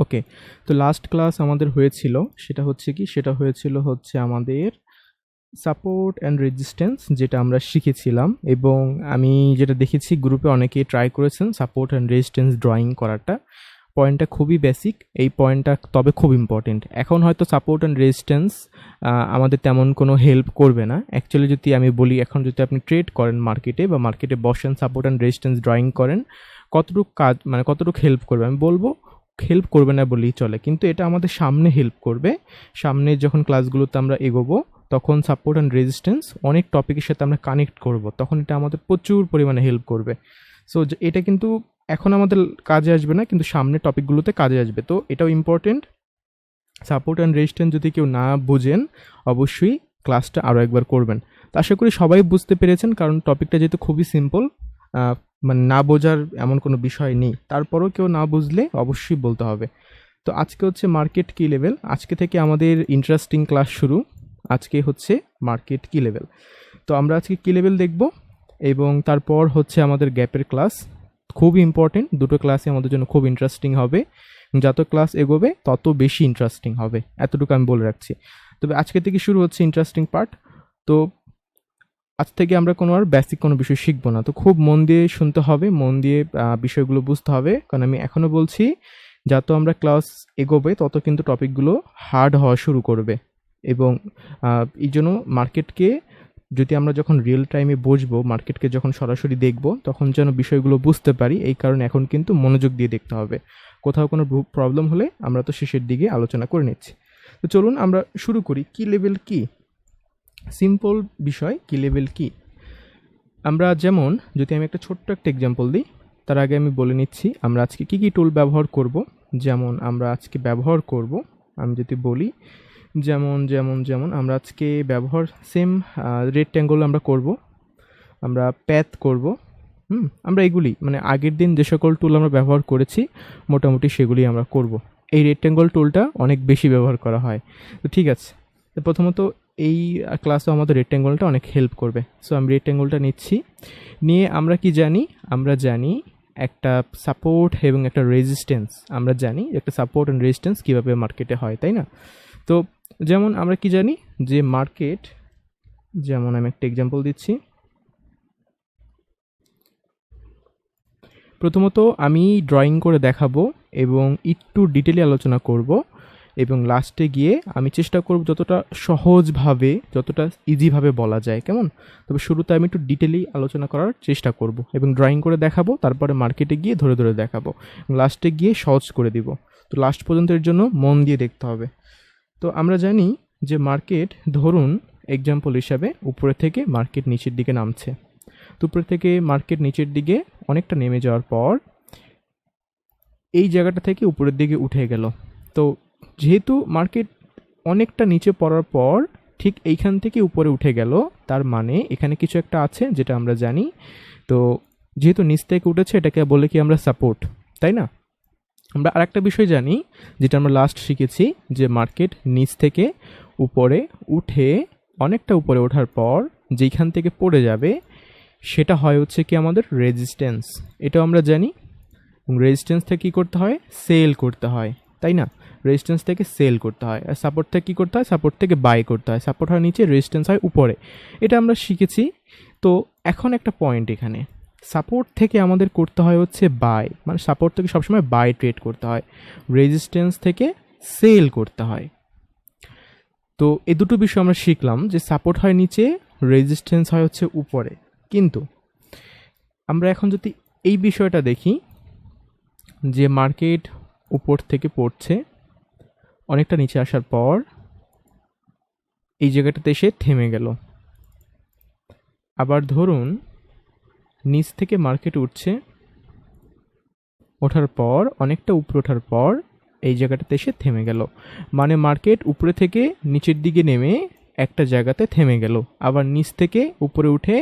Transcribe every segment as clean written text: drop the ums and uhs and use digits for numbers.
ওকে, তো last class আমাদের হয়েছিল সেটা হচ্ছে আমাদের সাপোর্ট অ্যান্ড রেজিস্ট্যান্স, যেটা আমরা শিখেছিলাম, এবং আমি যেটা দেখেছি গ্রুপে অনেকেই ট্রাই করেছেন সাপোর্ট অ্যান্ড রেজিস্ট্যান্স ড্রয়িং করাটা। পয়েন্টটা খুবই বেসিক, এই পয়েন্টটা তবে খুব ইম্পর্টেন্ট। এখন হয়তো সাপোর্ট অ্যান্ড রেজিস্ট্যান্স আমাদের তেমন কোনো হেল্প করবে না। অ্যাকচুয়ালি যদি আমি বলি, এখন যদি আপনি ট্রেড করেন মার্কেটে বা মার্কেটে বসেন, সাপোর্ট অ্যান্ড রেজিস্ট্যান্স ড্রয়িং করেন, কতটুকু হেল্প করবে আমি বলবো হেল্প করবে না বললেই চলে, কিন্তু এটা আমাদের সামনে হেল্প করবে। সামনে যখন ক্লাসগুলোতে আমরা এগোবো তখন সাপোর্ট অ্যান্ড রেজিস্ট্যান্স অনেক টপিকের সাথে আমরা কানেক্ট করব, তখন এটা আমাদের প্রচুর পরিমাণে হেল্প করবে। সো এটা কিন্তু এখন আমাদের কাজে আসবে না, কিন্তু সামনে টপিকগুলোতে কাজে আসবে, তো এটাও ইম্পর্টেন্ট। সাপোর্ট অ্যান্ড রেজিস্ট্যান্স যদি কেউ না বুঝেন অবশ্যই ক্লাসটা আরও একবার করবেন। তো আশা করি সবাই বুঝতে পেরেছেন, কারণ টপিকটা যেহেতু খুবই সিম্পল, মানে না বোঝার এমন কোনো বিষয় নেই। তারপরও কেউ না বুঝলে অবশ্যই বলতে হবে। তো আজকে হচ্ছে মার্কেট কি লেভেল, আজকে থেকে আমাদের ইন্টারেস্টিং ক্লাস শুরু। আজকে হচ্ছে মার্কেট কি লেভেল। তো আমরা আজকে কি লেভেল দেখব, এবং তারপর হচ্ছে আমাদের গ্যাপের ক্লাস। খুবই ইম্পর্টেন্ট, দুটো ক্লাসই আমাদের জন্য খুব ইন্টারেস্টিং হবে। যত ক্লাস এগোবে তত বেশি ইন্টারেস্টিং হবে, এতটুকু আমি বলে রাখছি। তবে আজকে থেকে শুরু হচ্ছে ইন্টারেস্টিং পার্ট। তো আজ থেকে আমরা আর বেসিক কোনো বিষয় শিখবো না, তো খুব মন দিয়ে শুনতে হবে, মন দিয়ে বিষয়গুলো বুঝতে হবে, কারণ আমি এখনও বলছি যত আমরা ক্লাস এগোবে তত কিন্তু টপিকগুলো হার্ড হওয়া শুরু করবে। এবং এই জন্য মার্কেটকে যদি আমরা যখন রিয়েল টাইমে বসবো, মার্কেটকে যখন সরাসরি দেখব, তখন যেন বিষয়গুলো বুঝতে পারি, এই কারণে এখন কিন্তু মনোযোগ দিয়ে দেখতে হবে। কোথাও কোনো প্রবলেম হলে আমরা তো শেষের দিকে আলোচনা করে নিচ্ছি। তো চলুন আমরা শুরু করি। কি লেভেল কি, সিম্পল বিষয়, কি লেভেল কি। আমরা যেমন, যদি আমি একটা ছোট্ট একটা এক্সাম্পল দিই, তার আগে আমি বলে নিচ্ছি আমরা আজকে কী কী টুল ব্যবহার করব। যেমন আমরা আজকে ব্যবহার করব, আমি যদি বলি যেমন আমরা আজকে ব্যবহার সেম রেক্ট্যাঙ্গল আমরা করব, আমরা প্যাথ করব, আমরা এগুলি মানে আগের দিন যে সকল টুল আমরা ব্যবহার করেছি মোটামুটি সেগুলি আমরা করব। এই রেক্ট্যাঙ্গল টুলটা অনেক বেশি ব্যবহার করা হয়। তো ঠিক আছে, তো প্রথমত এই ক্লাসও আমাদের রেক্ট্যাঙ্গলটা অনেক হেল্প করবে। সো আমি রেক্ট্যাঙ্গলটা নিচ্ছি, নিয়ে আমরা কি জানি, আমরা জানি একটা সাপোর্ট এবং একটা রেজিস্ট্যান্স। আমরা জানি একটা সাপোর্ট অ্যান্ড রেজিস্ট্যান্স কীভাবে মার্কেটে হয়, তাই না? তো যেমন আমরা কি জানি যে মার্কেট, যেমন আমি একটা এক্সাম্পল দিচ্ছি। প্রথমত আমি ড্রয়িং করে দেখাবো এবং একটু ডিটেলে আলোচনা করব, এবং লাস্টে গিয়ে আমি চেষ্টা করব যতটা সহজভাবে, যতটা ইজিভাবে বলা যায়, কেমন? তবে শুরুতে আমি একটু ডিটেলি আলোচনা করার চেষ্টা করব এবং ড্রয়িং করে দেখাবো, তারপরে মার্কেটে গিয়ে ধরে ধরে দেখাবো, লাস্টে গিয়ে সহজ করে দিব। তো লাস্ট পর্যন্ত এর জন্য মন দিয়ে দেখতে হবে। তো আমরা জানি যে মার্কেট, ধরুন এক্সাম্পল হিসাবে উপরে থেকে মার্কেট নিচের দিকে নামছে। তো উপরে থেকে মার্কেট নিচের দিকে অনেকটা নেমে যাওয়ার পর এই জায়গাটা থেকে উপরের দিকে উঠে গেল। তো যেহেতু মার্কেট অনেকটা নিচে পড়ার পর ঠিক এইখান থেকে উপরে উঠে গেল, তার মানে এখানে কিছু একটা আছে যেটা আমরা জানি। তো যেহেতু নিচ থেকে উঠেছে, এটাকে বলে কি আমরা সাপোর্ট, তাই না? আমরা আরেকটা বিষয় জানি যেটা আমরা লাস্ট শিখেছি, যে মার্কেট নিচ থেকে উপরে উঠে অনেকটা উপরে ওঠার পর যেইখান থেকে পড়ে যাবে সেটা হয় হচ্ছে কি আমাদের রেজিস্ট্যান্স। এটাও আমরা জানি। রেজিস্ট্যান্স থেকে কী করতে হয়, সেল করতে হয়, তাই না? রেজিস্ট্যান্স থেকে সেল করতে হয়। আর সাপোর্ট থেকে কী করতে হয়, সাপোর্ট থেকে বাই করতে হয়। সাপোর্ট হয় নিচে, রেজিস্ট্যান্স হয় উপরে, এটা আমরা শিখেছি। তো এখন একটা পয়েন্ট এখানে, সাপোর্ট থেকে আমাদের করতে হয় হচ্ছে বাই, মানে সাপোর্ট থেকে সবসময় বাই ট্রেড করতে হয়, রেজিস্ট্যান্স থেকে সেল করতে হয়। তো এই দুটো বিষয় আমরা শিখলাম, যে সাপোর্ট হয় নিচে, রেজিস্ট্যান্স হয় হচ্ছে উপরে। কিন্তু আমরা এখন যদি এই বিষয়টা দেখি, যে মার্কেট উপর থেকে পড়ছে, অনেকটা নিচে আসার পর এই জায়গাটাতে এসে থেমে গেল। আবার ধরুন নিচ থেকে মার্কেট উঠছে, ওঠার পর অনেকটা উপরে ওঠার পর এই জায়গাটাতে এসে থেমে গেল, মানে মার্কেট উপরে থেকে নিচের দিকে নেমে একটা জায়গাতে থেমে গেল, আবার নিচ থেকে উপরে উঠে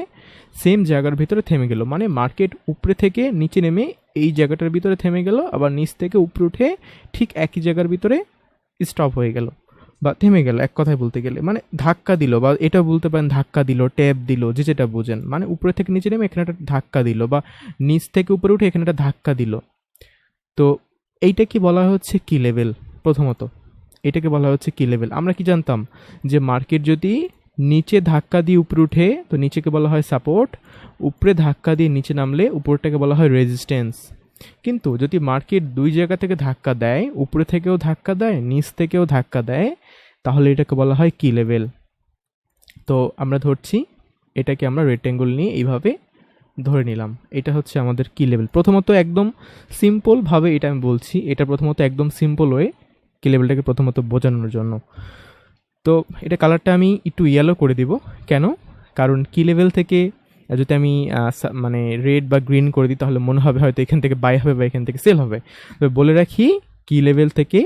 সেম জায়গার ভিতরে থেমে গেল, মানে মার্কেট উপরে থেকে নিচে নেমে এই জায়গাটার ভিতরে থেমে গেল, আবার নিচ থেকে উপরে উঠে ঠিক একই জায়গার ভিতরে স্টপ হয়ে গেল বা থেমে গেল। এক কথায় বলতে গেলে মানে ধাক্কা দিল, বা এটা বলতে পারেন ধাক্কা দিল, ট্যাপ দিল, যে যেটা বোঝেন, মানে উপরে থেকে নিচে নেমে এখানে একটা ধাক্কা দিল, বা নিচ থেকে উপরে উঠে এখানে একটা ধাক্কা দিল। তো এইটাকে বলা হচ্ছে কি লেভেল। প্রথমত এটাকে বলা হচ্ছে কি লেভেল। আমরা কি জানতাম যে মার্কেট যদি নিচে ধাক্কা দিয়ে উপরে উঠে তো নিচেকে বলা হয় সাপোর্ট, উপরে ধাক্কা দিয়ে নিচে নামলে উপরটাকে বলা হয় রেজিস্ট্যান্স। কিন্তু যদি মার্কেট দুই জায়গা থেকে ধাক্কা দেয়, উপরে থেকেও ধাক্কা দেয়, নিচ থেকেও ধাক্কা দেয়, তাহলে এটাকে বলা হয় কি লেভেল। তো আমরা ধরছি এটাকে আমরা রেক্ট্যাঙ্গল নিয়ে এইভাবে ধরে নিলাম, এটা হচ্ছে আমাদের কি লেভেল। প্রথমত একদম সিম্পলভাবে এটা আমি বলছি, এটা প্রথমত একদম সিম্পল ওয়ে কি লেভেলটাকে প্রথমত বোঝানোর জন্য। তো এটা কালারটা আমি একটু ইয়েলো করে দিব। কেন? কারণ কি লেভেল থেকে যদি আমি মানে রেড বা গ্রিন করে দিই তাহলে মনে হবে হয়তো এখান থেকে বাই হবে বা এখান থেকে সেল হবে। তো বলে রাখি কি লেভেল থেকে,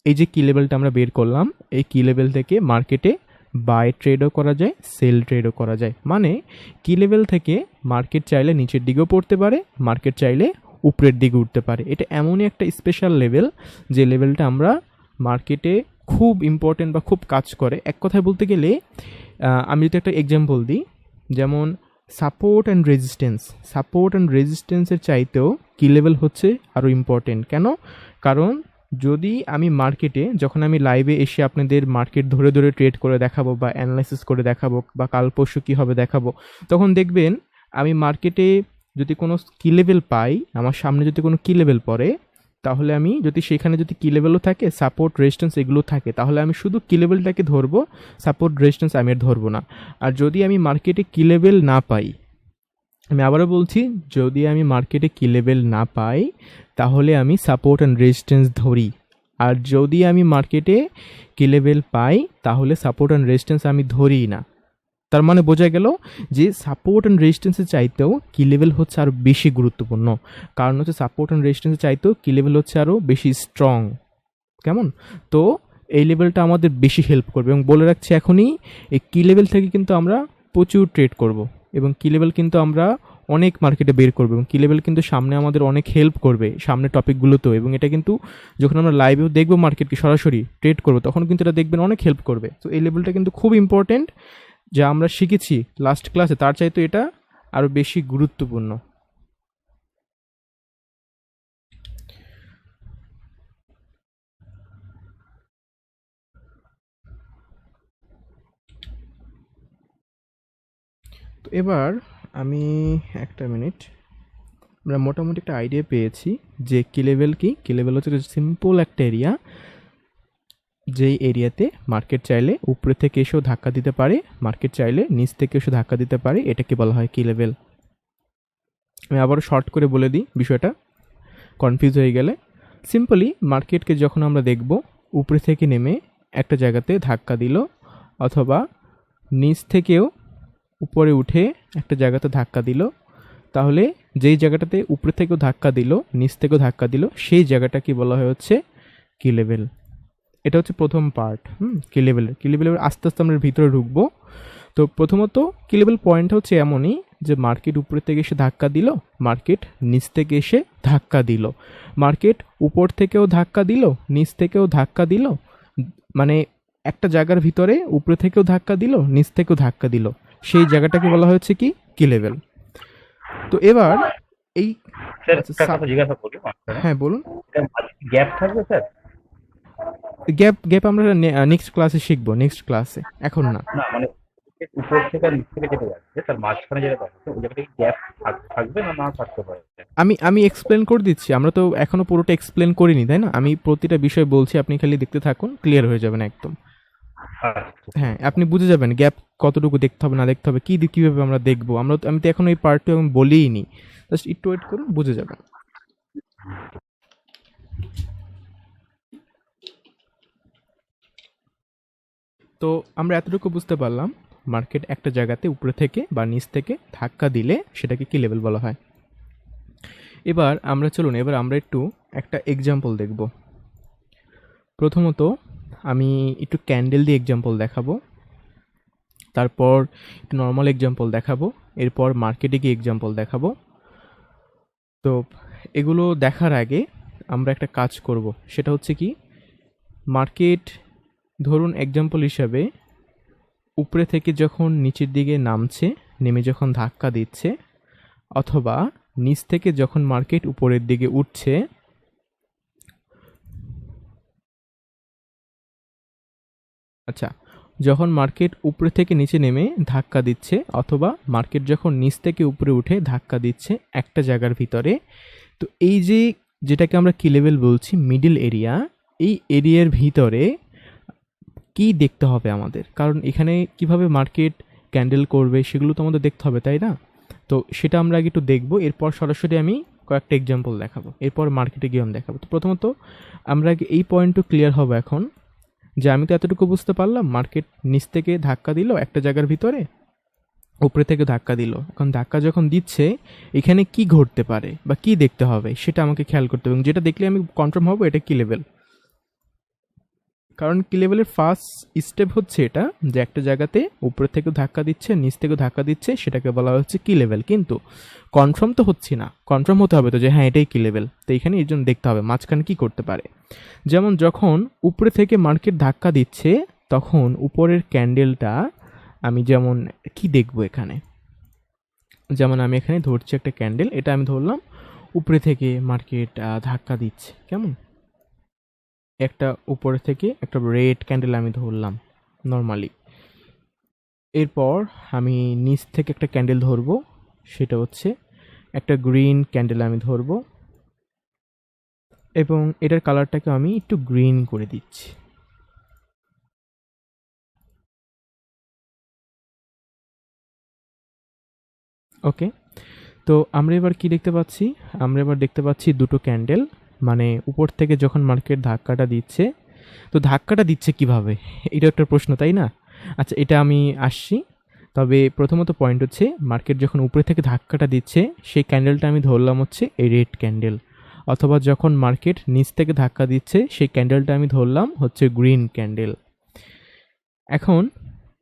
এই যে কি লেভেলটা আমরা বের করলাম, এই কি লেভেল থেকে মার্কেটে বাই ট্রেডও করা যায়, সেল ট্রেডও করা যায়। মানে কি লেভেল থেকে মার্কেট চাইলে নিচের দিকেও পড়তে পারে, মার্কেট চাইলে উপরের দিকে উঠতে পারে। এটা এমনই একটা স্পেশাল লেভেল যে লেভেলটা আমরা মার্কেটে খুব ইম্পর্টেন্ট বা খুব কাজ করে। এক কথায় বলতে গেলে আমি যদি একটা এক্সাম্পল দিই, যেমন support and resistance, support and রেজিস্ট্যান্সের চাইতেও কি লেভেল হচ্ছে আরও ইম্পর্টেন্ট। কেন? কারণ যদি আমি মার্কেটে, যখন আমি লাইভে এসে আপনাদের মার্কেট ধরে ধরে ট্রেড করে দেখাবো বা অ্যানালাইসিস করে দেখাবো বা কাল পরশু কী হবে দেখাবো, তখন দেখবেন আমি মার্কেটে যদি কোনো কি লেভেল পাই, আমার সামনে যদি কোনো কি লেভেল পড়ে, তাহলে আমি যদি সেখানে যদি কি লেভেলও থাকে, সাপোর্ট রেজিস্ট্যান্স এগুলো থাকে, তাহলে আমি শুধু কি লেভেলটাকে ধরবো, সাপোর্ট রেজিস্ট্যান্স আমি আর ধরবো না। আর যদি আমি মার্কেটে কি লেভেল না পাই, আমি আবারও বলছি, যদি আমি মার্কেটে কি লেভেল না পাই তাহলে আমি সাপোর্ট অ্যান্ড রেজিস্ট্যান্স ধরি। আর যদি আমি মার্কেটে কি লেভেল পাই তাহলে সাপোর্ট অ্যান্ড রেজিস্ট্যান্স আমি ধরিই না। তার মানে বোঝা গেল যে সাপোর্ট অ্যান্ড রেজিস্ট্যান্সের চাইতেও কি লেভেল হচ্ছে আরও বেশি গুরুত্বপূর্ণ। কারণ হচ্ছে সাপোর্ট অ্যান্ড রেজিস্ট্যান্সের চাইতেও কি লেভেল হচ্ছে আরও বেশি স্ট্রং। কেমন? তো এই লেভেলটা আমাদের বেশি হেল্প করবে। এবং বলে রাখছি এখনই, এই কি লেভেল থেকে কিন্তু আমরা প্রচুর ট্রেড করব এবং কি লেভেল কিন্তু আমরা অনেক মার্কেটে বের করবো এবং কি লেভেল কিন্তু সামনে আমাদের অনেক হেল্প করবে সামনে টপিকগুলোতেও। এবং এটা কিন্তু যখন আমরা লাইভেও দেখবো মার্কেটকে সরাসরি ট্রেড করবো তখন কিন্তু এটা দেখবেন অনেক হেল্প করবে। তো এই লেভেলটা কিন্তু খুব ইম্পর্টেন্ট, যা আমরা শিখেছি লাস্ট ক্লাসে তার চাইতে এটা আরও বেশি গুরুত্বপূর্ণ। তো এবার আমি একটা মিনিট, আমরা মোটামুটি একটা আইডিয়া পেয়েছি যে কি লেভেল কি। কি লেভেল হচ্ছে সিম্পল একটা এরিয়া, যেই এরিয়াতে মার্কেট চাইলে উপরে থেকে এসেও ধাক্কা দিতে পারে, মার্কেট চাইলে নিচ থেকে এসেও ধাক্কা দিতে পারে, এটাকে বলা হয় কি লেভেল। আমি আবারও শর্ট করে বলে দিই বিষয়টা, কনফিউজ হয়ে গেলে। সিম্পলি মার্কেটকে যখন আমরা দেখব উপরে থেকে নেমে একটা জায়গাতে ধাক্কা দিল, অথবা নিচ থেকেও উপরে উঠে একটা জায়গাতে ধাক্কা দিল, তাহলে যেই জায়গাটাতে উপরে থেকেও ধাক্কা দিল, নিচ থেকেও ধাক্কা দিল, সেই জায়গাটাকে বলা হয় হচ্ছে কি লেভেল। এটা হচ্ছে প্রথম পার্ট কি লেভেলের। কি লেভেলের আস্তে আস্তে আমরা ভিতরে ঢুকবো। তো প্রথমত কি লেভেল পয়েন্ট হচ্ছে এমনই যে মার্কেট উপরে থেকে এসে ধাক্কা দিল, মার্কেট নিচ থেকে এসে ধাক্কা দিল, মার্কেট উপর থেকেও ধাক্কা দিল, নিচ থেকেও ধাক্কা দিল, মানে একটা জায়গার ভিতরে উপরে থেকেও ধাক্কা দিল, নিচ থেকেও ধাক্কা দিল, সেই জায়গাটাকে বলা হচ্ছে কি কি লেভেল। তো এবার এই জিজ্ঞাসা করি, হ্যাঁ বলুন। গ্যাপ থাকবে স্যার? গ্যাপ গ্যাপ আমরা নেক্সট ক্লাসে শিখবো, নেক্সট ক্লাসে, এখন না। না মানে উপর থেকে আর নিচ থেকে যেতে যাচ্ছে তার মাঝখানে যেটা দেখাচ্ছে ওই জায়গাটা গ্যাপ থাকবে না না থাকতে পারে? আমি আমি এক্সপ্লেন করে দিচ্ছি, আমরা তো এখনো পুরোটা এক্সপ্লেন করিনি তাই না। আমি প্রতিটা বিষয় বলছি, আপনি খালি দেখতে থাকুন, ক্লিয়ার হয়ে যাবেন একদম। হ্যাঁ, আপনি বুঝে যাবেন গ্যাপ কতটুকু দেখতে হবে না দেখতে হবে, কীভাবে আমরা দেখবো। আমি তো এখন এই পার্টটা এখন বলিই নি, জাস্ট একটু ওয়েট করুন, বুঝে যাবেন। তো আমরা এতটুকু বুঝতে পারলাম, মার্কেট একটা জায়গাতে উপরে থেকে বা নিচ থেকে ধাক্কা দিলে সেটাকে কি লেভেল বলা হয়। এবার আমরা একটু একটা এক্সাম্পল দেখব। প্রথমত আমি একটু ক্যান্ডেল দিয়ে এক্সাম্পল দেখাবো, তারপর একটু নর্মাল এক্সাম্পল দেখাবো, এরপর মার্কেটে গিয়ে এক্সাম্পল দেখাবো। তো এগুলো দেখার আগে আমরা একটা কাজ করব, সেটা হচ্ছে কি, মার্কেট ধরুন এক্সাম্পল হিসাবে উপরে থেকে যখন নিচের দিকে নামছে, নেমে যখন ধাক্কা দিচ্ছে, অথবা নিচ থেকে যখন মার্কেট উপরের দিকে উঠছে, আচ্ছা, যখন মার্কেট উপরে থেকে নিচে নেমে ধাক্কা দিচ্ছে অথবা মার্কেট যখন নিচ থেকে উপরে উঠে ধাক্কা দিচ্ছে একটা জায়গার ভিতরে, তো এই যে যেটাকে আমরা কি লেভেল বলছি মিডল এরিয়া, এই এরিয়ার ভিতরে কি দেখতে হবে আমাদের, কারণ এখানে কিভাবে মার্কেট ক্যান্ডেল করবে সেগুলো তো আমাদের দেখতে হবে, তাই না? তো সেটা আমরা আগে একটু দেখবো, এরপর সরাসরি আমি কয়েকটা এক্সাম্পল দেখাবো, এরপর মার্কেটে গিয়ে আমি দেখাবো। তো প্রথমত আমরা আগে এই পয়েন্টও ক্লিয়ার হবো এখন, যে আমি তো এতটুকু বুঝতে পারলাম মার্কেট নিচ থেকে ধাক্কা দিল একটা জায়গার ভিতরে, উপরে থেকে ধাক্কা দিল। এখন ধাক্কা যখন দিচ্ছে এখানে কি ঘটতে পারে বা কি দেখতে হবে সেটা আমাকে খেয়াল করতে হবে, এবং যেটা দেখলে আমি কনফার্ম হবো এটা কি লেভেল। কারণ কি লেভেলের ফার্স্ট স্টেপ হচ্ছে এটা, যে একটা জায়গাতে উপরে থেকে ধাক্কা দিচ্ছে নিচ থেকে ধাক্কা দিচ্ছে, সেটাকে বলা হচ্ছে কি লেভেল। কিন্তু কনফার্ম তো হচ্ছি না, কনফার্ম হতে হবে তো যে হ্যাঁ এটাই কি লেভেল। তো এখানে এই জন্য দেখতে হবে মাঝখানে কি করতে পারে। যেমন যখন উপরে থেকে মার্কেট ধাক্কা দিচ্ছে তখন উপরের ক্যান্ডেলটা আমি যেমন কি দেখব এখানে, যেমন আমি এখানে ধরছি একটা ক্যান্ডেল, এটা আমি ধরলাম উপরে থেকে মার্কেট ধাক্কা দিচ্ছে, কেমন একটা উপরে থেকে একটা রেড ক্যান্ডেল আমি ধরলাম নর্মালি। এরপর আমি নিচ থেকে একটা ক্যান্ডেল ধরবো, সেটা হচ্ছে একটা গ্রিন ক্যান্ডেল আমি ধরবো, এবং এটার কালারটাকে আমি একটু গ্রিন করে দিচ্ছি। ওকে, তো আমরা এবার কি দেখতে পাচ্ছি, আমরা এবার দেখতে পাচ্ছি দুটো ক্যান্ডেল, মানে উপর থেকে যখন মার্কেট ধাক্কাটা দিচ্ছে, তো ধাক্কাটা দিচ্ছে কিভাবে, এটা একটা প্রশ্ন, তাই না? আচ্ছা, এটা আমি আসছি। তবে প্রথমত পয়েন্ট হচ্ছে মার্কেট যখন উপরে থেকে ধাক্কাটা দিচ্ছে সেই ক্যান্ডেলটা আমি ধরলাম হচ্ছে এই রেড ক্যান্ডেল, অথবা যখন মার্কেট নিচ থেকে ধাক্কা দিচ্ছে সেই ক্যান্ডেলটা আমি ধরলাম হচ্ছে গ্রিন ক্যান্ডেল। এখন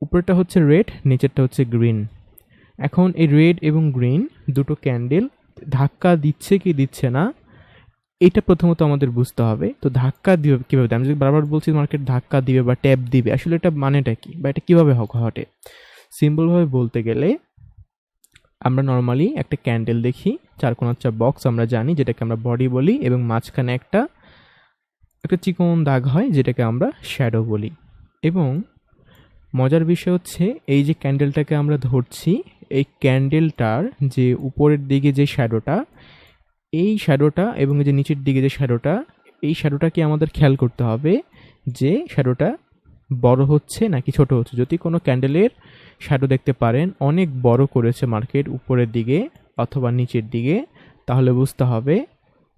উপরেরটা হচ্ছে রেড, নিচেরটা হচ্ছে গ্রিন। এখন এই রেড এবং গ্রিন দুটো ক্যান্ডেল ধাক্কা দিচ্ছে কি দিচ্ছে না এটা প্রথমত আমাদের বুঝতে হবে। তো ধাক্কা দিবে কীভাবে, আমি যদি বারবার বলছি মার্কেট ধাক্কা দিবে বা ট্যাপ দিবে, আসলে এটা মানেটা কি বা এটা কীভাবে ঘটে? সিম্পলভাবে বলতে গেলে আমরা নর্মালি একটা ক্যান্ডেল দেখি, চার কোণার বক্স আমরা জানি যেটাকে আমরা বডি বলি, এবং মাঝখানে একটা একটা চিকন দাগ হয় যেটাকে আমরা শ্যাডো বলি। এবং মজার বিষয় হচ্ছে এই যে ক্যান্ডেলটাকে আমরা ধরছি, এই ক্যান্ডেলটার যে উপরের দিকে যে শ্যাডোটা, এই শ্যাডোটা এবং এই যে নিচের দিকে যে শ্যাডোটা, এই শ্যাডোটাকে আমাদের খেয়াল করতে হবে যে শ্যাডোটা বড় হচ্ছে নাকি ছোট হচ্ছে। যদি কোনো ক্যান্ডেলের শ্যাডো দেখতে পারেন অনেক বড় করেছে মার্কেট উপরের দিকে অথবা নিচের দিকে, তাহলে বুঝতে হবে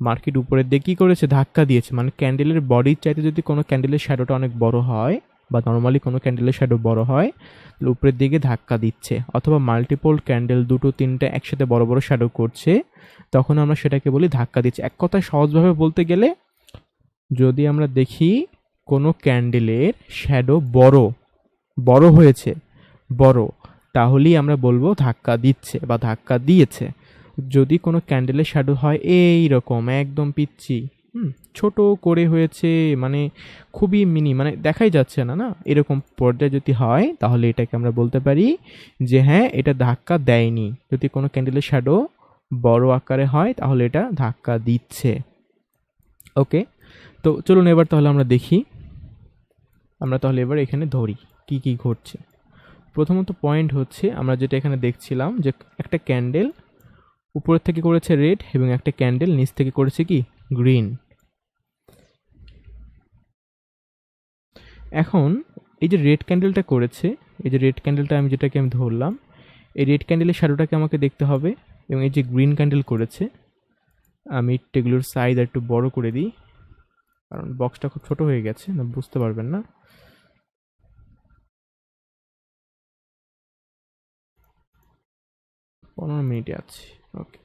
মার্কেট উপরের দিকে কী করেছে, ধাক্কা দিয়েছে। মানে ক্যান্ডেলের বডির চাইতে যদি কোনো ক্যান্ডেলের শ্যাডোটা অনেক বড় হয় বা নর্মালি কোনো ক্যান্ডেলের শ্যাডো বড় হয়, তাহলে উপরের দিকে ধাক্কা দিচ্ছে, অথবা মাল্টিপল ক্যান্ডেল দুটো তিনটে একসাথে বড় বড় শ্যাডো করছে, তখন আমরা সেটাকে বলি ধাক্কা দিচ্ছে। এক কথায় সহজভাবে বলতে গেলে, যদি আমরা দেখি কোনো ক্যান্ডেলের শ্যাডো বড় হয়েছে, তাহলেই আমরা বলবো ধাক্কা দিচ্ছে বা ধাক্কা দিয়েছে। যদি কোনো ক্যান্ডেলের শ্যাডো হয় এই রকম একদম পিচ্ছি, ছোট করে হয়েছে, মানে খুবই মিনি, মানে দেখাই যাচ্ছে না, না এরকম পর্যায়ে যদি হয়, তাহলে এটাকে আমরা বলতে পারি যে হ্যাঁ এটা ধাক্কা দেয়নি। যদি কোনো ক্যান্ডেলের শ্যাডো বড় আকারে হয় তাহলে এটা ধাক্কা দিচ্ছে। ওকে, তো চলুন এবার তাহলে আমরা দেখি, আমরা তাহলে এবার এখানে ধরি কি কি ঘটছে। প্রথমত পয়েন্ট হচ্ছে আমরা যেটা এখানে দেখছিলাম যে একটা ক্যান্ডেল উপরের থেকে করেছে রেড এবং একটা ক্যান্ডেল নিচ থেকে করেছে কি গ্রিন। এখন এই যে রেড ক্যান্ডেলটা করেছে, এই যে রেড ক্যান্ডেলটা আমি যেটাকে আমি ধরলাম, এই রেড ক্যান্ডেলের শ্যাডোটাকে আমাকে দেখতে হবে, এবং এই যে গ্রিন ক্যান্ডেল করেছে, আমি এগুলোর সাইজ একটু বড় করে দিই কারণ বক্সটা খুব ছোট হয়ে গেছে, না বুঝতে পারবেন না। 15 মিনিটে আছে। ওকে,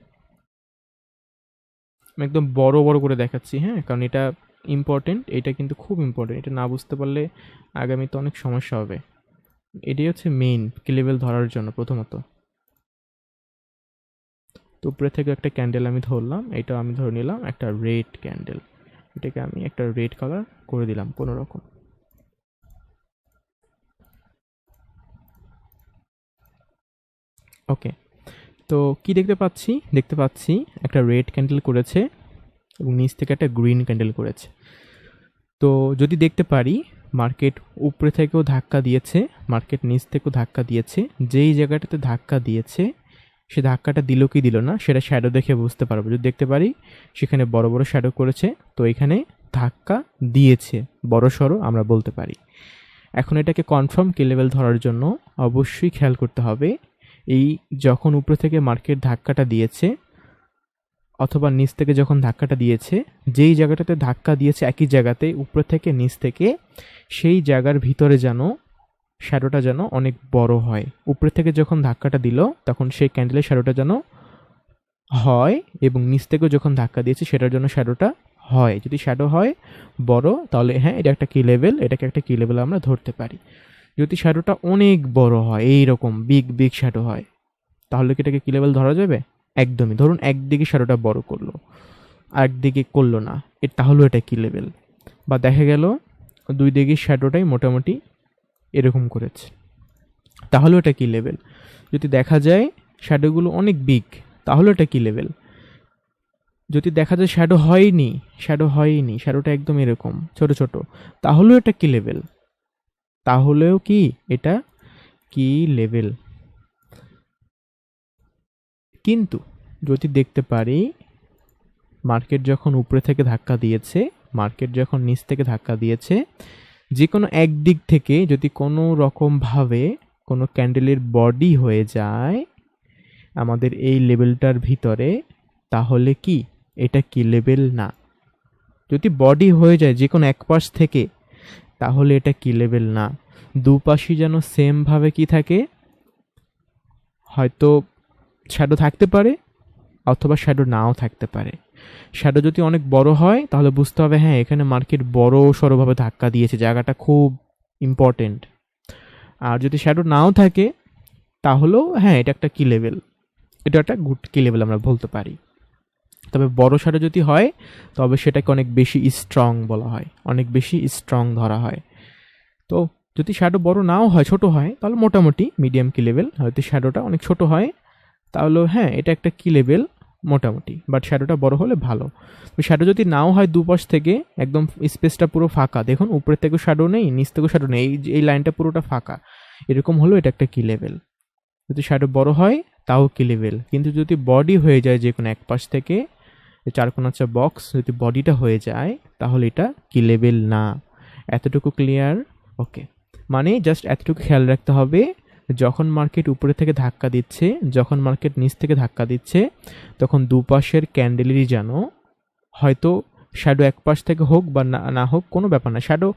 আমি একদম বড় বড় করে দেখাচ্ছি, হ্যাঁ, কারণ এটা ইম্পর্টেন্ট, এটা কিন্তু খুব ইম্পর্টেন্ট, এটা না বুঝতে পারলে আগামীতে অনেক সমস্যা হবে। এটাই হচ্ছে মেইন কি লেভেল ধরার জন্য। প্রথমত তো উপরে থেকে একটা ক্যান্ডেল আমি ধরলাম, এটা আমি ধরে নিলাম একটা রেড ক্যান্ডেল, এটাকে আমি একটা রেড কালার করে দিলাম কোনো রকম। ওকে, তো কি দেখতে পাচ্ছি একটা রেড ক্যান্ডেল করেছে এবং নিচ থেকে একটা গ্রিন ক্যান্ডেল করেছে। তো যদি দেখতে পারি মার্কেট উপরে থেকেও ধাক্কা দিয়েছে, মার্কেট নিচ থেকেও ধাক্কা দিয়েছে। যেই জায়গাটাতে ধাক্কা দিয়েছে সে ধাক্কাটা দিল কি দিল না সেটা শ্যাডো দেখে বুঝতে পারবো। যদি দেখতে পারি সেখানে বড় বড় শ্যাডো করেছে, তো এখানে ধাক্কা দিয়েছে, বড় সড়ো আমরা বলতে পারি। এখন এটাকে কনফার্ম কি লেভেল ধরার জন্য অবশ্যই খেয়াল করতে হবে, এই যখন উপরে থেকে মার্কেট ধাক্কাটা দিয়েছে অথবা নিচ থেকে যখন ধাক্কাটা দিয়েছে, যেই জায়গাটাতে ধাক্কা দিয়েছে একই জায়গাতে উপরে থেকে নিচ থেকে, সেই জায়গার ভিতরে যেন শ্যাডোটা যেন অনেক বড় হয়। উপরে থেকে যখন ধাক্কাটা দিল তখন সেই ক্যান্ডেলের শ্যাডোটা যেন হয়, এবং নিচ থেকেও যখন ধাক্কা দিয়েছে সেটার জন্য শ্যাডোটা হয়। যদি শ্যাডো হয় বড়, তাহলে হ্যাঁ এটা একটা কি লেভেল, এটাকে একটা কি লেভেল আমরা ধরতে পারি। যদি শ্যাডোটা অনেক বড় হয়, এইরকম বিগ বিগ শ্যাডো হয়, তাহলে কি এটাকে কি লেভেল ধরা যাবে? একদমই। ধরুন একদিকে শ্যাডোটা বড় করলো, আরেকদিকে করলো না, তাহলেও এটা কি লেভেল। বা দেখা গেল দুই দিকের শ্যাডোটাই মোটামুটি এরকম করেছে, তাহলেও এটা কি লেভেল। যদি দেখা যায় শ্যাডোগুলো অনেক বিগ, তাহলে এটা কি লেভেল। যদি দেখা যায় শ্যাডো হয়নি, শ্যাডোটা একদম এরকম ছোট ছোট, তাহলেও এটা কি লেভেল। তাহলেও কি এটা কি লেভেল। কিন্তু যদি দেখতে পারি মার্কেট যখন উপরে থেকে ধাক্কা দিয়েছে, মার্কেট যখন নিচ থেকে ধাক্কা দিয়েছে, যে কোনো এক দিক থেকে যদি কোনো রকমভাবে কোনো ক্যান্ডেলের বডি হয়ে যায় আমাদের এই লেভেলটার ভিতরে, তাহলে কি এটা কি লেভেল না। যদি বডি হয়ে যায় যে কোনো এক পাশ থেকে, তাহলে এটা কি লেভেল না। দুপাশই যেন সেমভাবে কি থাকে, হয়তো শ্যাডো থাকতে পারে অথবা শ্যাডো নাও থাকতে পারে। শ্যাডো যদি অনেক বড় হয় তাহলে বুঝতে হবে হ্যাঁ এখানে মার্কেট বড় সড়োভাবে ধাক্কা দিয়েছে, জায়গাটা খুব ইম্পর্টেন্ট। আর যদি শ্যাডো নাও থাকে তাহলেও হ্যাঁ এটা একটা কি লেভেল, এটা একটা গুড কি লেভেল আমরা বলতে পারি। তবে বড় শ্যাডো যদি হয় তবে সেটাকে অনেক বেশি স্ট্রং বলা হয়, অনেক বেশি স্ট্রং ধরা হয়। তো যদি শ্যাডো বড় নাও হয়, ছোট হয়, তাহলে মোটামুটি মিডিয়াম কি লেভেল। হয়তো শ্যাডোটা অনেক ছোট হয়, তাহলে হ্যাঁ এটা একটা কি লেভেল মোটামুটি, বাট শ্যাডোটা বড় হলে ভালো। শ্যাডো যদি নাও হয় দুপাশ থেকে একদম স্পেসটা পুরো ফাঁকা, দেখুন উপরের থেকেও শ্যাডো নেই নিচ থেকেও শ্যাডো নেই, এই লাইনটা পুরোটা ফাঁকা, এরকম হলো এটা একটা কি লেভেল। যদি শ্যাডো বড় হয় তাও কি লেভেল, কিন্তু যদি বডি হয়ে যায় যে কোনো এক পাশ থেকে, চারকোনাচা বক্স যদি বডিটা হয়ে যায় তাহলে এটা কি লেভেল না। এতটুকু ক্লিয়ার? ওকে, মানে জাস্ট এতটুকু খেয়াল রাখতে হবে, যখন মার্কেট উপরে থেকে ধাক্কা দিচ্ছে, যখন মার্কেট নিচ থেকে ধাক্কা দিচ্ছে, তখন দুপাশের ক্যান্ডেলেরই যেন হয়তো শ্যাডো এক পাশ থেকে হোক বা না হোক কোনো ব্যাপার না, শ্যাডো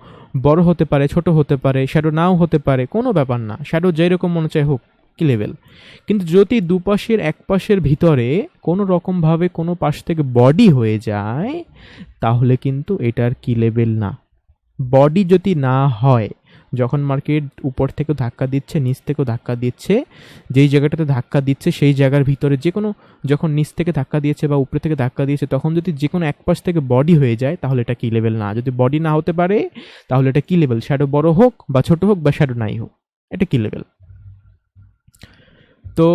বড় হতে পারে ছোট হতে পারে, শ্যাডো নাও হতে পারে, কোনো ব্যাপার না, শ্যাডো যেরকম মনে চায় হোক, কি লেভেল। কিন্তু যদি দুপাশের এক পাশের ভিতরে কোনো রকমভাবে কোনো পাশ থেকে বডি হয়ে যায় তাহলে কিন্তু এটার কি লেভেল না। বডি যদি না হয়, যখন মার্কেট উপর থেকে ধাক্কা দিচ্ছে নিচ থেকেও ধাক্কা দিচ্ছে, যেই জায়গাটাতে ধাক্কা দিচ্ছে সেই জায়গার ভিতরে যে কোনো, যখন নিচ থেকে ধাক্কা দিয়েছে বা উপরে থেকে ধাক্কা দিয়েছে তখন যদি যে কোনো এক পাশ থেকে বডি হয়ে যায় তাহলে এটা কি লেভেল না। যদি বডি না হতে পারে তাহলে এটা কি লেভেল, শ্যাডো বড় হোক বা ছোট হোক বা শ্যাডো নাই হোক, এটা কি লেভেল। তো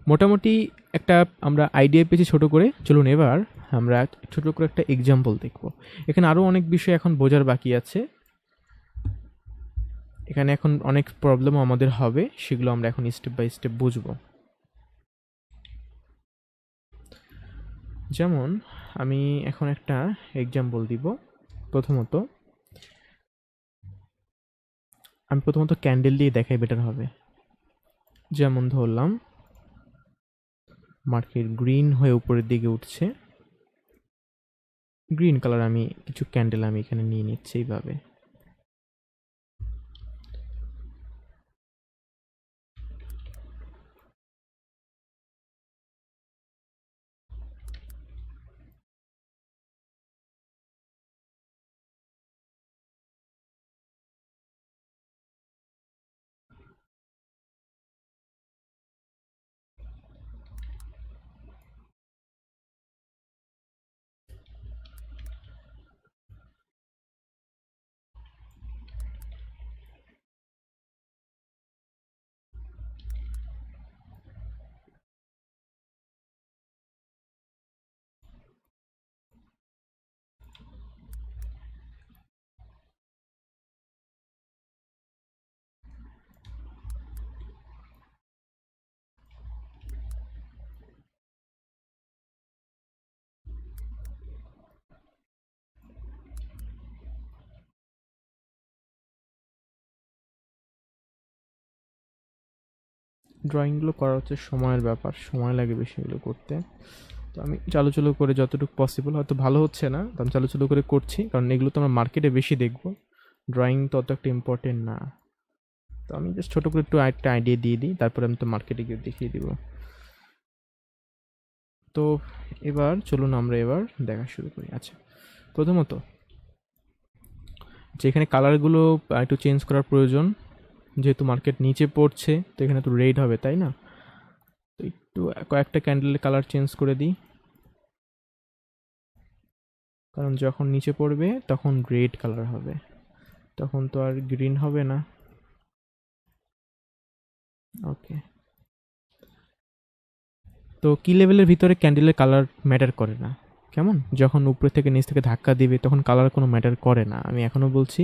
মোটামুটি একটা আমরা আইডিয়া পেয়েছি ছোট করে। চলুন এবার আমরা ছোট করে একটা এক্সাম্পল দেখব। এখানে আরও অনেক বিষয় এখন বোঝার বাকি আছে, এখানে এখন অনেক প্রবলেমও আমাদের হবে, সেগুলো আমরা এখন স্টেপ বাই স্টেপ বুঝবো। যেমন আমি এখন একটা এক্সাম্পল দিব। প্রথমত ক্যান্ডেল দিয়ে দেখাই বেটার হবে। যেমন ধরলাম মার্কেট গ্রিন হয়ে উপরের দিকে উঠছে, গ্রিন কালার আমি কিছু ক্যান্ডেল আমি এখানে নিয়ে নিচ্ছি এইভাবে। ড্রয়িংগুলো করা হচ্ছে সময়ের ব্যাপার, সময় লাগে বেশি এগুলো করতে। তো আমি চালু করে যতটুকু পসিবল, হয়তো ভালো হচ্ছে না, তো আমি চালু করে করছি, কারণ এগুলো তো আমরা মার্কেটে বেশি দেখবো, ড্রয়িং তো অত একটা ইম্পর্টেন্ট না। তো আমি জাস্ট ছোটো করে একটু একটা আইডিয়া দিয়ে দিই, তারপরে আমি তো মার্কেটে গিয়ে দেখিয়ে দিব। তো এবার চলুন আমরা এবার দেখা শুরু করি। আচ্ছা, প্রথমত যেখানে কালারগুলো একটু চেঞ্জ করার প্রয়োজন, যেহেতু মার্কেট নিচে পড়ছে তো এখানে তো রেড হবে, তাই না? তো একটু কয়েকটা ক্যান্ডেলের কালার চেঞ্জ করে দিই, কারণ যখন নিচে পড়বে তখন রেড কালার হবে, তখন তো আর গ্রিন হবে না। ওকে, তো কি লেভেলের ভিতরে ক্যান্ডেলের কালার ম্যাটার করে না, কেমন? যখন উপরে থেকে নিচ থেকে ধাক্কা দিবে তখন কালার কোনো ম্যাটার করে না। আমি এখনও বলছি,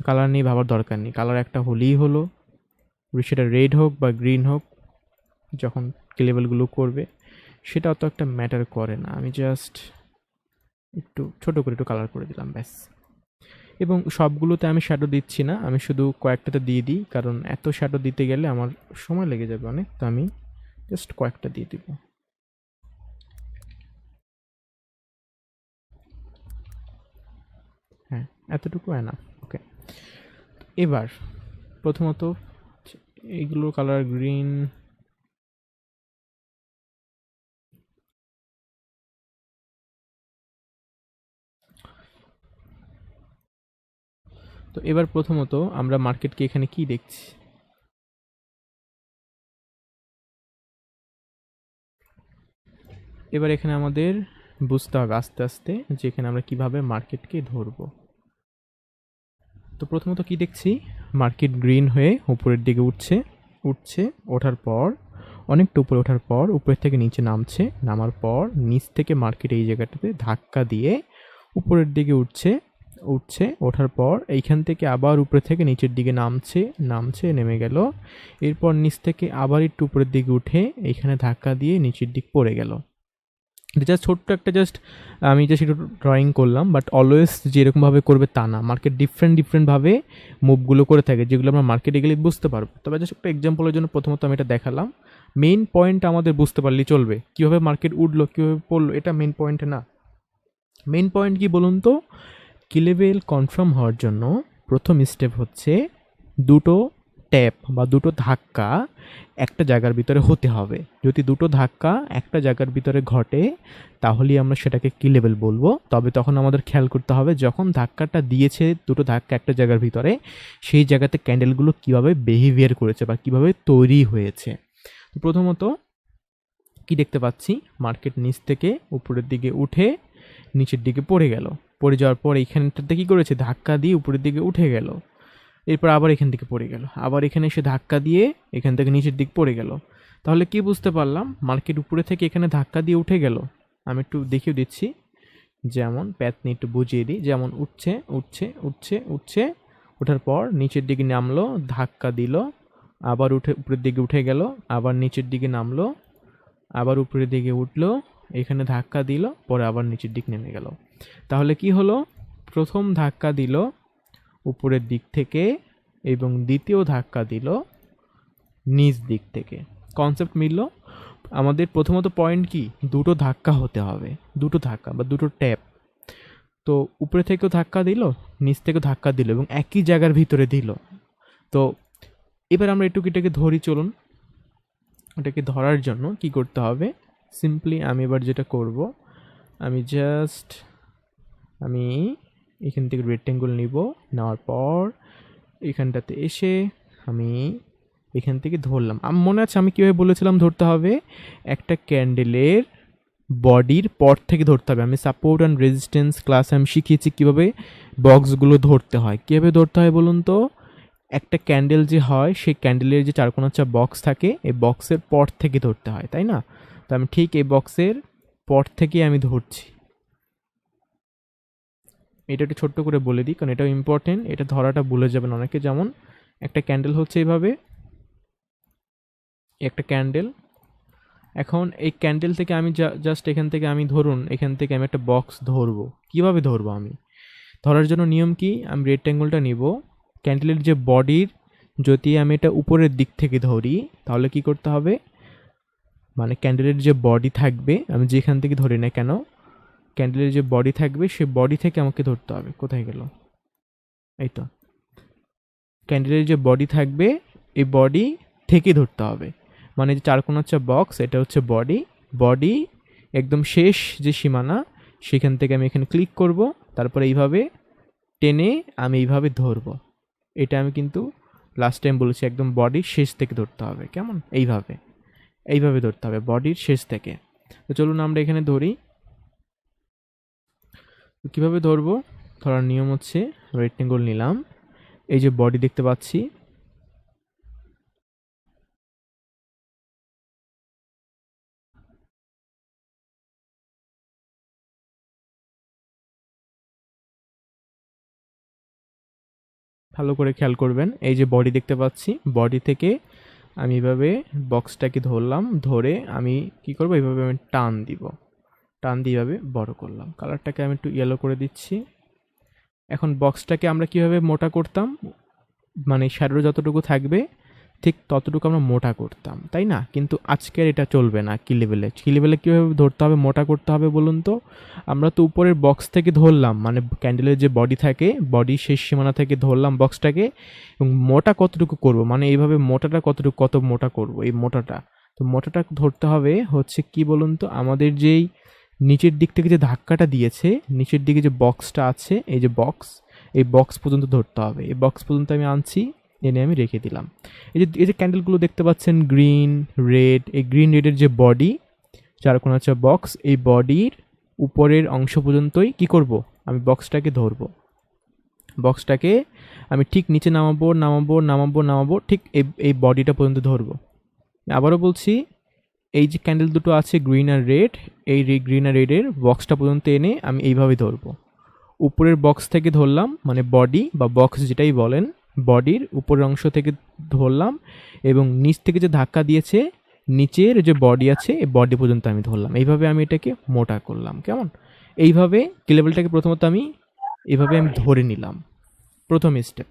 কালার নিয়ে ভাবার দরকার নেই, কালার একটা হলেই হলো, সেটা রেড হোক বা গ্রিন হোক, যখন কি লেভেলগুলো করবে সেটা অত একটা ম্যাটার করে না। আমি জাস্ট একটু ছোট করে একটু কালার করে দিলাম, ব্যাস। এবং সবগুলোতে আমি শ্যাডো দিচ্ছি না, আমি শুধু কয়েকটাতে দিয়ে দিই, কারণ এত শ্যাডো দিতে গেলে আমার সময় লেগে যাবে অনেক, তো আমি জাস্ট কয়েকটা দিয়ে দিব। হ্যাঁ, এতটুকু না। ওকে, এবার প্রথমত এইগুলো কালার গ্রিন, তো এবার প্রথমত আমরা মার্কেটকে এখানে কি দেখছি, এবার এখানে আমাদের বুঝতে হবে আস্তে আস্তে যে এখানে আমরা কিভাবে মার্কেটকে ধরবো। তো প্রথমত কি দেখছি, মার্কেট গ্রিন হয়ে উপরের দিকে উঠছে, ওঠার পর অনেকটা উপরে ওঠার পর উপরের থেকে নিচে নামছে, নামার পর নিচ থেকে মার্কেট এই জায়গাটাতে ধাক্কা দিয়ে উপরের দিকে ওঠার পর এইখান থেকে আবার উপরে থেকে নিচের দিকে নামছে নেমে গেল, এরপর নিচ থেকে আবার একটু উপরের দিকে উঠে এইখানে ধাক্কা দিয়ে নিচের দিক পড়ে গেল। জাস্ট ছোট্ট একটা আমি জাস্ট একটু ড্রয়িং করলাম, বাট অলওয়েজ যেরকমভাবে করবে তা না, মার্কেট ডিফারেন্টভাবে মুভগুলো করে থাকে, যেগুলো আমরা মার্কেটে গেলে বুঝতে পারবো। তবে জাস্ট একটা এক্সাম্পলের জন্য প্রথমত আমি এটা দেখালাম, মেইন পয়েন্ট আমাদের বুঝতে পারলেই চলবে, কীভাবে মার্কেট উঠলো কীভাবে পড়লো এটা মেইন পয়েন্ট না। মেইন পয়েন্ট কি বলুন তো, কি লেভেল কনফার্ম হওয়ার জন্য প্রথম স্টেপ হচ্ছে দুটো ট্যাপ বা দুটো ধাক্কা একটা জায়গার ভিতরে হতে হবে। যদি দুটো ধাক্কা একটা জায়গার ভিতরে ঘটে তাহলেই আমরা সেটাকে কি লেভেল বলবো। তবে তখন আমাদের খেয়াল করতে হবে যখন ধাক্কাটা দিয়েছে দুটো ধাক্কা একটা জায়গার ভিতরে, সেই জায়গাতে ক্যান্ডেলগুলো কিভাবে বিহেভিয়ার করেছে বা কিভাবে তৈরি হয়েছে। তো প্রথমত কি দেখতে পাচ্ছি, মার্কেট নিচ থেকে উপরের দিকে উঠে নিচের দিকে পড়ে গেল, পড়ে যাওয়ার পর এইখানটাতে কী করেছে, ধাক্কা দিয়ে উপরের দিকে উঠে গেল, এরপর আবার এখান থেকে পড়ে গেল, আবার এখানে এসে ধাক্কা দিয়ে এখান থেকে নিচের দিক পড়ে গেল। তাহলে কি বুঝতে পারলাম, মার্কেট উপরে থেকে এখানে ধাক্কা দিয়ে উঠে গেল। আমি একটু দেখিয়ে দিচ্ছি, যেমন প্যাথনি একটু বুঝিয়ে দিই, যেমন উঠছে, ওঠার পর নিচের দিকে নামলো, ধাক্কা দিল, আবার উপরের দিকে উঠে গেল, আবার নিচের দিকে নামলো, আবার উপরের দিকে উঠলো, এখানে ধাক্কা দিল, পরে আবার নিচের দিক নেমে গেল। তাহলে কি হলো, প্রথম ধাক্কা দিল উপরের দিক থেকে এবং দ্বিতীয় ধাক্কা দিল নিচ দিক থেকে। কনসেপ্ট মিলল আমাদের। প্রথমত পয়েন্ট কি, দুটো ধাক্কা হতে হবে, দুটো ধাক্কা বা দুটো ট্যাপ। তো উপরে থেকেও ধাক্কা দিল, নিচ থেকেও ধাক্কা দিল এবং একই জায়গার ভিতরে দিল। তো এবার আমরা একটু এটাকে ধরি, চলুন। ওটাকে ধরার জন্য কি করতে হবে, সিম্পলি আমি এবার যেটা করব, আমি এখান থেকে রেক্ট্যাঙ্গল নিব, নেওয়ার পর এখানটাতে এসে আমি এখান থেকে ধরলাম। আমার মনে আছে আমি কীভাবে বলেছিলাম ধরতে হবে, একটা ক্যান্ডেলের বডির পর থেকে ধরতে হবে। আমি সাপোর্ট অ্যান্ড রেজিস্ট্যান্স ক্লাসে আমি শিখিয়েছি কীভাবে বক্সগুলো ধরতে হয়। কীভাবে ধরতে হয় বলুন তো, একটা ক্যান্ডেল যে হয় সেই ক্যান্ডেলের যে চারকোনাচ্চা বক্স থাকে, এই বক্সের পর থেকে ধরতে হয়, তাই না? তো আমি ঠিক এই বক্সের পর থেকে আমি ধরছি। এটা একটু ছোট্ট করে বলে দিই, কারণ এটাও ইম্পর্টেন্ট, এটা ধরাটা ভুলে যাবেন অনেকে। যেমন একটা ক্যান্ডেল হচ্ছে এইভাবে, একটা ক্যান্ডেল। এখন এই ক্যান্ডেল থেকে আমি জাস্ট এখান থেকে আমি ধরুন এখান থেকে আমি একটা বক্স ধরবো। কিভাবে ধরবো, আমি ধরার জন্য নিয়ম কি, আমি রেক্ট্যাঙ্গলটা নিব, ক্যান্ডেলের যে বডির যদি আমি এটা উপরের দিক থেকে ধরি তাহলে কি করতে হবে, মানে ক্যান্ডেলের যে বডি থাকবে, আমি যেখান থেকে ধরি না কেন, ক্যান্ডেলের যে বডি থাকবে সে বডি থেকে আমাকে ধরতে হবে। কোথায় গেল, এই তো, ক্যান্ডেলের যে বডি থাকবে এই বডি থেকে ধরতে হবে। মানে যে চারকোনা হচ্ছে বক্স, এটা হচ্ছে বডি, বডি একদম শেষ যে সীমানা সেখান থেকে আমি এখানে ক্লিক করব, তারপরে এইভাবে টেনে আমি এইভাবে ধরবো। এটা আমি কিন্তু লাস্ট টাইম বলেছি, একদম বডির শেষ থেকে ধরতে হবে, কেমন, এইভাবে এইভাবে ধরতে হবে বডির শেষ থেকে। তো চলুন আমরা এখানে ধরি। কিভাবে ধরবো, ধরার নিয়ম হচ্ছে রেক্টেঙ্গল নিলাম, এই যে বডি দেখতে পাচ্ছি, ভালো করে খেয়াল করবেন, এই যে বডি দেখতে পাচ্ছি, বডি থেকে আমি এভাবে বক্সটাকে ধরলাম, ধরে আমি কি করব, এইভাবে আমি টান দিব, টান দিয়ে এইভাবে বড় করলাম। কালারটাকে আমি একটু ইয়েলো করে দিচ্ছি। এখন বক্সটাকে আমরা কিভাবে মোটা করতাম, মানে শ্যাডো যতটুকু থাকবে ঠিক ততটুকু আমরা মোটা করতাম, তাই না? কিন্তু আজকের এটা চলবে না। কি লেভেলে কীভাবে ধরতে হবে, মোটা করতে হবে বলুন তো? আমরা তো উপরের বক্স থেকে ধরলাম, মানে ক্যান্ডেলের যে বডি থাকে, বডি শেষ সীমানা থেকে ধরলাম বক্সটাকে, এবং মোটা কতটুকু করব, মানে এইভাবে মোটাটা কতটুকু, কত মোটা করব এই মোটাটা। তো মোটাটা ধরতে হবে হচ্ছে কি বলুন তো, আমাদের যেই নিচের দিক থেকে যে ধাক্কাটা দিয়েছে, নিচের দিকে যে বক্সটা আছে, এই যে বক্স, এই বক্স পর্যন্ত ধরতে হবে। এই বক্স পর্যন্ত আমি আনছি, এনে আমি রেখে দিলাম। এই যে ক্যান্ডেলগুলো দেখতে পাচ্ছেন গ্রিন রেড, এই গ্রিন রেডের যে বডি, চারকোনা হচ্ছে বক্স, এই বডির উপরের অংশ পর্যন্তই কি করব, আমি বক্সটাকে ধরবো। বক্সটাকে আমি ঠিক নিচে নামাবো নামাবো নামাবো নামাবো, ঠিক এই বডিটা পর্যন্ত ধরবো। আবারও বলছি, এই যে ক্যান্ডেল দুটো আছে গ্রিন আর রেড, এই গ্রিন আর রেডের বক্সটা পর্যন্ত এনে আমি এইভাবে ধরবো। উপরের বক্স থেকে ধরলাম, মানে বডি বা বক্স যেটাই বলেন, বডির উপরের অংশ থেকে ধরলাম, এবং নিচ থেকে যে ধাক্কা দিয়েছে নিচের যে বডি আছে এই বডি পর্যন্ত আমি ধরলাম। এইভাবে আমি এটাকে মোটা করলাম, কেমন? এইভাবে কি লেভেলটাকে প্রথমত আমি এইভাবে আমি ধরে নিলাম, প্রথম স্টেপ।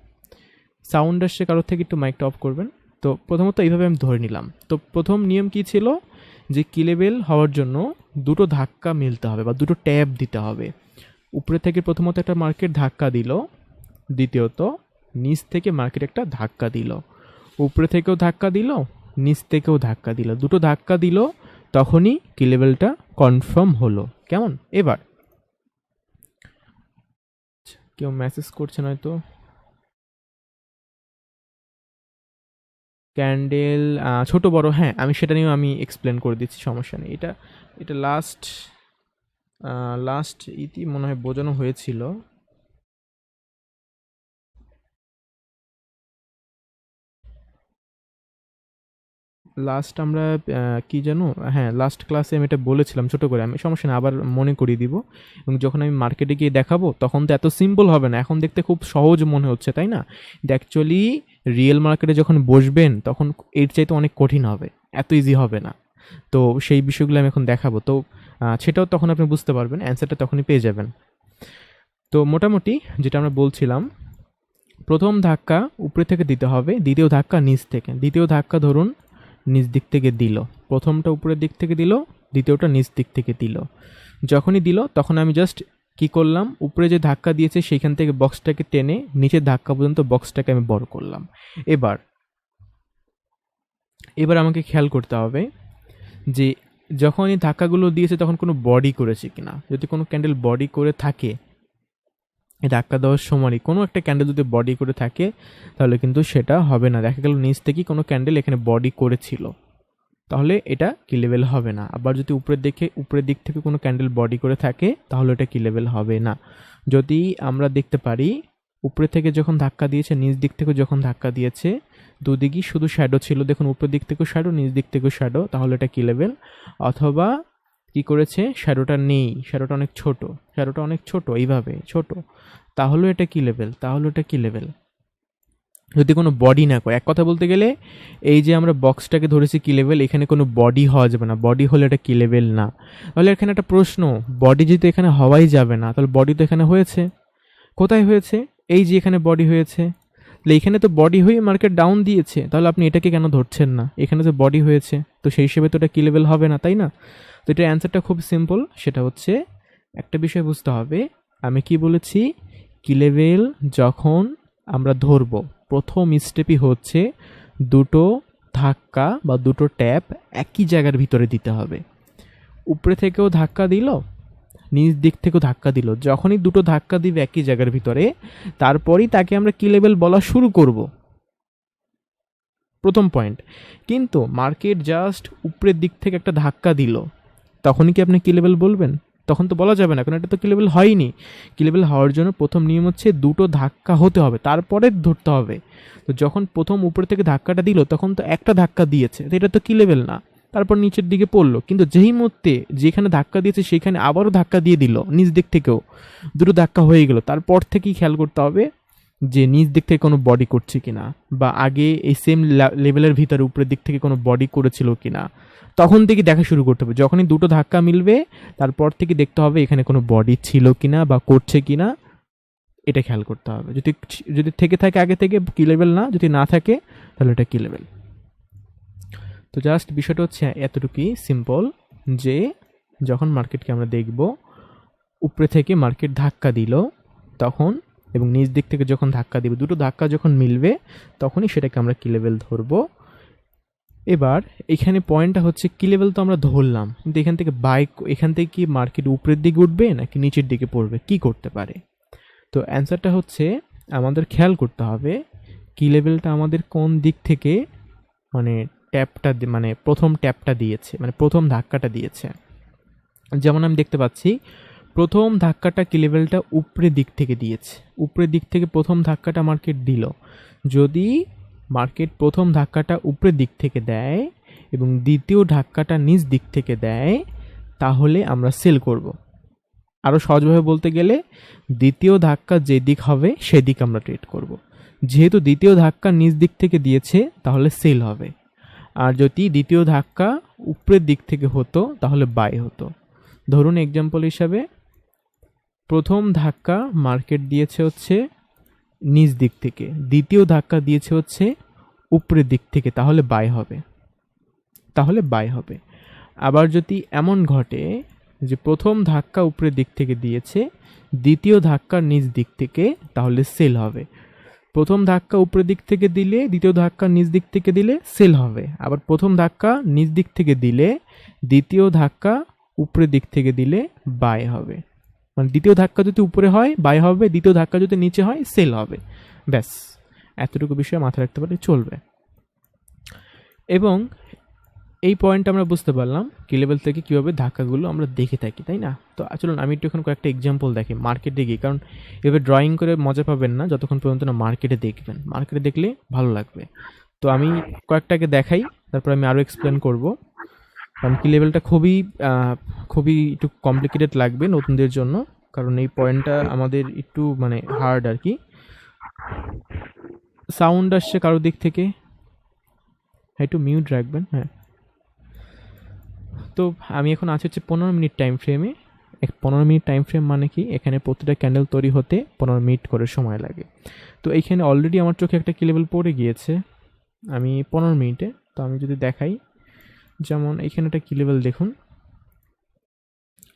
সাউন্ড আসছে কারোর থেকে, একটু মাইকটা অফ করবেন। তো প্রথমত এইভাবে আমি ধরে নিলাম। তো প্রথম নিয়ম কি ছিল, যে কি লেভেল হওয়ার জন্য দুটো ধাক্কা মিলতে হবে বা দুটো ট্যাব দিতে হবে। উপরে থেকে প্রথমত একটা মার্কেট ধাক্কা দিল, দ্বিতীয়ত নিচ থেকে মার্কেট একটা ধাক্কা দিল, উপরে থেকেও ধাক্কা দিল, নিচ থেকেও ধাক্কা দিল, দুটো ধাক্কা দিল, তখনই কি লেভেলটা কনফার্ম হলো, কেমন? এবার কেউ মেসেজ করছে নয়তো, ক্যান্ডেল ছোট বড়, হ্যাঁ আমি সেটা নিয়েও আমি এক্সপ্লেন করে দিচ্ছি, সমস্যা নেই। এটা এটা লাস্ট লাস্ট ইতি মনে হয় বোঝানো হয়েছিল। লাস্ট আমরা কি জানো, হ্যাঁ লাস্ট ক্লাসে আমি এটা বলেছিলাম ছোট করে, আমি সমস্যা না আবার মনে করিয়ে দিব। এবং যখন আমি মার্কেটে গিয়ে দেখাবো তখন তো এত সিম্পল হবে না, এখন দেখতে খুব সহজ মনে হচ্ছে, তাই না? অ্যাকচুয়ালি রিয়েল মার্কেটে যখন বসবেন তখন এর চাইতে অনেক কঠিন হবে, এত ইজি হবে না। তো সেই বিষয়গুলো আমি এখন দেখাবো, তো সেটাও তখন আপনি বুঝতে পারবেন, অ্যান্সারটা তখনই পেয়ে যাবেন। তো মোটামুটি যেটা আমরা বলছিলাম, প্রথম ধাক্কা উপরে থেকে দিতে হবে, দ্বিতীয় ধাক্কা নিচ থেকে, দ্বিতীয় ধাক্কা ধরুন নিচ দিক থেকে দিল, প্রথমটা উপরের দিক থেকে দিল, দ্বিতীয়টা নিচ দিক থেকে দিল। যখনই দিল তখন আমি জাস্ট কি করলাম, উপরে যে ধাক্কা দিয়েছে সেইখান থেকে বক্সটাকে টেনে নিচের ধাক্কা পর্যন্ত বক্সটাকে আমি বড় করলাম। এবার এবার আমাকে খেয়াল করতে হবে যে যখন এই ধাক্কাগুলো দিয়েছে তখন কোনো বডি করেছে কিনা। যদি কোনো ক্যান্ডেল বডি করে থাকে, এই ধাক্কা দেওয়ার সময়ই কোনো একটা ক্যান্ডেল যদি বডি করে থাকে তাহলে কিন্তু সেটা হবে না। দেখা গেল নিচ থেকেই কোনো ক্যান্ডেল এখানে বডি করেছিল, তাহলে এটা কি লেভেল হবে না। আবার যদি উপরের দিক থেকে কোনো ক্যান্ডেল বডি করে থাকে তাহলে এটা কি লেভেল হবে না। যদি আমরা দেখতে পারি উপরে থেকে যখন ধাক্কা দিয়েছে, নিচ দিক থেকে যখন ধাক্কা দিয়েছে, দুদিকই শুধু শ্যাডো ছিল, দেখুন উপরের দিক থেকেও শ্যাডো, নিচ দিক থেকেও শ্যাডো, তাহলে এটা কি লেভেল। অথবা কি করেছে, শ্যাডোটা নেই, শ্যাডোটা অনেক ছোট এইভাবে ছোট, তাহলে এটা কি লেভেল, যদি কোনো বডি না করে। এক কথা বলতে গেলে এই যে আমরা বক্সটাকে ধরেছি কি লেভেল, এখানে কোনো বডি হওয়া যাবে না, বডি হলে এটা কি লেভেল না। তাহলে এখানে একটা প্রশ্ন, বডি যেহেতু এখানে হওয়াই যাবে না, তাহলে বডি তো এখানে হয়েছে, কোথায় হয়েছে, এই যে এখানে বডি হয়েছে, এখানে তো বডি হয়ে মার্কেট ডাউন দিয়েছে, তাহলে আপনি এটাকে কেন ধরছেন না? এখানে তো বডি হয়েছে, তো সেই হিসেবে তো এটা কি লেভেল হবে না, তাই না? তো এটার অ্যান্সারটা খুব সিম্পল, সেটা হচ্ছে একটা বিষয় বুঝতে হবে। আমি কি বলেছি? কি লেভেল যখন আমরা ধরবো, প্রথম স্টেপই হচ্ছে দুটো ধাক্কা বা দুটো ট্যাপ একই জায়গার ভিতরে দিতে হবে। উপরে থেকেও ধাক্কা দিল, নিচ দিক থেকেও ধাক্কা দিল, যখনই দুটো ধাক্কা দিবে একই জায়গার ভিতরে, তারপরই তাকে আমরা কি লেভেল বলা শুরু করব, প্রথম পয়েন্ট। কিন্তু মার্কেট জাস্ট উপরের দিক থেকে একটা ধাক্কা দিল, তখনই কি আপনি কি লেভেল বলবেন? তখন তো বলা যাবে না, কারণ এটা তো কি লেভেল হয়নি। কি লেভেল হওয়ার জন্য প্রথম নিয়ম হচ্ছে দুটো ধাক্কা হতে হবে, তারপরে ধরতে হবে। তো যখন প্রথম উপর থেকে ধাক্কাটা দিল, তখন তো একটা ধাক্কা দিয়েছে, তো এটা তো কি লেভেল না। তারপর নিচের দিকে পড়লো, কিন্তু যেই মুহূর্তে যেখানে ধাক্কা দিয়েছে সেখানে আবারও ধাক্কা দিয়ে দিল, নিচ দিক থেকেও দুটো ধাক্কা হয়ে গেল, তারপর থেকেই খেয়াল করতে হবে যে নিচ দিক থেকে কোনো বডি করছে কিনা, বা আগে এই সেম লেভেলের ভিতরে উপরের দিক থেকে কোনো বডি করেছিল কিনা। তখন থেকে দেখা শুরু করতে হবে, যখনই দুটো ধাক্কা মিলবে তারপর থেকে দেখতে হবে এখানে কোনো বডি ছিল কিনা বা করছে কিনা, এটা খেয়াল করতে হবে। যদি যদি থেকে থাকে আগে থেকে, কি লেভেল না, যদি না থাকে তাহলে এটা কি লেভেল। তো জাস্ট বিষয়টা হচ্ছে এতটুকুই সিম্পল, যে যখন মার্কেটকে আমরা দেখব উপরে থেকে মার্কেট ধাক্কা দিল তখন, এবং নিচ দিক থেকে যখন ধাক্কা দিবে, দুটো ধাক্কা যখন মিলবে তখনই সেটাকে আমরা কি লেভেল ধরবো। এবার এখানে পয়েন্টটা হচ্ছে কি লেভেল তো আমরা ধরলাম, কিন্তু এখান থেকে এখান থেকে কি মার্কেট উপরের দিকে উঠবে নাকি নিচের দিকে পড়বে, কি করতে পারে? তো অ্যান্সারটা হচ্ছে আমাদের খেয়াল করতে হবে কি লেভেলটা আমাদের কোন দিক থেকে মানে মানে প্রথম ট্যাপটা দিয়েছে, মানে প্রথম ধাক্কাটা দিয়েছে। যেমন আমি দেখতে পাচ্ছি প্রথম ধাক্কাটা কি লেভেলটা উপরের দিক থেকে দিয়েছে, উপরের দিক থেকে প্রথম ধাক্কাটা মার্কেট দিল। যদি মার্কেট প্রথম ধাক্কাটা উপরের দিক থেকে দেয় এবং দ্বিতীয় ধাক্কাটা নিচ দিক থেকে দেয়, তাহলে আমরা সেল করব। আরও সহজভাবে বলতে গেলে দ্বিতীয় ধাক্কা যে দিক হবে সেদিক আমরা ট্রেড করব। যেহেতু দ্বিতীয় ধাক্কা নিচ দিক থেকে দিয়েছে তাহলে সেল হবে, আর যদি দ্বিতীয় ধাক্কা উপরের দিক থেকে হতো তাহলে বাই হতো। ধরুন এক্সাম্পল হিসাবে প্রথম ধাক্কা মার্কেট দিয়েছে হচ্ছে নিচ দিক থেকে, দ্বিতীয় ধাক্কা দিয়েছে হচ্ছে উপরের দিক থেকে, তাহলে বাই হবে, তাহলে বাই হবে। আবার যদি এমন ঘটে যে প্রথম ধাক্কা উপরের দিক থেকে দিয়েছে, দ্বিতীয় ধাক্কা নিচ দিক থেকে, তাহলে সেল হবে। প্রথম ধাক্কা উপরের দিক থেকে দিলে, দ্বিতীয় ধাক্কা নিচ দিক থেকে দিলে সেল হবে। আবার প্রথম ধাক্কা নিচ দিক থেকে দিলে, দ্বিতীয় ধাক্কা উপরের দিক থেকে দিলে বাই হবে। মানে দ্বিতীয় ধাক্কা যদি উপরে হয় বাই হবে, দ্বিতীয় ধাক্কা যদি নিচে হয় সেল হবে। ব্যাস, এতটুকু বিষয় মাথায় রাখতে পারলে চলবে। এবং এই পয়েন্ট আমরা বুঝতে পারলাম কি লেভেল থেকে কীভাবে ধাক্কাগুলো আমরা দেখে থাকি, তাই না? তো চলুন আমি একটু এখন কয়েকটা এক্সাম্পল দেখি মার্কেটে গিয়ে, কারণ এভাবে ড্রয়িং করে মজা পাবেন না যতক্ষণ পর্যন্ত না মার্কেটে দেখবেন, মার্কেটে দেখলে ভালো লাগবে। তো আমি কয়েকটাকে দেখাই, তারপর আমি আরও এক্সপ্লেন করব। কারণ কি লেভেলটা খুবই একটু কমপ্লিকেটেড লাগবে নতুনদের জন্য, কারণ এই পয়েন্টটা আমাদের একটু মানে হার্ড আর কি। সাউন্ড আসছে কারোর দিক থেকে? হ্যাঁ, একটু মিউট রাখবেন। হ্যাঁ, তো আমি এখন আছি হচ্ছে 15 মিনিট টাইম ফ্রেমে। 15 মিনিট টাইম ফ্রেম মানে কি, এখানে প্রতিটা ক্যান্ডেল তৈরি হতে 15 মিনিট করে সময় লাগে। তো এইখানে অলরেডি আমার চোখে একটা কি লেভেল পড়ে গিয়েছে, আমি 15 মিনিটে। তো আমি যদি দেখাই, যেমন এখানে একটা কি লেভেল দেখুন,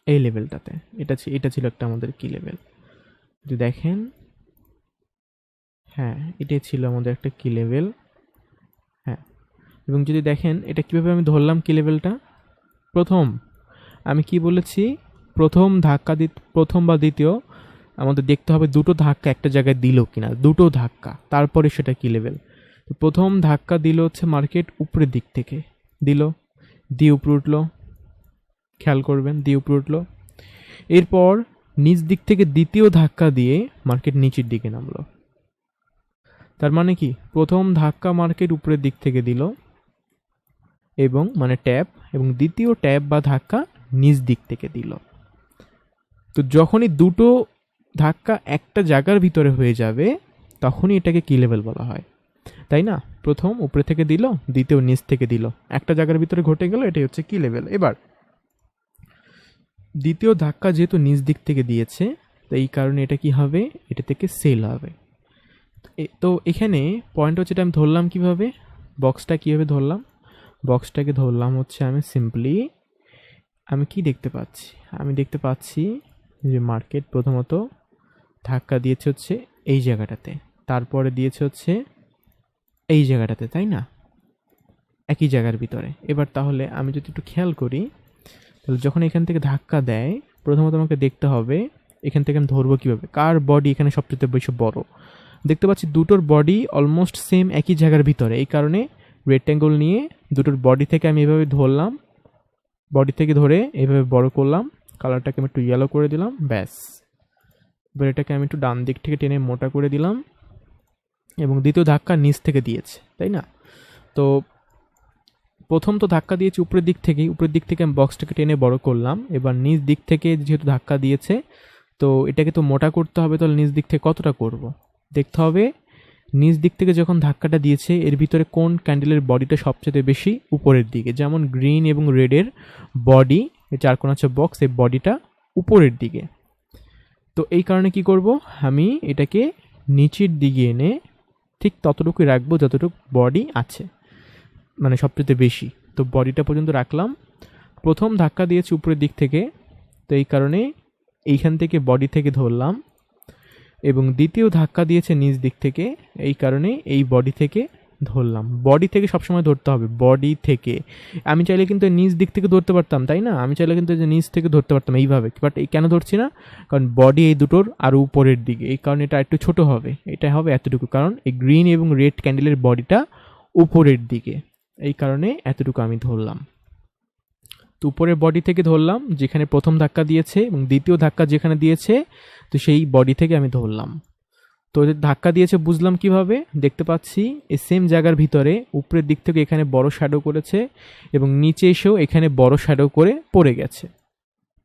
এই লেভেলটাতে এটা ছিল একটা আমাদের কি লেভেল, যদি দেখেন, হ্যাঁ এটাই ছিল আমাদের একটা কি লেভেল। হ্যাঁ, এবং যদি দেখেন এটা কিভাবে আমি ধরলাম কি লেভেলটা, প্রথম আমি কি বলেছি, প্রথম বা দ্বিতীয় আমাদের দেখতে হবে দুটো ধাক্কা একটা জায়গায় দিল কিনা, দুটো ধাক্কা, তারপরে সেটা কি লেভেল। তো প্রথম ধাক্কা দিল হচ্ছে মার্কেট উপরের দিক থেকে দিল, দিয়ে উপরে উঠলো, খেয়াল করবেন দিয়ে উপরে উঠলো। এরপর নিচ দিক থেকে দ্বিতীয় ধাক্কা দিয়ে মার্কেট নিচের দিকে নামলো। তার মানে কি, প্রথম ধাক্কা মার্কেট উপরের দিক থেকে দিল এবং মানে ট্যাপ, এবং দ্বিতীয় ট্যাপ বা ধাক্কা নিচ দিক থেকে দিল। তো যখনই দুটো ধাক্কা একটা জায়গার ভিতরে হয়ে যাবে তখনই এটাকে কি লেভেল বলা হয়, তাই না? প্রথম উপরে থেকে দিল, দ্বিতীয় নিচ থেকে দিল, একটা জায়গার ভিতরে ঘটে গেল, এটাই হচ্ছে কি লেভেল। এবার দ্বিতীয় ধাক্কা যেহেতু নিচ দিক থেকে দিয়েছে, তো এই কারণে এটা কি হবে, এটা থেকে সেল হবে। তো এখানে পয়েন্ট হচ্ছে এটা আমি ধরলাম কিভাবে, বক্সটা কিভাবে ধরলাম, বক্সটাকে ধরলাম হচ্ছে আমি সিম্পলি, আমি কি দেখতে পাচ্ছি, আমি দেখতে পাচ্ছি যে মার্কেট প্রথমত ধাক্কা দিয়েছে হচ্ছে এই জায়গাটাতে, তারপরে দিয়েছে হচ্ছে এই জায়গাটাতে, তাই না, একই জায়গার ভিতরে। এবার তাহলে আমি যদি একটু খেয়াল করি, তাহলে যখন এখান থেকে ধাক্কা দেয়, প্রথমত আমাকে দেখতে হবে এখান থেকে আমি ধরবো কীভাবে, কার বডি এখানে সবচেয়ে বেশি বড়। দেখতে পাচ্ছি দুটোর বডি অলমোস্ট সেম একই জায়গার ভিতরে, এই কারণে রেক্ট্যাঙ্গল নিয়ে দুটোর বডি থেকে আমি এভাবে ধরলাম, বডি থেকে ধরে এভাবে বড় করলাম, কালারটাকে আমি একটু ইয়েলো করে দিলাম, ব্যাস। এবার এটাকে আমি একটু ডান দিক থেকে টেনে মোটা করে দিলাম, এবং দ্বিতীয় ধাক্কা নিচ থেকে দিয়েছে, তাই না। তো প্রথম তো ধাক্কা দিয়েছি উপরের দিক থেকে আমি বক্সটাকে টেনে বড় করলাম, এবার নিচ দিক থেকে যেহেতু ধাক্কা দিয়েছে, তো এটাকে তো মোটা করতে হবে, তাহলে নিচ দিক থেকে কতটা করব দেখতে হবে। নিচ দিক থেকে যখন ধাক্কাটা দিয়েছে এর ভিতরে কোন ক্যান্ডেলের বডিটা সবচেয়ে বেশি উপরের দিকে, যেমন গ্রিন এবং রেডের বডি, এই চারকোনা বক্স, এই বডিটা উপরের দিকে। তো এই কারণে কি করব, আমি এটাকে নিচের দিকে এনে ঠিক ততটুকুই রাখবো যতটুকু বডি আছে, মানে সবচেয়ে বেশি। তো বডিটা পর্যন্ত রাখলাম, প্রথম ধাক্কা দিয়েছি উপরের দিক থেকে, তো এই কারণে এইখান থেকে বডি থেকে ধরলাম, এবং দ্বিতীয় ধাক্কা দিয়েছে নিচ দিক থেকে, এই কারণে এই বডি থেকে ধরলাম। বডি থেকে সবসময় ধরতে হবে, বডি থেকে। আমি চাইলে কিন্তু নিচ দিক থেকে ধরতে পারতাম, তাই না, আমি চাইলে কিন্তু নিচ থেকে ধরতে পারতাম এইভাবে, বাট এই কেন ধরছি না, কারণ বডি এই দুটোর আরও উপরের দিকে, এই কারণে এটা একটু ছোট হবে, এটা হবে এতটুকু, কারণ এই গ্রিন এবং রেড ক্যান্ডেলের বডিটা উপরের দিকে, এই কারণে এতটুকু আমি ধরলাম। তো উপরের বডি থেকে ধরলাম যেখানে প্রথম ধাক্কা দিয়েছে, এবং দ্বিতীয় ধাক্কা যেখানে দিয়েছে, তো সেই বডি থেকে আমি ধরলাম। তো এদের ধাক্কা দিয়েছে বুঝলাম কিভাবে, দেখতে পাচ্ছি এই সেম জায়গার ভিতরে উপরের দিক থেকে এখানে বড় শ্যাডো করেছে, এবং নিচে এসেও এখানে বড় শ্যাডো করে পড়ে গেছে,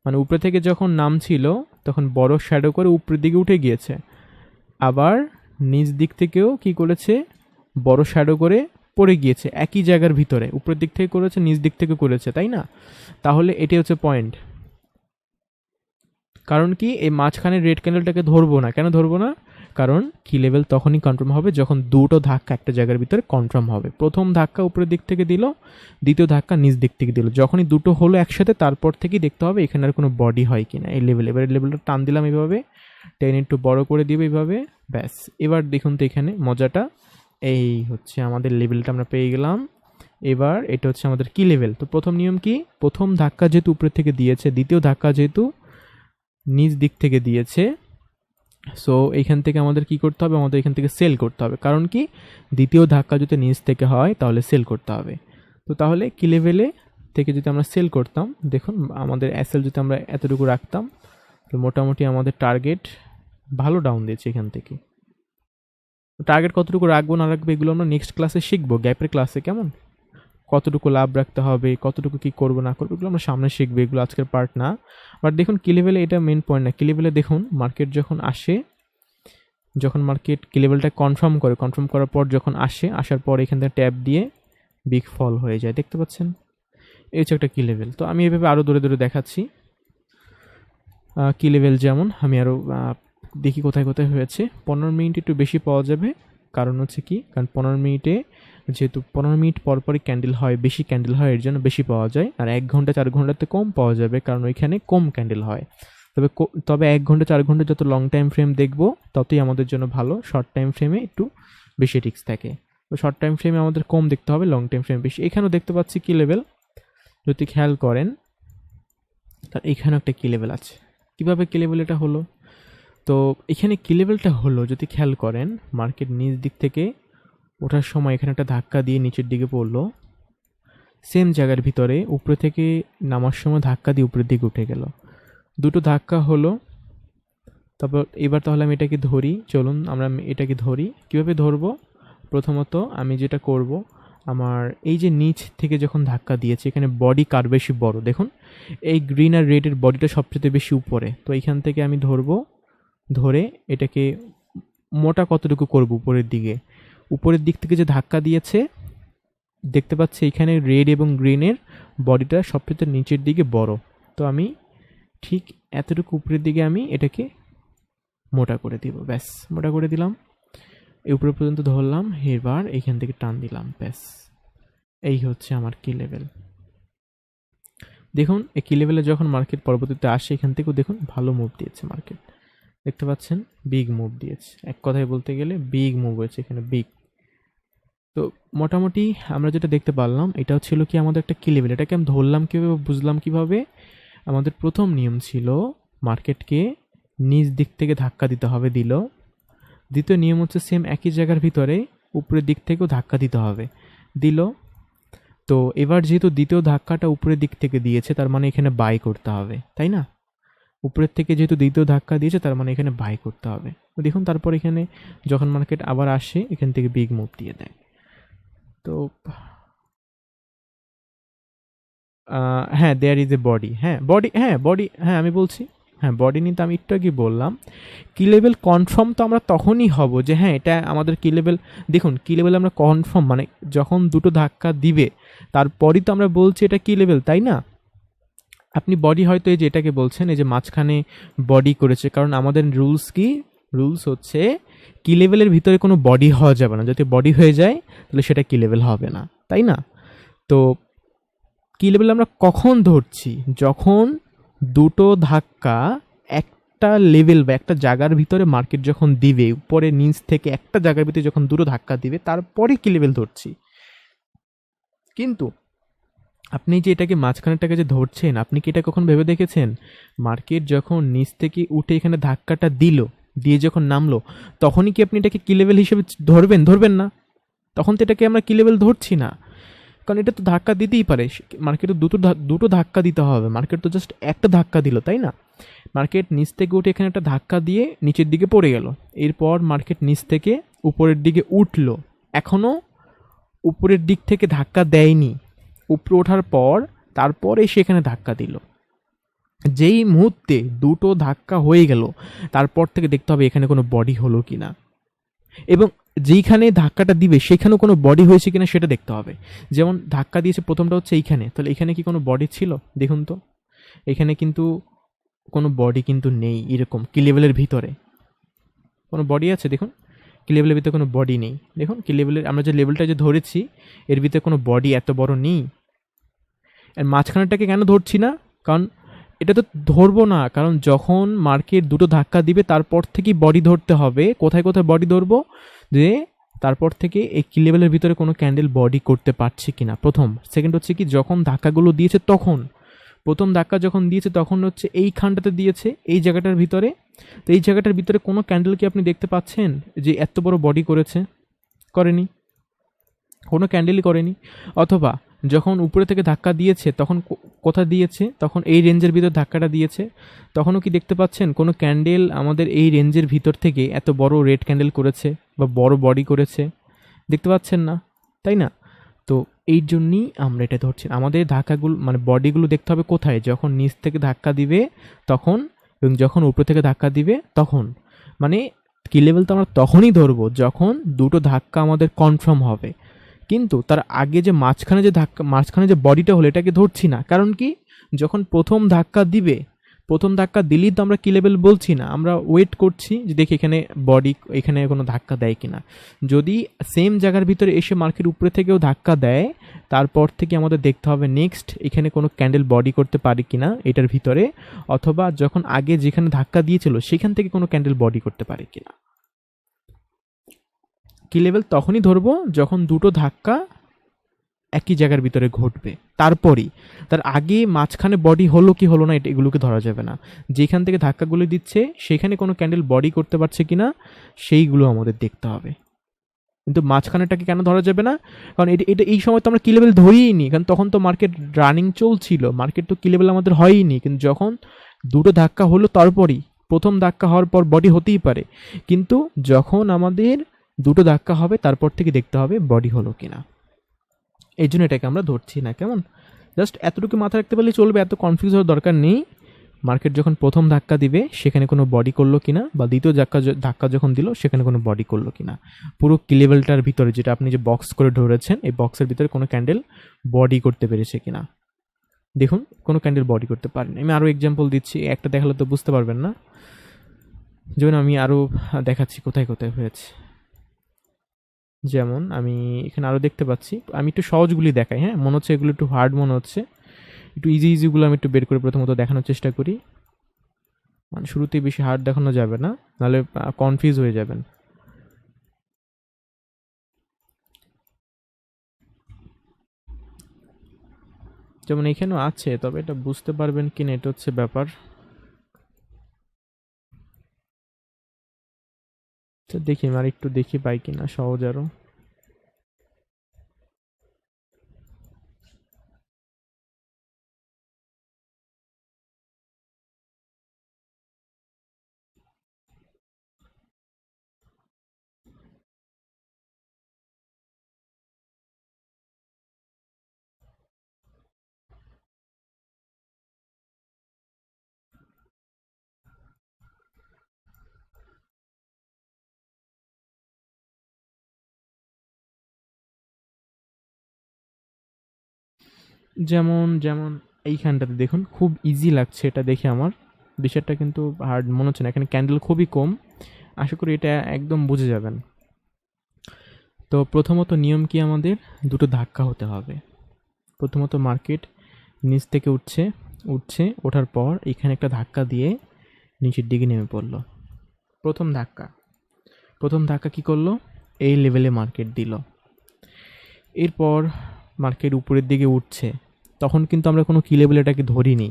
মানে উপরে থেকে যখন নামছিল তখন বড় শ্যাডো করে উপরের দিকে উঠে গিয়েছে, আবার নিচ দিক থেকেও কি করেছে, বড় শ্যাডো করে পড়ে গিয়েছে একই জায়গার ভিতরে, উপরের দিক থেকে করেছে নিচ দিক থেকে করেছে, তাই না। তাহলে এটাই হচ্ছে পয়েন্ট। কারণ কি এই মাঝখানে রেড ক্যান্ডেলটাকে ধরবো না, কেন ধরবো না, কারণ কি লেভেল তখনই কনফার্ম হবে যখন দুটো ধাক্কা একটা জায়গার ভিতরে কনফার্ম হবে। প্রথম ধাক্কা উপরের দিক থেকে দিল, দ্বিতীয় ধাক্কা নিচ দিক থেকে দিল, যখনই দুটো হলো একসাথে তারপর থেকেই দেখতে হবে এখানে আর কোনো বডি হয় কিনা এই লেভেলে। এবার লেভেলটা টান দিলাম এইভাবে, টেন একটু বড় করে দিবে এইভাবে, ব্যাস। এবার দেখুন তো এখানে মজাটা, এই হচ্ছে আমাদের লেভেলটা আমরা পেয়ে গেলাম। এবার এটা হচ্ছে আমাদের কি লেভেল। তো প্রথম নিয়ম কি, প্রথম ধাক্কা যেহেতু উপরের থেকে দিয়েছে, দ্বিতীয় ধাক্কা যেহেতু নিচ দিক থেকে দিয়েছে, সো এইখান থেকে আমাদের কি করতে হবে, আমাদের এখান থেকে সেল করতে হবে। কারণ কি, দ্বিতীয় ধাক্কা যদি নিচ থেকে হয় তাহলে সেল করতে হবে। তো তাহলে কি লেভেলে থেকে যদি আমরা সেল করতাম, দেখুন আমাদের এসএল যদি আমরা এতটুকু রাখতাম, তো মোটামুটি আমাদের টার্গেট ভালো ডাউন দিয়েছে এখান থেকে। টার্গেট কতটুকু রাখবো না রাখবো এগুলো আমরা নেক্সট ক্লাসে শিখবো, গ্যাপের ক্লাসে, কেমন, কতটুকু লাভ রাখতে হবে, কতটুকু কি করবো না করবো এগুলো আমরা সামনে শিখবো, এগুলো আজকের পার্ট না। বাট দেখুন কি লেভেলে এটা মেন পয়েন্ট না, কি লেভেলে দেখুন মার্কেট যখন আসে, যখন মার্কেট কি লেভেলটা কনফার্ম করে, কনফার্ম করার পর যখন আসে, আসার পর এখান থেকে ট্যাপ দিয়ে বিগ ফল হয়ে যায়, দেখতে পাচ্ছেন, এই হচ্ছে একটা কি লেভেল। তো আমি এভাবে আরও দূরে দূরে দেখাচ্ছি কি লেভেল, যেমন আমি আরও দেখি কোথায় কোথায় হয়েছে। 15 মিনিট একটু বেশি পাওয়া যাবে, কারণ হচ্ছে কি, কারণ 15 মিনিটে যেহেতু 15 মিনিট পরপরই ক্যান্ডেল হয়, বেশি ক্যান্ডেল হয়, এর জন্য বেশি পাওয়া যায়। আর 1 ঘন্টা 4 ঘন্টাতে কম পাওয়া যাবে, কারণ ওইখানে কম ক্যান্ডেল হয়। তবে 1 ঘন্টা 4 ঘন্টা যত লং টাইম ফ্রেম দেখবো ততই আমাদের জন্য ভালো। শর্ট টাইম ফ্রেমে একটু বেশি রিস্ক থাকে, তো শর্ট টাইম ফ্রেমে আমাদের কম দেখতে হবে, লং টাইম ফ্রেম বেশি। এখানেও দেখতে পাচ্ছি কি লেভেল, যদি খেয়াল করেন তার এখানেও একটা কি লেভেল আছে। কীভাবে কি লেভেল এটা হলো, তো এখানে কি লেভেলটা হলো যদি খেয়াল করেন, মার্কেট নিচ দিক থেকে ওঠার সময় এখানে একটা ধাক্কা দিয়ে নিচের দিকে পড়লো, সেম জায়গার ভিতরে উপরে থেকে নামার সময় ধাক্কা দিয়ে উপরের দিকে উঠে গেল, দুটো ধাক্কা হলো। তারপর এবার তাহলে আমি এটাকে ধরি, চলুন আমরা এটাকে ধরি। কীভাবে ধরবো, প্রথমত আমি যেটা করব, আমার এই যে নিচ থেকে যখন ধাক্কা দিয়েছে এখানে বডি কার বেশি বড়, দেখুন এই গ্রিন আর রেডের বডিটা সবচেয়ে বেশি উপরে, তো এইখান থেকে আমি ধরবো, ধরে এটাকে মোটা কতটুকু করব, উপরের দিক থেকে যে ধাক্কা দিয়েছে দেখতে পাচ্ছি এখানে রেড এবং গ্রিনের বডিটা সবচেয়ে নিচের দিকে বড়, তো আমি ঠিক এতটুকু উপরের দিকে আমি এটাকে মোটা করে দিব, ব্যাস মোটা করে দিলাম। এই উপরে পর্যন্ত ধরলাম, এবার এইখান থেকে টান দিলাম, ব্যাস এই হচ্ছে আমার কি লেভেল। দেখুন এই কি লেভেলে যখন মার্কেট পরবর্তীতে আসে, এখান থেকেও দেখুন ভালো মুভ দিয়েছে মার্কেট, দেখতে পাচ্ছেন বিগ মুভ দিয়েছে, এক কথায় বলতে গেলে বিগ মুভ হয়েছে এখানে, বিগ। তো মোটামুটি আমরা যেটা দেখতে পারলাম, এটাও ছিল কি আমাদের একটা কি লেভেল। এটাকে আমি ধরলাম কীভাবে, বুঝলাম কিভাবে? আমাদের প্রথম নিয়ম ছিল মার্কেটকে নিচ দিক থেকে ধাক্কা দিতে হবে, দিল। দ্বিতীয় নিয়ম হচ্ছে সেম একই জায়গার ভিতরে উপরের দিক থেকেও ধাক্কা দিতে হবে, দিল। তো এবার যেহেতু দ্বিতীয় ধাক্কাটা উপরের দিক থেকে দিয়েছে, তার মানে এখানে বাই করতে হবে, তাই না? উপরের থেকে যেহেতু দ্বিতীয় ধাক্কা দিয়েছে, তার মানে এখানে বাই করতে হবে। তো দেখুন তারপর এখানে যখন মার্কেট আবার আসে, এখান থেকে বিগ মুভ দিয়ে দেয়। তো হ্যাঁ, দেয়ার ইজ এ বডি, হ্যাঁ বডি, হ্যাঁ বডি, হ্যাঁ আমি বলছি, হ্যাঁ বডি নিয়ে তো আমি একটু আগে বললাম। কি লেভেল কনফার্ম তো আমরা তখনই হব যে হ্যাঁ এটা আমাদের কি লেভেল। দেখুন কি লেভেল আমরা কনফার্ম মানে যখন দুটো ধাক্কা দিবে তারপরই তো আমরা বলছি এটা কি লেভেল, তাই না? আপনি বডি হয়তো এই যে এটাকে বলছেন, এই যে মাঝখানে বডি করেছে, কারণ আমাদের রুলস কি, রুলস হচ্ছে কি লেভেলের ভিতরে কোনো বডি হওয়া যাবে না, যদি বডি হয়ে যায় তাহলে সেটা কি লেভেল হবে না, তাই না? তো কি লেভেল আমরা কখন ধরছি, যখন দুটো ধাক্কা একটা লেভেল বা একটা জায়গার ভিতরে মার্কেট যখন দিবে, উপরে নিচ থেকে একটা জায়গার ভিতরে যখন দুটো ধাক্কা দিবে, তারপরে কি লেভেল ধরছি। কিন্তু আপনি যে এটাকে মাঝখানেরটাকে যে ধরছেন, আপনি কি এটা কখন ভেবে দেখেছেন মার্কেট যখন নিচ থেকে উঠে এখানে ধাক্কাটা দিল, দিয়ে যখন নামলো, তখনই কি আপনি এটাকে কি লেভেল হিসেবে ধরবেন? ধরবেন না, তখন তো এটাকে আমরা কি লেভেল ধরছি না, কারণ এটা তো ধাক্কা দিতেই পারে। মার্কেটে দুটো ধাক্কা দিতে হবে, মার্কেট তো জাস্ট একটা ধাক্কা দিল, তাই না? মার্কেট নিচ থেকে উঠে এখানে একটা ধাক্কা দিয়ে নিচের দিকে পড়ে গেল, এরপর মার্কেট নিচ থেকে উপরের দিকে উঠলো, এখনও উপরের দিক থেকে ধাক্কা দেয়নি, উপরে ওঠার পর তারপরে সেখানে ধাক্কা দিল। যেই মুহূর্তে দুটো ধাক্কা হয়ে গেল, তারপর থেকে দেখতে হবে এখানে কোনো বডি হলো কিনা, এবং যেইখানে ধাক্কাটা দিবে সেখানেও কোনো বডি হয়েছে কিনা সেটা দেখতে হবে। যেমন ধাক্কা দিয়েছে প্রথমটা হচ্ছে এইখানে, তাহলে এখানে কি কোনো বডি ছিল? দেখুন তো এখানে কিন্তু কোনো বডি কিন্তু নেই, এরকম কি লেভেলের ভিতরে কোনো বডি আছে? দেখুন কি লেভেলের ভিতরে কোনো বডি নেই। দেখুন কি লেভেলের আমরা যে লেভেলটা যে ধরেছি এর ভিতরে কোনো বডি এত বড় নেই। আর মাঝখানেরটাকে কেন ধরছি না? কারণ এটা তো ধরবো না, কারণ যখন মার্কেট দুটো ধাক্কা দিবে তারপর থেকেই বডি ধরতে হবে। কোথায় কোথায় বডি ধরবো? যে তারপর থেকে এই কি লেভেলের ভিতরে কোনো ক্যান্ডেল বডি করতে পারছে কিনা, প্রথম। সেকেন্ড হচ্ছে কি, যখন ধাক্কাগুলো দিয়েছে তখন, প্রথম ধাক্কা যখন দিয়েছে তখন হচ্ছে এইখানটাতে দিয়েছে, এই জায়গাটার ভিতরে। তো এই জায়গাটার ভিতরে কোনো ক্যান্ডেল কি আপনি দেখতে পাচ্ছেন যে এত বড় বডি করেছে? করেনি, কোনো ক্যান্ডেলই করেনি। অথবা যখন উপরে থেকে ধাক্কা দিয়েছে তখন কোথা দিয়েছে? তখন এই রেঞ্জের ভিতর ধাক্কাটা দিয়েছে, তখনও কি দেখতে পাচ্ছেন কোনো ক্যান্ডেল আমাদের এই রেঞ্জের ভিতর থেকে এত বড় রেড ক্যান্ডেল করেছে বা বড় বডি করেছে? দেখতে পাচ্ছেন না, তাই না? তো এই জন্যই আমরা এটা ধরছি। আমাদের ধাক্কাগুলো মানে বডিগুলো দেখতে হবে কোথায়, যখন নিচ থেকে ধাক্কা দিবে তখন, এবং যখন উপর থেকে ধাক্কা দিবে তখন। মানে কি লেভেল তো আমরা তখনই ধরবো যখন দুটো ধাক্কা আমাদের কনফার্ম হবে। কিন্তু তার আগে যে মাঝখানে যে বডিটা হলো এটাকে ধরছি না। কারণ কি, যখন প্রথম ধাক্কা দিবে, প্রথম ধাক্কা দিলেই তো আমরা কি লেভেল বলছি না, আমরা ওয়েট করছি যে দেখি এখানে বডি, এখানে কোনো ধাক্কা দেয় কিনা। যদি সেম জায়গার ভিতরে এসে মার্কেট উপরে থেকেও ধাক্কা দেয়, তারপর থেকে আমাদের দেখতে হবে নেক্সট এখানে কোনো ক্যান্ডেল বডি করতে পারি কিনা এটার ভিতরে, অথবা যখন আগে যেখানে ধাক্কা দিয়েছিল সেখান থেকে কোনো ক্যান্ডেল বডি করতে পারে কিনা। কি লেভেল তখনই ধরবো যখন দুটো ধাক্কা একই জায়গার ভিতরে ঘটবে, তারপরই। তার আগে মাঝখানে বডি হলো কি হলো না এগুলোকে ধরা যাবে না। যেখান থেকে ধাক্কাগুলো দিচ্ছে সেখানে কোনো ক্যান্ডেল বডি করতে পারছে কিনা সেইগুলো আমাদের দেখতে হবে। কিন্তু মাঝখানেটাকে কেন ধরা যাবে না? কারণ এটা এই সময় তো আমরা কি লেভেল ধরিই নি, কারণ তখন তো মার্কেট রানিং চলছিল, মার্কেট তো কি লেভেল আমাদের হয়ইনি। কিন্তু যখন দুটো ধাক্কা হলো তারপরই, প্রথম ধাক্কা হওয়ার পর বডি হতেই পারে, কিন্তু যখন আমাদের দুটো ধাক্কা হবে তারপর থেকে দেখতে হবে বডি হলো কিনা। এই জন্য এটাকে আমরা ধরছি না, কেমন? জাস্ট এতটুকু মাথায় রাখতে পারলে চলবে, এত কনফিউজ হওয়ার দরকার নেই। মার্কেট যখন প্রথম ধাক্কা দিবে সেখানে কোনো বডি করলো কিনা, বা দ্বিতীয় ধাক্কা যখন দিল সেখানে কোনো বডি করলো কিনা, পুরো কি লেভেলটার ভিতরে যেটা আপনি যে বক্স করে ধরেছেন এই বক্সের ভিতরে কোনো ক্যান্ডেল বডি করতে পেরেছে কিনা। দেখুন কোনো ক্যান্ডেল বডি করতে পারেনি। আমি আরও এক্সাম্পল দিচ্ছি, একটা দেখালে তো বুঝতে পারবেন না, যেমন আমি আরও দেখাচ্ছি কোথায় কোথায় হয়েছে। যেমন আমি এখানে আরও দেখতে পাচ্ছি, আমি একটু সহজগুলি দেখাই, হ্যাঁ, মনে হচ্ছে এগুলো একটু হার্ড মনে হচ্ছে, একটু ইজিগুলো আমি একটু বের করে প্রথমত দেখানোর চেষ্টা করি। মানে শুরুতেই বেশি হার্ড দেখানো যাবে না, নাহলে কনফিউজ হয়ে যাবেন। যেমন এখানেও আছে, তবে এটা বুঝতে পারবেন কিনা এটা হচ্ছে ব্যাপার। তো দেখি আমি আর একটু দেখি পাই কিনা সহজ আরো। যেমন যেমন এইখানটাতে দেখুন, খুব ইজি লাগছে এটা দেখে আমার, বিষয়টা কিন্তু হার্ড মনে হচ্ছে না। এখানে ক্যান্ডেল খুবই কম, আশা করি এটা একদম বুঝে যাবেন। তো প্রথমত নিয়ম কি, আমাদের দুটো ধাক্কা হতে হবে। প্রথমত মার্কেট নিচ থেকে উঠছে, ওঠার পর এখানে একটা ধাক্কা দিয়ে নিচের দিকে নেমে পড়লো। প্রথম ধাক্কা কি করলো, এই লেভেলে মার্কেট দিল। এরপর মার্কেট উপরের দিকে উঠছে, তখন কিন্তু আমরা কোনো কি লেভেল এটাকে ধরিনি,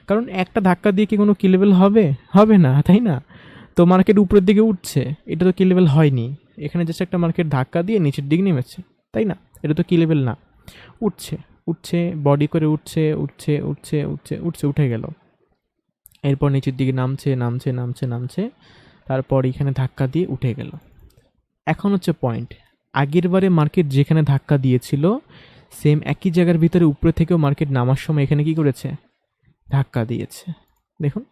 কারণ একটা ধাক্কা দিয়ে কি কোনো কি লেভেল হবে? হবে না, তাই না? তো মার্কেট উপরের দিকে উঠছে, এটা তো কি লেভেল হয়নি। এখানে জাস্ট একটা মার্কেট ধাক্কা দিয়ে নিচের দিকে নেমেছে, তাই না? এটা তো কি লেভেল না। উঠছে, বডি করে উঠে গেল। এরপর নিচের দিকে নামছে, তারপর এখানে ধাক্কা দিয়ে উঠে গেল। এখন হচ্ছে পয়েন্ট, আগের বারে মার্কেট যেখানে ধাক্কা দিয়েছিল সেম একই জায়গার ভিতরে উপরে থেকেও মার্কেট নামার সময় এখানে কি করেছে, ধাক্কা দিয়েছে। দেখুন,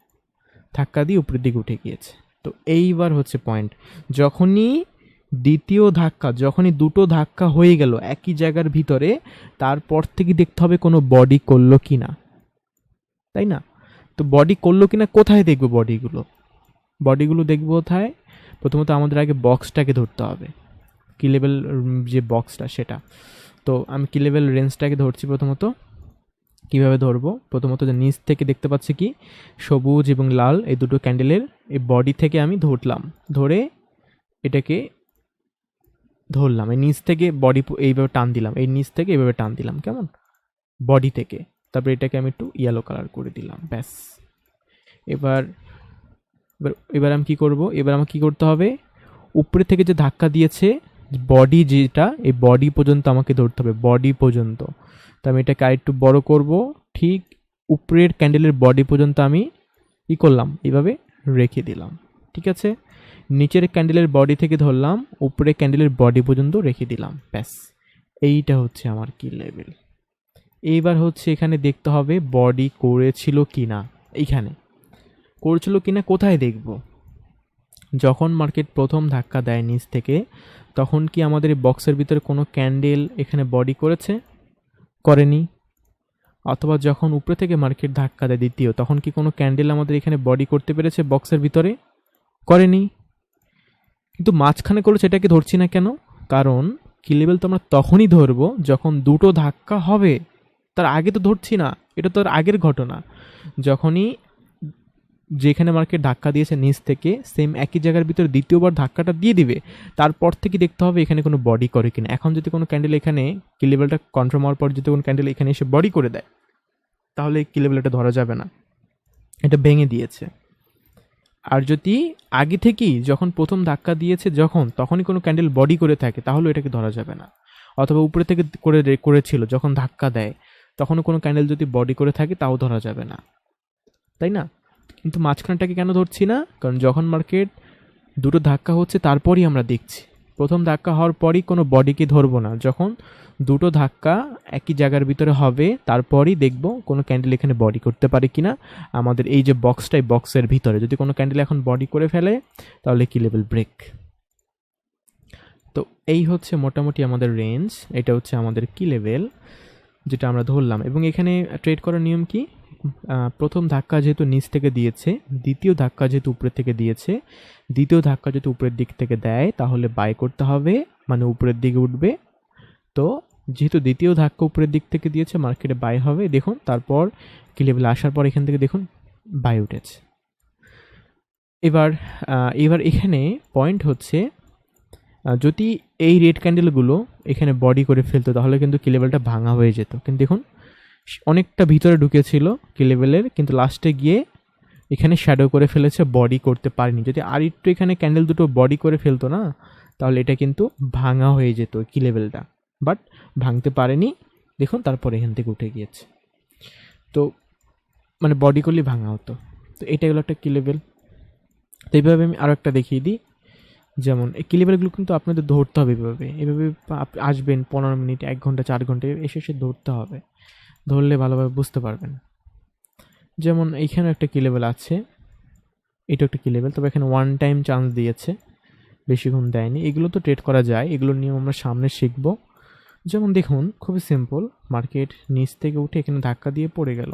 ধাক্কা দিয়ে উপরের দিকে উঠে গিয়েছে। তো এইবার হচ্ছে পয়েন্ট, যখনই দুটো ধাক্কা হয়ে গেল একই জায়গার ভিতরে, তারপর থেকে দেখতে হবে কোনো বডি করলো কিনা, তাই না? তো বডি করলো কিনা কোথায় দেখবো? বডিগুলো দেখবো কোথায়? প্রথমত আমাদের আগে বক্সটাকে ধরতে হবে, কি লেভেল যে বক্সটা সেটা। তো আমি কি লেভেল রেঞ্জটাকে ধরছি। প্রথমত কিভাবে ধরবো? প্রথমত যে নিচ থেকে দেখতে পাচ্ছি কি সবুজ এবং লাল এই দুটো ক্যান্ডেলের এই বডি থেকে আমি ধরে এটাকে ধরলাম, এই নিচ থেকে বডি এইভাবে টান দিলাম, এই নিচ থেকে এইভাবে টান দিলাম, কেমন বডি থেকে। তারপর এটাকে আমি একটু ইয়েলো কালার করে দিলাম, ব্যাস। এবার এবার আমি কি করব? এবার আমাকে কি করতে হবে, উপরে থেকে যে ধাক্কা দিয়েছে বডি যেটা, এই বডি পর্যন্ত আমাকে ধরতে হবে, বডি পর্যন্ত। তো আমি এটাকে আরেকটু বড় করব, ঠিক উপরের ক্যান্ডেলের বডি পর্যন্ত আমি কি করলাম, এইভাবে রেখে দিলাম, ঠিক আছে? নিচের ক্যান্ডেলের বডি থেকে ধরলাম, উপরের ক্যান্ডেলের বডি পর্যন্ত রেখে দিলাম, ব্যাস। এইটা হচ্ছে আমার কি লেভেল। এইবার হচ্ছে এখানে দেখতে হবে বডি করেছিল কিনা। এইখানে করেছিল কিনা কোথায় দেখব? যখন মার্কেট প্রথম ধাক্কা দেয় নিচ থেকে, তখন কি আমাদের এই বক্সের ভিতরে কোনো ক্যান্ডেল এখানে বডি করেছে? করেনি। অথবা যখন উপরে থেকে মার্কেট ধাক্কা দেয় দ্বিতীয়, তখন কি কোনো ক্যান্ডেল আমাদের এখানে বডি করতে পেরেছে বক্সের ভিতরে? করেনি। কিন্তু মাঝখানে করেছে, এটাকে ধরছি না কেন? কারণ কি লেভেল তো আমরা তখনই ধরবো যখন দুটো ধাক্কা হবে, তার আগে তো ধরছি না, এটা তো আর আগের ঘটনা। যখনই যেখানে মার্কেট ধাক্কা দিয়েছে নিচ থেকে, সেম একই জায়গার ভিতরে দ্বিতীয়বার ধাক্কাটা দিয়ে দিবে, তারপর থেকে দেখতে হবে এখানে কোনো বডি করে কিনা। এখন যদি কোনো ক্যান্ডেল এখানে কি লেভেলটা কনফার্ম হওয়ার পর যদি কোনো ক্যান্ডেল এখানে এসে বডি করে দেয়, তাহলে কি লেভেলটা ধরা যাবে না, এটা ভেঙে দিয়েছে। আর যদি আগে থেকেই যখন প্রথম ধাক্কা দিয়েছে তখনই কোনো ক্যান্ডেল বডি করে থাকে, তাহলে এটাকে ধরা যাবে না। অথবা উপরে থেকে করেছিল যখন ধাক্কা দেয়, তখনও কোনো ক্যান্ডেল যদি বডি করে থাকে, তাও ধরা যাবে না, তাই না? কিন্তু মাঝখানটাকে কেন ধরছি না? কারণ যখন মার্কেট দুটো ধাক্কা হচ্ছে তারপরই আমরা দেখছি, প্রথম ধাক্কা হওয়ার পরই কোনো বডিকে ধরবো না। যখন দুটো ধাক্কা একই জায়গার ভিতরে হবে, তারপরই দেখব কোনো ক্যান্ডেল এখানে বডি করতে পারে কিনা। আমাদের এই যে বক্সটা, এই বক্সের ভিতরে যদি কোনো ক্যান্ডেল এখন বডি করে ফেলে, তাহলে কি লেভেল ব্রেক। তো এই হচ্ছে মোটামুটি আমাদের রেঞ্জ, এটা হচ্ছে আমাদের কি লেভেল যেটা আমরা ধরলাম। এবং এখানে ট্রেড করার নিয়ম কি? প্রথম ধাক্কা যেহেতু নিচ থেকে দিয়েছে, দ্বিতীয় ধাক্কা যেহেতু উপরের থেকে দিয়েছে, দ্বিতীয় ধাক্কা যদি উপরের দিক থেকে দেয়, তাহলে বাই করতে হবে, মানে উপরের দিকে উঠবে। তো যেহেতু দ্বিতীয় ধাক্কা উপরের দিক থেকে দিয়েছে, মার্কেটে বাই হবে। দেখুন তারপর কি লেভেল আসার পর এখান থেকে দেখুন বাই উঠেছে। এবার এখানে পয়েন্ট হচ্ছে, যদি এই রেড ক্যান্ডেলগুলো এখানে বডি করে ফেলতো তাহলে কিন্তু কি লেভেলটা ভাঙা হয়ে যেত। কিন্তু দেখুন অনেকটা ভিতরে ঢুকেছিল কি লেভেলের, কিন্তু লাস্টে গিয়ে এখানে শ্যাডো করে ফেলেছে, বডি করতে পারেনি। যদি আর একটু এখানে ক্যান্ডেল দুটো বডি করে ফেলতো না, তাহলে এটা কিন্তু ভাঙা হয়ে যেত কি লেভেলটা, বাট ভাঙতে পারেনি। দেখুন তারপর এখান থেকে উঠে গিয়েছে। তো মানে বডি করলে ভাঙা হতো। তো এটা হলো একটা কি লেভেল। তো এইভাবে আমি আরও একটা দেখিয়ে দিই। যেমন এই কি লেভেলগুলো কিন্তু আপনাদের ধরতে হবে এভাবে এভাবে। আসবেন 15 মিনিট, 1 ঘন্টা, 4 ঘন্টা এসে ধরতে হবে। ধরলে ভালোভাবে বুঝতে পারবেন। যেমন এইখানেও একটা কি লেভেল আছে, এটা একটা কি লেভেল, তবে এখানে ওয়ান টাইম চান্স দিয়েছে, বেশিক্ষণ দেয়নি। এগুলো তো ট্রেড করা যায়, এগুলোর নিয়ম আমরা সামনে শিখব। যেমন দেখুন খুবই সিম্পল, মার্কেট নিচ থেকে উঠে এখানে ধাক্কা দিয়ে পড়ে গেল।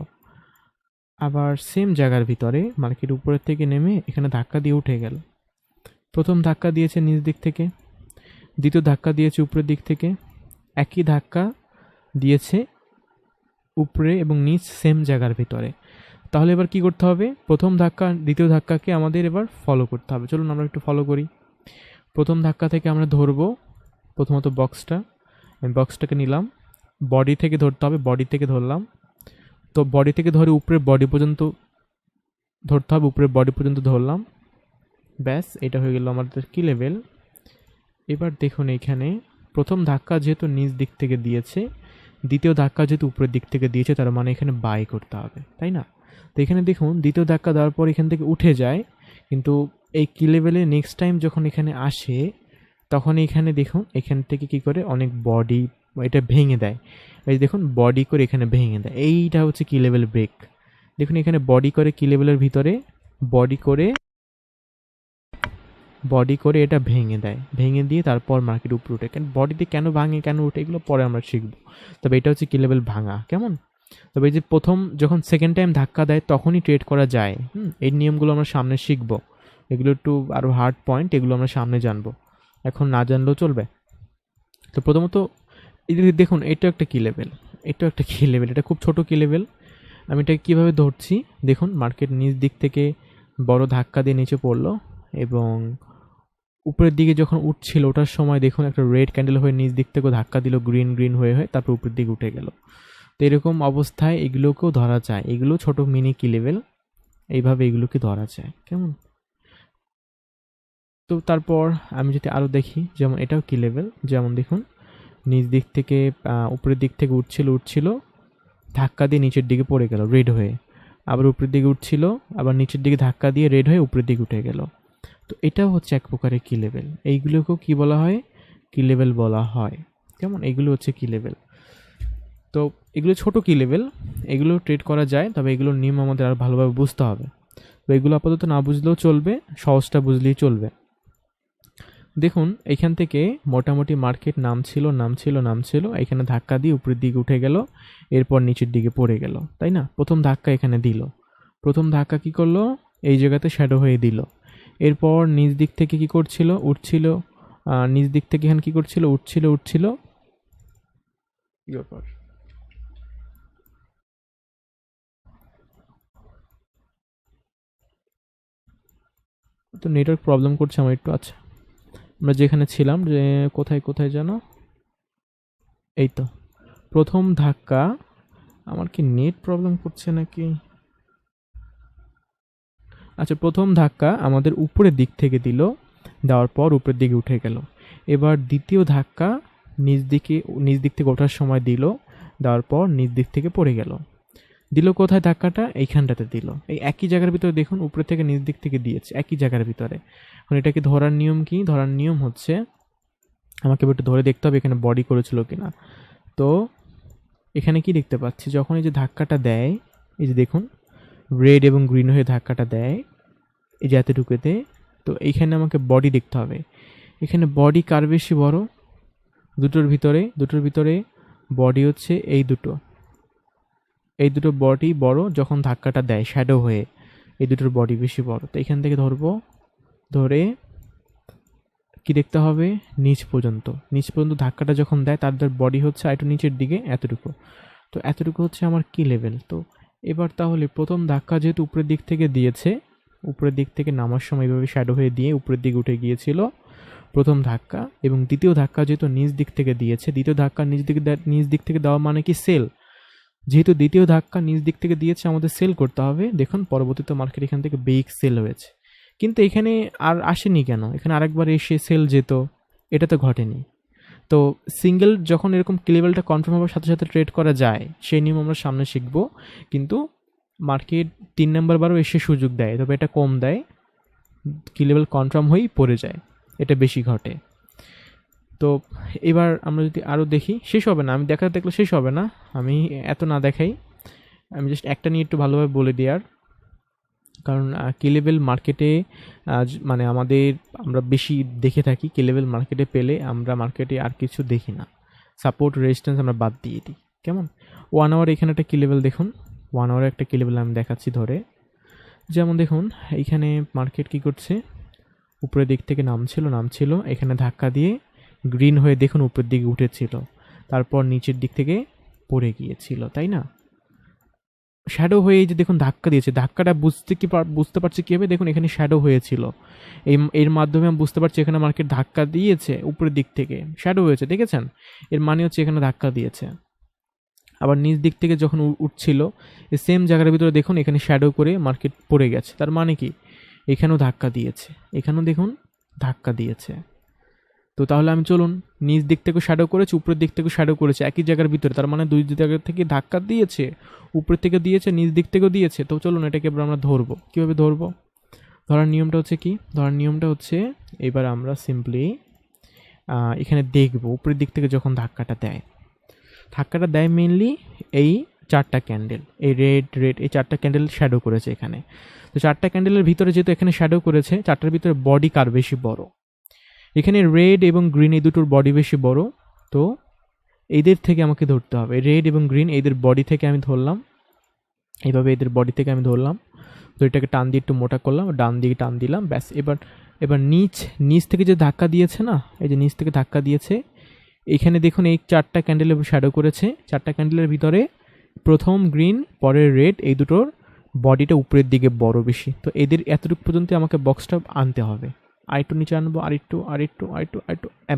আবার সেম জায়গার ভিতরে মার্কেট উপরের থেকে নেমে এখানে ধাক্কা দিয়ে উঠে গেল। প্রথম ধাক্কা দিয়েছে নিচ দিক থেকে, দ্বিতীয় ধাক্কা দিয়েছে উপরের দিক থেকে, একই ধাক্কা দিয়েছে উপরে এবং নিচ সেম জায়গার ভিতরে। তাহলে এবার কি করতে হবে, প্রথম ধাক্কা দ্বিতীয় ধাক্কাকে আমাদের এবার ফলো করতে হবে। চলুন আমরা একটু ফলো করি। প্রথম ধাক্কা থেকে আমরা ধরবো প্রথমত বক্সটা, আমি বক্সটাকে নিলাম, বডি থেকে ধরতে হবে, বডি থেকে ধরলাম। তো বডি থেকে ধরে উপরে বডি পর্যন্ত ধরতে হবে, উপরে বডি পর্যন্ত ধরলাম। ব্যাস, এটা হয়ে গেল আমাদের কি লেভেল। এবার দেখুন এখানে প্রথম ধাক্কা যেহেতু নিচ দিক থেকে দিয়েছে, দ্বিতীয় ধাক্কা যেহেতু উপরের দিক থেকে দিয়েছে, তার মানে এখানে বাই করতে হবে, তাই না? তো এখানে দেখুন দ্বিতীয় ধাক্কা দেওয়ার পর এখান থেকে উঠে যায়, কিন্তু এই কি লেভেলে নেক্সট টাইম যখন এখানে আসে তখন এখানে দেখুন এখান থেকে কি করে অনেক বডি এটা ভেঙে দেয়। এই দেখুন বডি করে এখানে ভেঙে দেয়, এইটা হচ্ছে কি লেভেল ব্রেক। দেখুন এখানে বডি করে কি লেভেলের ভিতরে বডি করে এটা ভেঙে দেয়, ভেঙে দিয়ে তারপর মার্কেট উপরে উঠে। কেন বডিতে কেন ভাঙে কেন উঠে এগুলো পরে আমরা শিখবো। তবে এটা হচ্ছে কি লেভেল ভাঙা, কেমন? তবে এই যে প্রথম যখন সেকেন্ড টাইম ধাক্কা দেয় তখনই ট্রেড করা যায়। এই নিয়মগুলো আমরা সামনে শিখবো। এগুলো একটু আরও হার্ড পয়েন্ট, এগুলো আমরা সামনে জানবো, এখন না জানলেও চলবে। তো প্রথমত এই যে দেখুন এটা একটা কি লেভেল, এটা একটা কি লেভেল, এটা খুব ছোট কি লেভেল। আমি এটাকে কীভাবে ধরছি দেখুন, মার্কেট নিচ দিক থেকে বড় ধাক্কা দিয়ে নিচে পড়লো এবং উপরের দিকে যখন উঠছিল ওঠার সময় দেখুন একটা রেড ক্যান্ডেল হয়ে নিচ দিক থেকেও ধাক্কা দিল, গ্রিন হয়ে তারপর উপরের দিকে উঠে গেল। তো এরকম অবস্থায় এগুলোকেও ধরা যায়, এগুলো ছোট মিনি কি লেভেল, এইভাবে এগুলোকে ধরা যায়, কেমন? তো তারপর আমি যদি আরও দেখি, যেমন এটাও কি লেভেল। যেমন দেখুন নিচ দিক থেকে উপরের দিক থেকে উঠছিল, ধাক্কা দিয়ে নিচের দিকে পড়ে গেল রেড হয়ে, আবার উপরের দিকে উঠছিল, আবার নিচের দিকে ধাক্কা দিয়ে রেড হয়ে উপরের দিকে উঠে গেল। তো এটাও হচ্ছে এক প্রকারের কি লেভেল। এইগুলোকেও কি বলা হয়, কি লেভেল বলা হয়, কেমন? এগুলো হচ্ছে কি লেভেল। তো এগুলো ছোট কি লেভেল, এগুলো ট্রেড করা যায়, তবে এগুলোর নিয়ম আমাদের আর ভালোভাবে বুঝতে হবে। তো এগুলো আপাতত না বুঝলেও চলবে, সহজটা বুঝলেই চলবে। দেখুন এখান থেকে মোটামুটি মার্কেট নামছিল, এখানে ধাক্কা দিয়ে উপরের দিকে উঠে গেল, এরপর নিচের দিকে পড়ে গেল, তাই না? প্রথম ধাক্কা এখানে দিল, প্রথম ধাক্কা কি করলো, এই জায়গাতে শ্যাডো হয়ে দিল। এরপর নিচ দিক থেকে কি করছিল, উঠছিল, নিচ দিক থেকে এখানে কি করছিল, উঠছিল। কি ব্যাপার, তো নেটওয়ার্ক প্রবলেম করছে আমার একটু। আচ্ছা, আমরা যেখানে ছিলাম, যে কোথায় যেন, এই তো প্রথম ধাক্কা। আমার কি নেট প্রবলেম করছে নাকি? আচ্ছা, প্রথম ধাক্কা আমাদের উপরের দিক থেকে দিল, দেওয়ার পর উপরের দিকে উঠে গেল। এবার দ্বিতীয় ধাক্কা নিচ দিক থেকে ওঠার সময় দিল, দেওয়ার পর নিচ দিক থেকে পড়ে গেল। দিল কোথায় ধাক্কাটা, এইখানটাতে দিল, এই একই জায়গার ভিতরে দেখুন উপরে থেকে নিচ দিক থেকে দিয়েছে, একই জায়গার ভিতরে। এখন এটাকে ধরার নিয়ম কি, ধরার নিয়ম হচ্ছে আমাকে একটু ধরে দেখতে হবে এখানে বডি করেছিল কিনা। তো এখানে কি দেখতে পাচ্ছি, যখন এই যে ধাক্কাটা দেয়, এই যে দেখুন রেড এবং গ্রিন হয়ে ধাক্কাটা দেয় এই যে এতটুকুতে, তো এইখানে আমাকে বডি দেখতে হবে। এখানে বডি কার বেশি বড়, দুটোর ভিতরে বডি হচ্ছে এই দুটো বডি বড়, যখন ধাক্কাটা দেয় শ্যাডো হয়ে এই দুটোর বডি বেশি বড়। তো এখান থেকে ধরবো, ধরে কি দেখতে হবে, নিচ পর্যন্ত ধাক্কাটা যখন দেয় তাদের বডি হচ্ছে আরেকটু নিচের দিকে এতটুকু। তো এতটুকু হচ্ছে আমার কি লেভেল। তো এবার তাহলে প্রথম ধাক্কা যেহেতু উপরের দিক থেকে দিয়েছে, উপরের দিক থেকে নামার সময় এইভাবে শ্যাডো হয়ে দিয়ে উপরের দিকে উঠে গিয়েছিল প্রথম ধাক্কা, এবং দ্বিতীয় ধাক্কা যেহেতু নিচ দিক থেকে দিয়েছে, দ্বিতীয় ধাক্কা নিচ দিক থেকে দেওয়া মানে কি সেল। যেহেতু দ্বিতীয় ধাক্কা নিচ দিক থেকে দিয়েছে, আমাদের সেল করতে হবে। দেখুন পরবর্তীতে মার্কেট এখান থেকে বিগ সেল হয়েছে, কিন্তু এখানে আর আসেনি কেন, এখানে আরেকবার এসে সেল যেত, এটা তো ঘটেনি। তো সিঙ্গেল যখন এরকম কি লেভেলটা কনফার্ম হওয়ার সাথে সাথে ট্রেড করা যায়, সেই নিয়ম আমরা সামনে শিখবো। কিন্তু মার্কেট 3 নাম্বার বারও এসে সুযোগ দেয়, তবে এটা কম দেয়, কি লেভেল কনফার্ম হয়েই পড়ে যায়, এটা বেশি ঘটে। তো এবার আমরা যদি আরও দেখি, শেষ হবে না, আমি দেখলে শেষ হবে না, আমি এত না দেখাই, আমি জাস্ট একটা নিয়ে একটু ভালোভাবে বলে দিই। আর কারণ কি লেভেল মার্কেটে মানে আমরা বেশি দেখে থাকি, কি লেভেল মার্কেটে পেলে আমরা মার্কেটে আর কিছু দেখি না, সাপোর্ট রেজিস্ট্যান্স আমরা বাদ দিয়ে দিই। কেমন 1 আওয়ার এখানে একটা কি লেভেল দেখুন, 1 আওয়ারে একটা কি লেভেল আমি দেখাচ্ছি ধরে। যেমন দেখুন এইখানে মার্কেট কি করছে, উপরের দিক থেকে নামছিল, এখানে ধাক্কা দিয়ে গ্রিন হয়ে দেখুন উপরের দিকে উঠেছিল, তারপর নিচের দিক থেকে পড়ে গিয়েছিল, তাই না। শ্যাডো হয়ে এই যে দেখুন ধাক্কা দিয়েছে, ধাক্কাটা বুঝতে পারছি কীভাবে, দেখুন এখানে শ্যাডো হয়েছিল, এর মাধ্যমে আমি বুঝতে পারছি এখানে মার্কেট ধাক্কা দিয়েছে, উপরের দিক থেকে শ্যাডো হয়েছে, দেখেছেন, এর মানে হচ্ছে এখানে ধাক্কা দিয়েছে। আবার নিচ দিক থেকে যখন উঠছিল, এই সেম জায়গার ভিতরে দেখুন এখানে শ্যাডো করে মার্কেট পড়ে গেছে, তার মানে কি এখানেও ধাক্কা দিয়েছে, এখানেও দেখুন ধাক্কা দিয়েছে। তো তাহলে আমি চলুন, নিচ দিক থেকে শ্যাডো করেছে, উপরের দিক থেকে শ্যাডো করেছে একই জায়গার ভিতরে, তার মানে দুই জায়গা থেকে ধাক্কা দিয়েছে, উপর থেকে দিয়েছে, নিচ দিক থেকেও দিয়েছে। তো চলুন এটাকে এবার আমরা ধরবো, কীভাবে ধরবো, ধরার নিয়মটা হচ্ছে কি, এবার আমরা সিম্পলি এখানে দেখবো উপরের দিক থেকে যখন ধাক্কাটা দেয় মেইনলি এই 4টা ক্যান্ডেল, এই রেড এই 4টা ক্যান্ডেল শ্যাডো করেছে এখানে। তো 4টা ক্যান্ডেলের ভিতরে যেহেতু এখানে শ্যাডো করেছে, 4টার ভিতরে বডি কার বেশি বড়, এখানে রেড এবং গ্রিন এই দুটোর বডি বেশি বড়। তো এদের থেকে আমাকে ধরতে হবে, রেড এবং গ্রিন এদের বডি থেকে আমি ধরলাম, এইভাবে এদের বডি থেকে আমি ধরলাম। তো এটাকে টান দিয়ে একটু মোটা করলাম, ডান দিকে টান দিলাম, ব্যাস। এবার নিচ থেকে যে ধাক্কা দিয়েছে না, এই যে নিচ থেকে ধাক্কা দিয়েছে, এখানে দেখুন এই 4টা ক্যান্ডেলের শ্যাডো করেছে, 4টা ক্যান্ডেলের ভিতরে প্রথম গ্রিন পরের রেড এই দুটোর বডিটা উপরের দিকে বড় বেশি। তো এদের এতটুকু পর্যন্ত আমাকে বক্সটা আনতে হবে, আরেকটু নিচে আনবো, আরেকটু,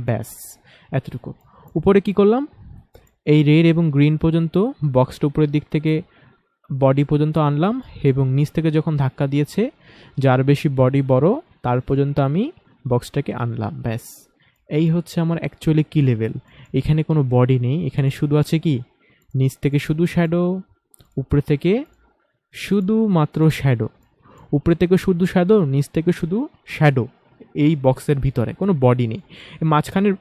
ব্যাস এতটুকু। উপরে কি করলাম, এই রেড এবং গ্রিন পর্যন্ত বক্সটা উপরের দিক থেকে বডি পর্যন্ত আনলাম, এবং নিচ থেকে যখন ধাক্কা দিয়েছে যার বেশি বডি বড় তার পর্যন্ত আমি বক্সটাকে আনলাম, ব্যাস। এই হচ্ছে আমার অ্যাকচুয়ালি কি লেভেল। এখানে কোনো বডি নেই, এখানে শুধু আছে কি, নিচ থেকে শুধু শ্যাডো, উপরে থেকে শুধুমাত্র শ্যাডো, উপরে থেকে শুধু শ্যাডো, নিচ থেকে শুধু শ্যাডো, এই বক্সের ভিতরে কোনো বডি নেই। মাঝখানের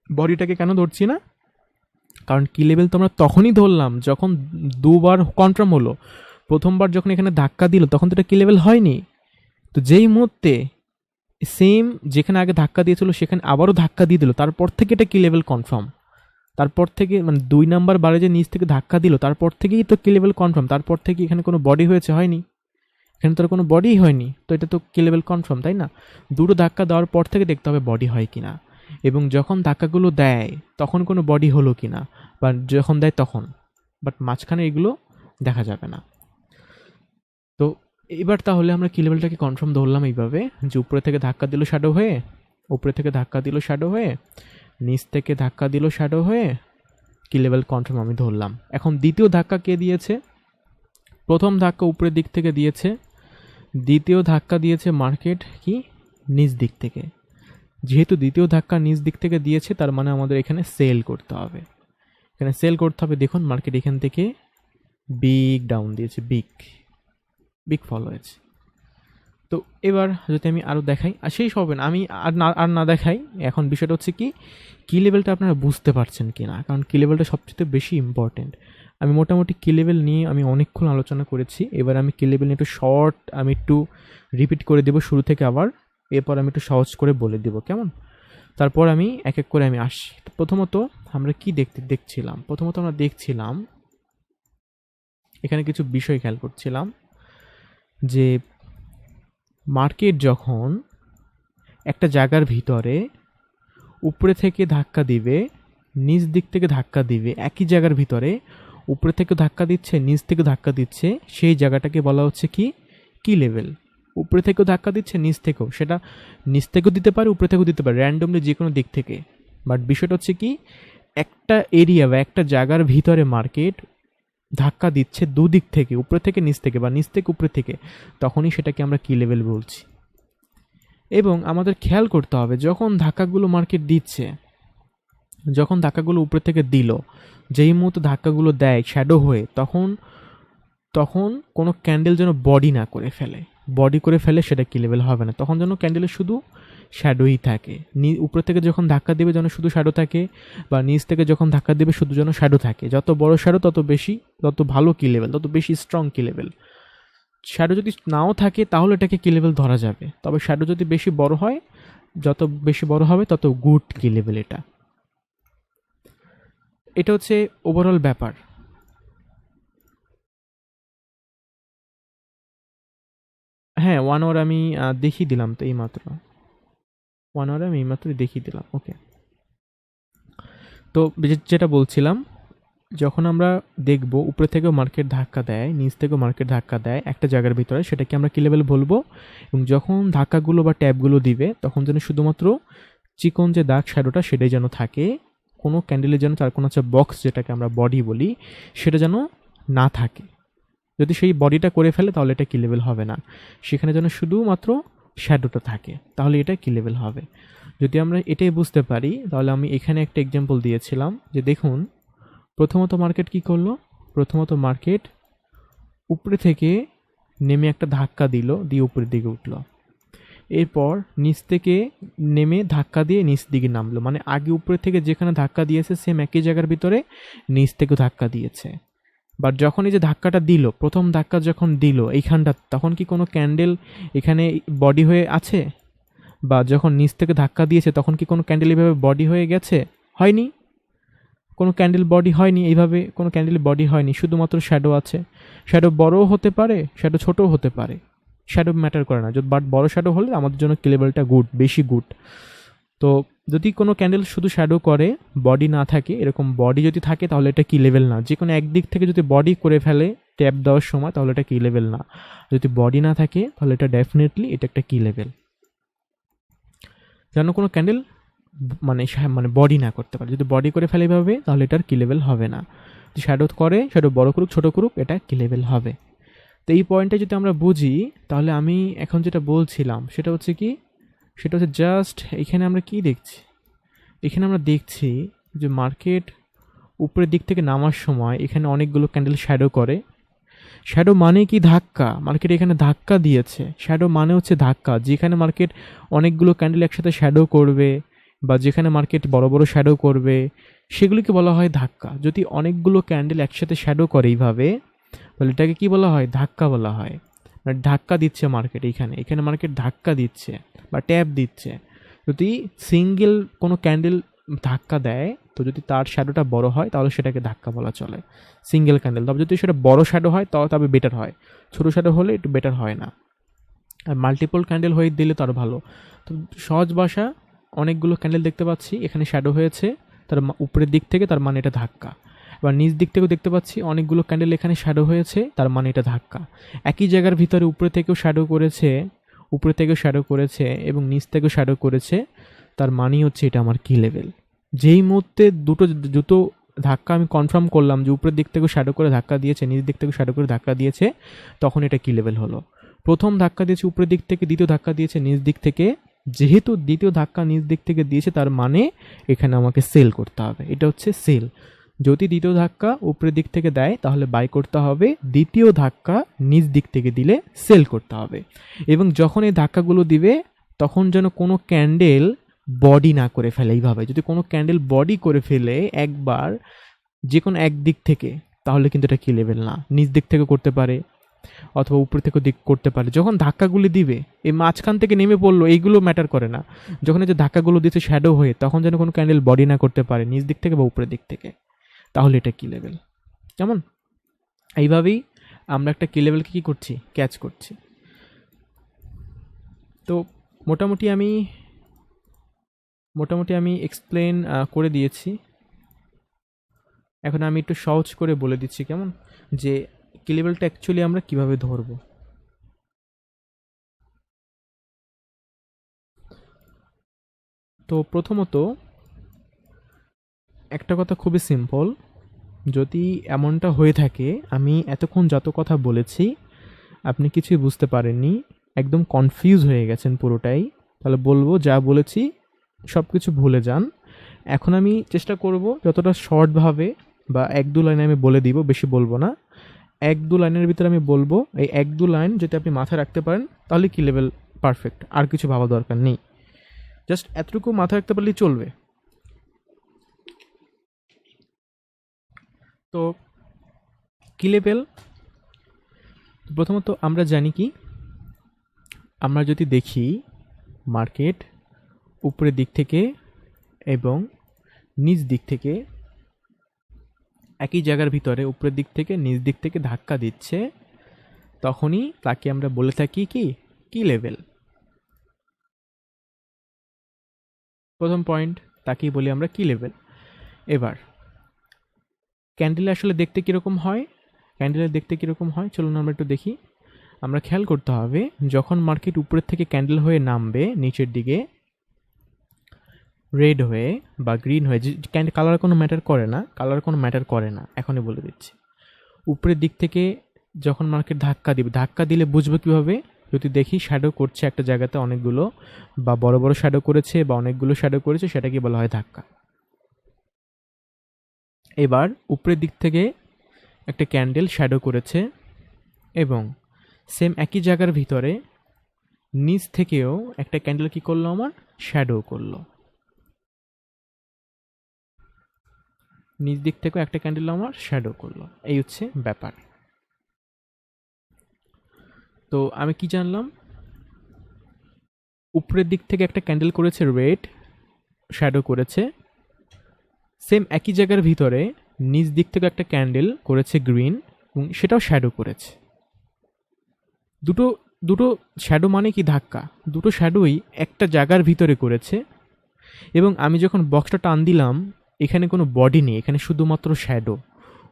বডিটাকে কেন ধরছি না, কারণ কি লেভেল তো আমরা তখনই ধরলাম যখন দুবার কনফার্ম হলো। প্রথমবার যখন এখানে ধাক্কা দিল তখন তো এটা কি লেভেল হয়নি। তো যেই মুহূর্তে সেম যেখানে আগে ধাক্কা দিয়েছিল সেখানে আবারও ধাক্কা দিয়ে দিল, তারপর থেকে এটা কি লেভেল কনফার্ম। তারপর থেকে মানে 2 নাম্বার বারে যে নিচ থেকে ধাক্কা দিল তারপর থেকেই তো কি লেভেল কনফার্ম, তারপর থেকে এখানে কোনো বডি হয়নি, এখানে তো আর কোনো বডিই হয়নি, তো এটা তো কি লেভেল কনফার্ম, তাই না। দুটো ধাক্কা দেওয়ার পর থেকে দেখতে হবে বডি হয় কিনা, এবং যখন ধাক্কাগুলো দেয় তখন কোনো বডি হলো কিনা, বা যখন দেয় তখন, বাট মাঝখানে এগুলো দেখা যাবে না। তো এবার তাহলে আমরা কি লেভেলটাকে কনফার্ম ধরলাম এইভাবে, যে উপরে থেকে ধাক্কা দিল শ্যাডো হয়ে, উপরে থেকে ধাক্কা দিল শ্যাডো হয়ে, নিচ থেকে ধাক্কা দিল শ্যাডো হয়ে, কি লেভেল কনফার্ম আমি ধরলাম। এখন দ্বিতীয় ধাক্কা কে দিয়েছে, প্রথম ধাক্কা উপরের দিক থেকে দিয়েছে, দ্বিতীয় ধাক্কা দিয়েছে মার্কেট কি নিচ দিক থেকে। যেহেতু দ্বিতীয় ধাক্কা নিচ দিক থেকে দিয়েছে তার মানে আমাদের এখানে সেল করতে হবে, দেখুন মার্কেট এখান থেকে বিগ ডাউন দিয়েছে, বিগ ফল হয়েছে। তো এবার যদি আমি আরও দেখাই, আর শেষ হবে না, আমি আর না দেখাই। এখন বিষয়টা হচ্ছে কি লেভেলটা আপনারা বুঝতে পারছেন কি না, কারণ কি লেভেলটা সবচেয়ে বেশি ইম্পর্টেন্ট। আমি মোটামুটি কি লেভেল নিয়ে আমি অনেকক্ষণ আলোচনা করেছি, এবার আমি কি লেভেল নিয়ে একটু শর্ট আমি একটু রিপিট করে দেবো শুরু থেকে আবার, এরপর আমি একটু সহজ করে বলে দেবো, কেমন। তারপর আমি এক এক করে আমি আসি। প্রথমত আমরা কি দেখছিলাম, আমরা দেখছিলাম এখানে কিছু বিষয় খেয়াল করছিলাম, যে মার্কেট যখন একটা জায়গার ভিতরে উপরে থেকে ধাক্কা দিবে, নিচ দিক থেকে ধাক্কা দিবে, একই জায়গার ভিতরে উপরে থেকে ধাক্কা দিচ্ছে, নিচ থেকে ধাক্কা দিচ্ছে, সেই জায়গাটাকে বলা হচ্ছে কি কি লেভেল। উপরে থেকেও ধাক্কা দিচ্ছে, নিচ থেকেও, সেটা নিচ থেকেও দিতে পারে, উপরে থেকেও দিতে পারে, র্যান্ডমলি যে কোনো দিক থেকে। বাট বিষয়টা হচ্ছে কি, একটা এরিয়া বা একটা জায়গার ভিতরে মার্কেট ধাক্কা দিচ্ছে দুদিক থেকে, উপরে থেকে নিচ থেকে বা নিচ থেকে উপরে থেকে, তখনই সেটাকে আমরা কি লেভেল বলছি। এবং আমাদের খেয়াল করতে হবে, যখন ধাক্কাগুলো মার্কেট দিচ্ছে, যখন ধাক্কাগুলো উপরে থেকে দিল, যেই মুহূর্তে ধাক্কাগুলো দেয় শ্যাডো হয়ে, তখন তখন কোনো ক্যান্ডেল যেন বডি না করে ফেলে। বডি করে ফেলে সেটা কি লেভেল হবে না, তখন যেন ক্যান্ডেলের শুধু শ্যাডোই থাকে। উপর থেকে যখন ধাক্কা দেবে যেন শুধু শ্যাডো থাকে, বা নিচ থেকে যখন ধাক্কা দেবে শুধু যেন শ্যাডো থাকে। যত বড় শ্যাডো তত বেশি, তত ভালো কি লেভেল, তত বেশি স্ট্রং কি লেভেল। শ্যাডো যদি নাও থাকে তাহলে এটাকে কি লেভেল ধরা যাবে, তবে শ্যাডো যদি বেশি বড় হয়, যত বেশি বড় হবে তত গুড কি লেভেল। এটা হচ্ছে ওভারঅল ব্যাপার। হ্যাঁ, 1 আওয়ার আমি দেখিয়ে দিলাম তো এইমাত্র। 1 আওয়ার আমি এইমাত্র দেখিয়ে দিলাম। ওকে, তো যেটা বলছিলাম, যখন আমরা দেখব উপরে থেকেও মার্কেট ধাক্কা দেয়, নিচ থেকেও মার্কেট ধাক্কা দেয় একটা জায়গার ভিতরে, সেটাকে আমরা কি লেভেল বলবো। এবং যখন ধাক্কাগুলো বা ট্যাবগুলো দিবে, তখন যেন শুধুমাত্র চিকন যে দাগ শ্যাডোটা সেটাই যেন থাকে, কোনো ক্যান্ডেলের যেন চারকোনা বক্স যেটাকে আমরা বডি বলি সেটা যেন না থাকে। যদি সেই বডিটা করে ফেলে তাহলে এটা কি লেভেল হবে না, সেখানে যেন শুধুমাত্র শ্যাডোটা থাকে, তাহলে এটা কি লেভেল হবে। যদি আমরা এটাই বুঝতে পারি, তাহলে আমি এখানে একটা এক্সাম্পল দিয়েছিলাম যে দেখুন, প্রথমত মার্কেট কি করলো, প্রথমত মার্কেট উপরে থেকে নেমে একটা ধাক্কা দিল, দিয়ে উপরের দিকে উঠলো। এরপর নিচ থেকে নেমে ধাক্কা দিয়ে নিচ দিকে নামলো, মানে আগে উপরে থেকে যেখানে ধাক্কা দিয়েছে সেম একই জায়গার ভিতরে নিচ থেকেও ধাক্কা দিয়েছে। বাট যখন এই যে ধাক্কাটা দিল, প্রথম ধাক্কা যখন দিল এইখানটা, তখন কি কোনো ক্যান্ডেল এখানে বডি হয়ে আছে? বা যখন নিচ থেকে ধাক্কা দিয়েছে তখন কি কোনো ক্যান্ডেল এইভাবে বডি হয়ে গেছে? হয়নি, কোনো ক্যান্ডেল বডি হয়নি, এইভাবে কোনো ক্যান্ডেল বডি হয়নি, শুধুমাত্র শ্যাডো আছে। শ্যাডো বড়ও হতে পারে, শ্যাডো ছোটও হতে পারে, শ্যাডো ম্যাটার করে না। বাট বড় শ্যাডো হলে আমাদের জন্য কি লেভেলটা গুড, বেশি গুড। তো যদি কোনো ক্যান্ডেল শুধু শ্যাডো করে, বডি না থাকে, এরকম বডি যদি থাকে তাহলে এটা কি লেভেল না। যে কোনো একদিক থেকে যদি বডি করে ফেলে ট্যাপ দেওয়ার সময়, তাহলে এটা কি লেভেল না। যদি বডি না থাকে তাহলে এটা ডেফিনেটলি এটা একটা কি লেভেল। যেন কোনো ক্যান্ডেল মানে বডি না করতে পারে। যদি বডি করে ফেলে এভাবে, তাহলে এটার কি লেভেল হবে না। যদি শ্যাডো করে, শ্যাডো বড় করুক ছোট করুক, এটা কি লেভেল হবে। তো এই পয়েন্টটা যদি আমরা বুঝি, তাহলে আমি এখন যেটা বলছিলাম সেটা হচ্ছে কি, সেটা হচ্ছে জাস্ট এখানে আমরা কি দেখছি, এখানে আমরা দেখছি যে মার্কেট উপরের দিক থেকে নামার সময় এখানে অনেকগুলো ক্যান্ডেল শ্যাডো করে। শ্যাডো মানে কি ধাক্কা, মার্কেট এখানে ধাক্কা দিয়েছে। শ্যাডো মানে হচ্ছে ধাক্কা, যেখানে মার্কেট অনেকগুলো ক্যান্ডেল একসাথে শ্যাডো করবে বা যেখানে মার্কেট বড় বড় শ্যাডো করবে, সেগুলিকে বলা হয় ধাক্কা। যদি অনেকগুলো ক্যান্ডেল একসাথে শ্যাডো করে এইভাবে, তাহলে এটাকে কি বলা হয়, ধাক্কা বলা হয়। মানে ধাক্কা দিচ্ছে মার্কেট, এখানে এখানে মার্কেট ধাক্কা দিচ্ছে বা ট্যাপ দিচ্ছে। যদি সিঙ্গেল কোনো ক্যান্ডেল ধাক্কা দেয়, তো যদি তার শ্যাডোটা বড় হয় তাহলে সেটাকে ধাক্কা বলা চলে, সিঙ্গেল ক্যান্ডেল। তবে যদি সেটা বড় শ্যাডো হয় তবে বেটার হয়, ছোটো শ্যাডো হলে একটু বেটার হয় না। আর মাল্টিপল ক্যান্ডেল হয়ে দিলে তো আরও ভালো। তো সহজ ভাষা, অনেকগুলো ক্যান্ডেল দেখতে পাচ্ছি এখানে শ্যাডো হয়েছে, তার উপরের দিক থেকে, তার মানে এটা ধাক্কা। এবার নিচ দিক থেকেও দেখতে পাচ্ছি অনেকগুলো ক্যান্ডেল এখানে শ্যাডো হয়েছে, তার মানে এটা ধাক্কা। একই জায়গার ভিতরে উপরে থেকেও শ্যাডো করেছে, উপরে থেকেও শ্যাডো করেছে এবং নিচ থেকেও শ্যাডো করেছে, তার মানেই হচ্ছে এটা আমার কি লেভেল। যেই মুহূর্তে দুটো ধাক্কা আমি কনফার্ম করলাম যে উপরের দিক থেকেও শ্যাডো করে ধাক্কা দিয়েছে, নিচ দিক থেকে শ্যাডো করে ধাক্কা দিয়েছে, তখন এটা কি লেভেল হলো। প্রথম ধাক্কা দিয়েছে উপরের দিক থেকে, দ্বিতীয় ধাক্কা দিয়েছে নিচ দিক থেকে। যেহেতু দ্বিতীয় ধাক্কা নিচ দিক থেকে দিয়েছে, তার মানে এখানে আমাকে সেল করতে হবে, এটা হচ্ছে সেল। যদি দ্বিতীয় ধাক্কা উপরের দিক থেকে দেয় তাহলে বাই করতে হবে, দ্বিতীয় ধাক্কা নিচ দিক থেকে দিলে সেল করতে হবে। এবং যখন এই ধাক্কাগুলো দিবে, তখন যেন কোনো ক্যান্ডেল বডি না করে ফেলে এইভাবে। যদি কোনো ক্যান্ডেল বডি করে ফেলে একবার যে কোনো একদিক থেকে, তাহলে কিন্তু এটা কি লেভেল না। নিচ দিক থেকে করতে পারে অথবা উপর থেকে দিক করতে পারে। যখন ধাক্কাগুলি দিবে, এই মাঝখান থেকে নেমে পড়লো, এইগুলো ম্যাটার করে না। যখন এই যে ধাক্কাগুলো দিচ্ছে শ্যাডো হয়ে, তখন যেন কোনো ক্যান্ডেল বডি না করতে পারে নিচ দিক থেকে বা উপরের দিক থেকে, তাহলে এটা কি লেভেল। কেমন? এইভাবেই আমরা একটা কি লেভেলকে কী করছি, ক্যাচ করছি। তো মোটামুটি আমি মোটামুটি আমি এক্সপ্লেন করে দিয়েছি। এখন আমি একটু সহজ করে বলে দিচ্ছি কেমন, যে কি লেভেলটা অ্যাকচুয়ালি আমরা কিভাবে ধরবো। তো প্রথমত একটা কথা খুবই সিম্পল, যদি এমনটা হয়ে থাকে আমি এতক্ষণ যত কথা বলেছি আপনি কিছুই বুঝতে পারেননি, একদম কনফিউজ হয়ে গেছেন পুরোটাই, তাহলে বলবো যা বলেছি সব কিছু ভুলে যান। এখন আমি চেষ্টা করব যতটা শর্টভাবে বা 1-2 লাইনে আমি বলে দিব, বেশি বলবো না। 1-2 লাইনের ভিতরে আমি বলবো, এই 1-2 লাইন যদি আপনি মাথায় রাখতে পারেন তাহলে কি লেভেল পারফেক্ট, আর কিছু ভাবা দরকার নেই, জাস্ট এতটুকু মাথায় রাখতে পারলেই চলবে। তো কি লেভেল, প্রথমত আমরা জানি কি, আমরা যদি দেখি মার্কেট উপরের দিক থেকে এবং নিচ দিক থেকে একই জায়গার ভিতরে উপরের দিক থেকে নিচ দিক থেকে ধাক্কা দিচ্ছে, তখনই তাকে আমরা বলে থাকি কি, কি লেভেল। প্রথম পয়েন্ট, তাকেই বলি আমরা কি লেভেল। এবার ক্যান্ডেল আসলে দেখতে কীরকম হয়, ক্যান্ডেলের দেখতে কীরকম হয় চলুন আমরা একটু দেখি। আমরা খেয়াল করতে হবে, যখন মার্কেট উপরের থেকে ক্যান্ডেল হয়ে নামবে নিচের দিকে রেড হয়ে বা গ্রিন হয়ে, যে কালার কোনো ম্যাটার করে না, কালার কোনো ম্যাটার করে না, এখনই বলে দিচ্ছি। উপরের দিক থেকে যখন মার্কেট ধাক্কা দিবে, ধাক্কা দিলে বুঝবো কীভাবে, যদি দেখি শ্যাডো করছে একটা জায়গাতে অনেকগুলো, বা বড় বড় শ্যাডো করেছে বা অনেকগুলো শ্যাডো করেছে, সেটাকে বলা হয় ধাক্কা। এবার উপরের দিক থেকে একটা ক্যান্ডেল শ্যাডো করেছে এবং সেম একই জায়গার ভিতরে নিচ থেকেও একটা ক্যান্ডেল কি করলো, আমার শ্যাডো করলো। নিচ দিক থেকেও একটা ক্যান্ডেল আমার শ্যাডো করলো, এই হচ্ছে ব্যাপার। তো আমি কি জানলাম, উপরের দিক থেকে একটা ক্যান্ডেল করেছে রেড, শ্যাডো করেছে, সেম একই জায়গার ভিতরে নিচ দিক থেকে একটা ক্যান্ডেল করেছে গ্রিন এবং সেটাও শ্যাডো করেছে। দুটো দুটো শ্যাডো মানে কি ধাক্কা, দুটো শ্যাডোই একটা জায়গার ভিতরে করেছে। এবং আমি যখন বক্সটা টান দিলাম, এখানে কোনো বডি নেই, এখানে শুধুমাত্র শ্যাডো।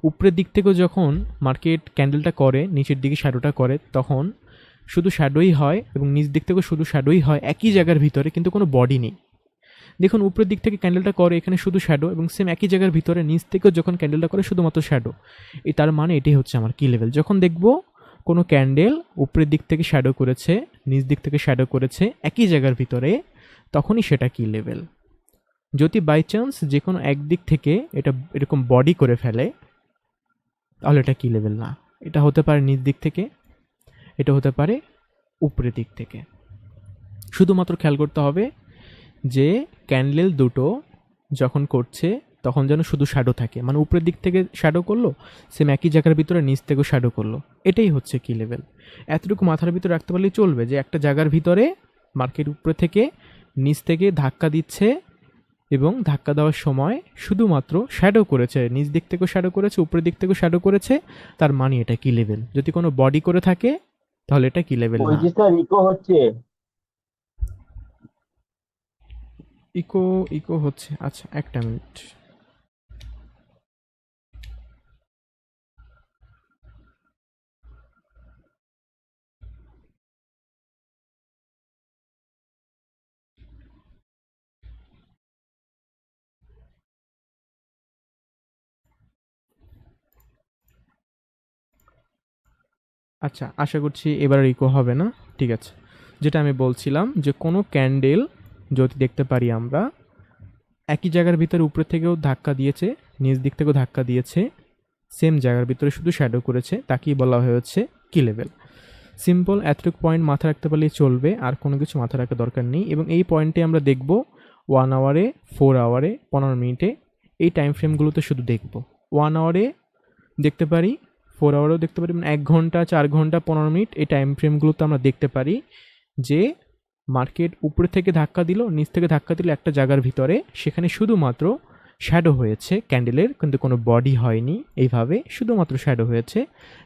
উপরের দিক থেকেও যখন মার্কেট ক্যান্ডেলটা করে নিচের দিকে শ্যাডোটা করে, তখন শুধু শ্যাডোই হয় এবং নিচ দিক থেকেও শুধু শ্যাডোই হয় একই জায়গার ভিতরে, কিন্তু কোনো বডি নেই। দেখুন উপরের দিক থেকে ক্যান্ডেলটা করে এখানে শুধু শ্যাডো, এবং সেম একই জায়গার ভিতরে নিচ থেকেও যখন ক্যান্ডেলটা করে শুধুমাত্র শ্যাডো। এই তার মানে এটাই হচ্ছে আমার কি লেভেল। যখন দেখব কোনো ক্যান্ডেল উপরের দিক থেকে শ্যাডো করেছে, নিচ দিক থেকে শ্যাডো করেছে একই জায়গার ভিতরে, তখনই সেটা কি লেভেল। যদি বাই চান্স যে কোনো একদিক থেকে এটা এরকম বডি করে ফেলে, তাহলে এটা কি লেভেল না। এটা হতে পারে নিচ দিক থেকে, এটা হতে পারে উপরের দিক থেকে। শুধুমাত্র খেয়াল করতে হবে যে ক্যান্ডেল দুটো যখন করছে তখন যেন শুধু শ্যাডো থাকে, মানে উপরের দিক থেকে শ্যাডো করলো, সেম একই জায়গার ভিতরে নিচ থেকেও শ্যাডো করলো, এটাই হচ্ছে কি লেভেল। এতটুকু মাথার ভিতরে রাখতে পারলেই চলবে যে একটা জায়গার ভিতরে মার্কেট উপরে থেকে নিচ থেকে ধাক্কা দিচ্ছে এবং ধাক্কা দেওয়ার সময় শুধুমাত্র শ্যাডো করেছে, নিচ দিক থেকেও শ্যাডো করেছে, উপরের দিক থেকেও শ্যাডো করেছে, তার মানে এটা কি লেভেল। যদি কোনো বডি করে থাকে তাহলে এটা কি লেভেল না। ইকো হচ্ছে। ইকো ইকো হচ্ছে, আচ্ছা একটা মিনিট। আচ্ছা আশা করছি এবার ইকো হবে না, ঠিক আছে। যেটা আমি বলছিলাম যে কোনো ক্যান্ডেল যদি দেখতে পারি আমরা একই জায়গার ভিতরে উপরে থেকেও ধাক্কা দিয়েছে, নিচ দিক থেকেও ধাক্কা দিয়েছে, সেম জায়গার ভিতরে শুধু শ্যাডো করেছে, তাকেই বলা হচ্ছে কি লেভেল। সিম্পল, এতটুকু পয়েন্ট মাথা রাখতে পারলেই চলবে, আর কোনো কিছু মাথা রাখার দরকার নেই। এবং এই পয়েন্টে আমরা দেখব 1 আওয়ারে, 4 আওয়ারে, 15 মিনিটে, এই টাইম ফ্রেমগুলোতে শুধু দেখব। 1 আওয়ারে দেখতে পারি, 4 আওয়ারেও দেখতে পারি, মানে 1 ঘন্টা, 4 ঘন্টা, 15 মিনিট, এই টাইম ফ্রেমগুলোতে আমরা দেখতে পারি যে মার্কেট উপরে থেকে ধাক্কা দিল, নিচ থেকে ধাক্কা দিল একটা জায়গার ভিতরে, সেখানে শুধুমাত্র শ্যাডো হয়েছে ক্যান্ডেলের, কিন্তু কোনো বডি হয়নি, এইভাবে শুধুমাত্র শ্যাডো হয়েছে,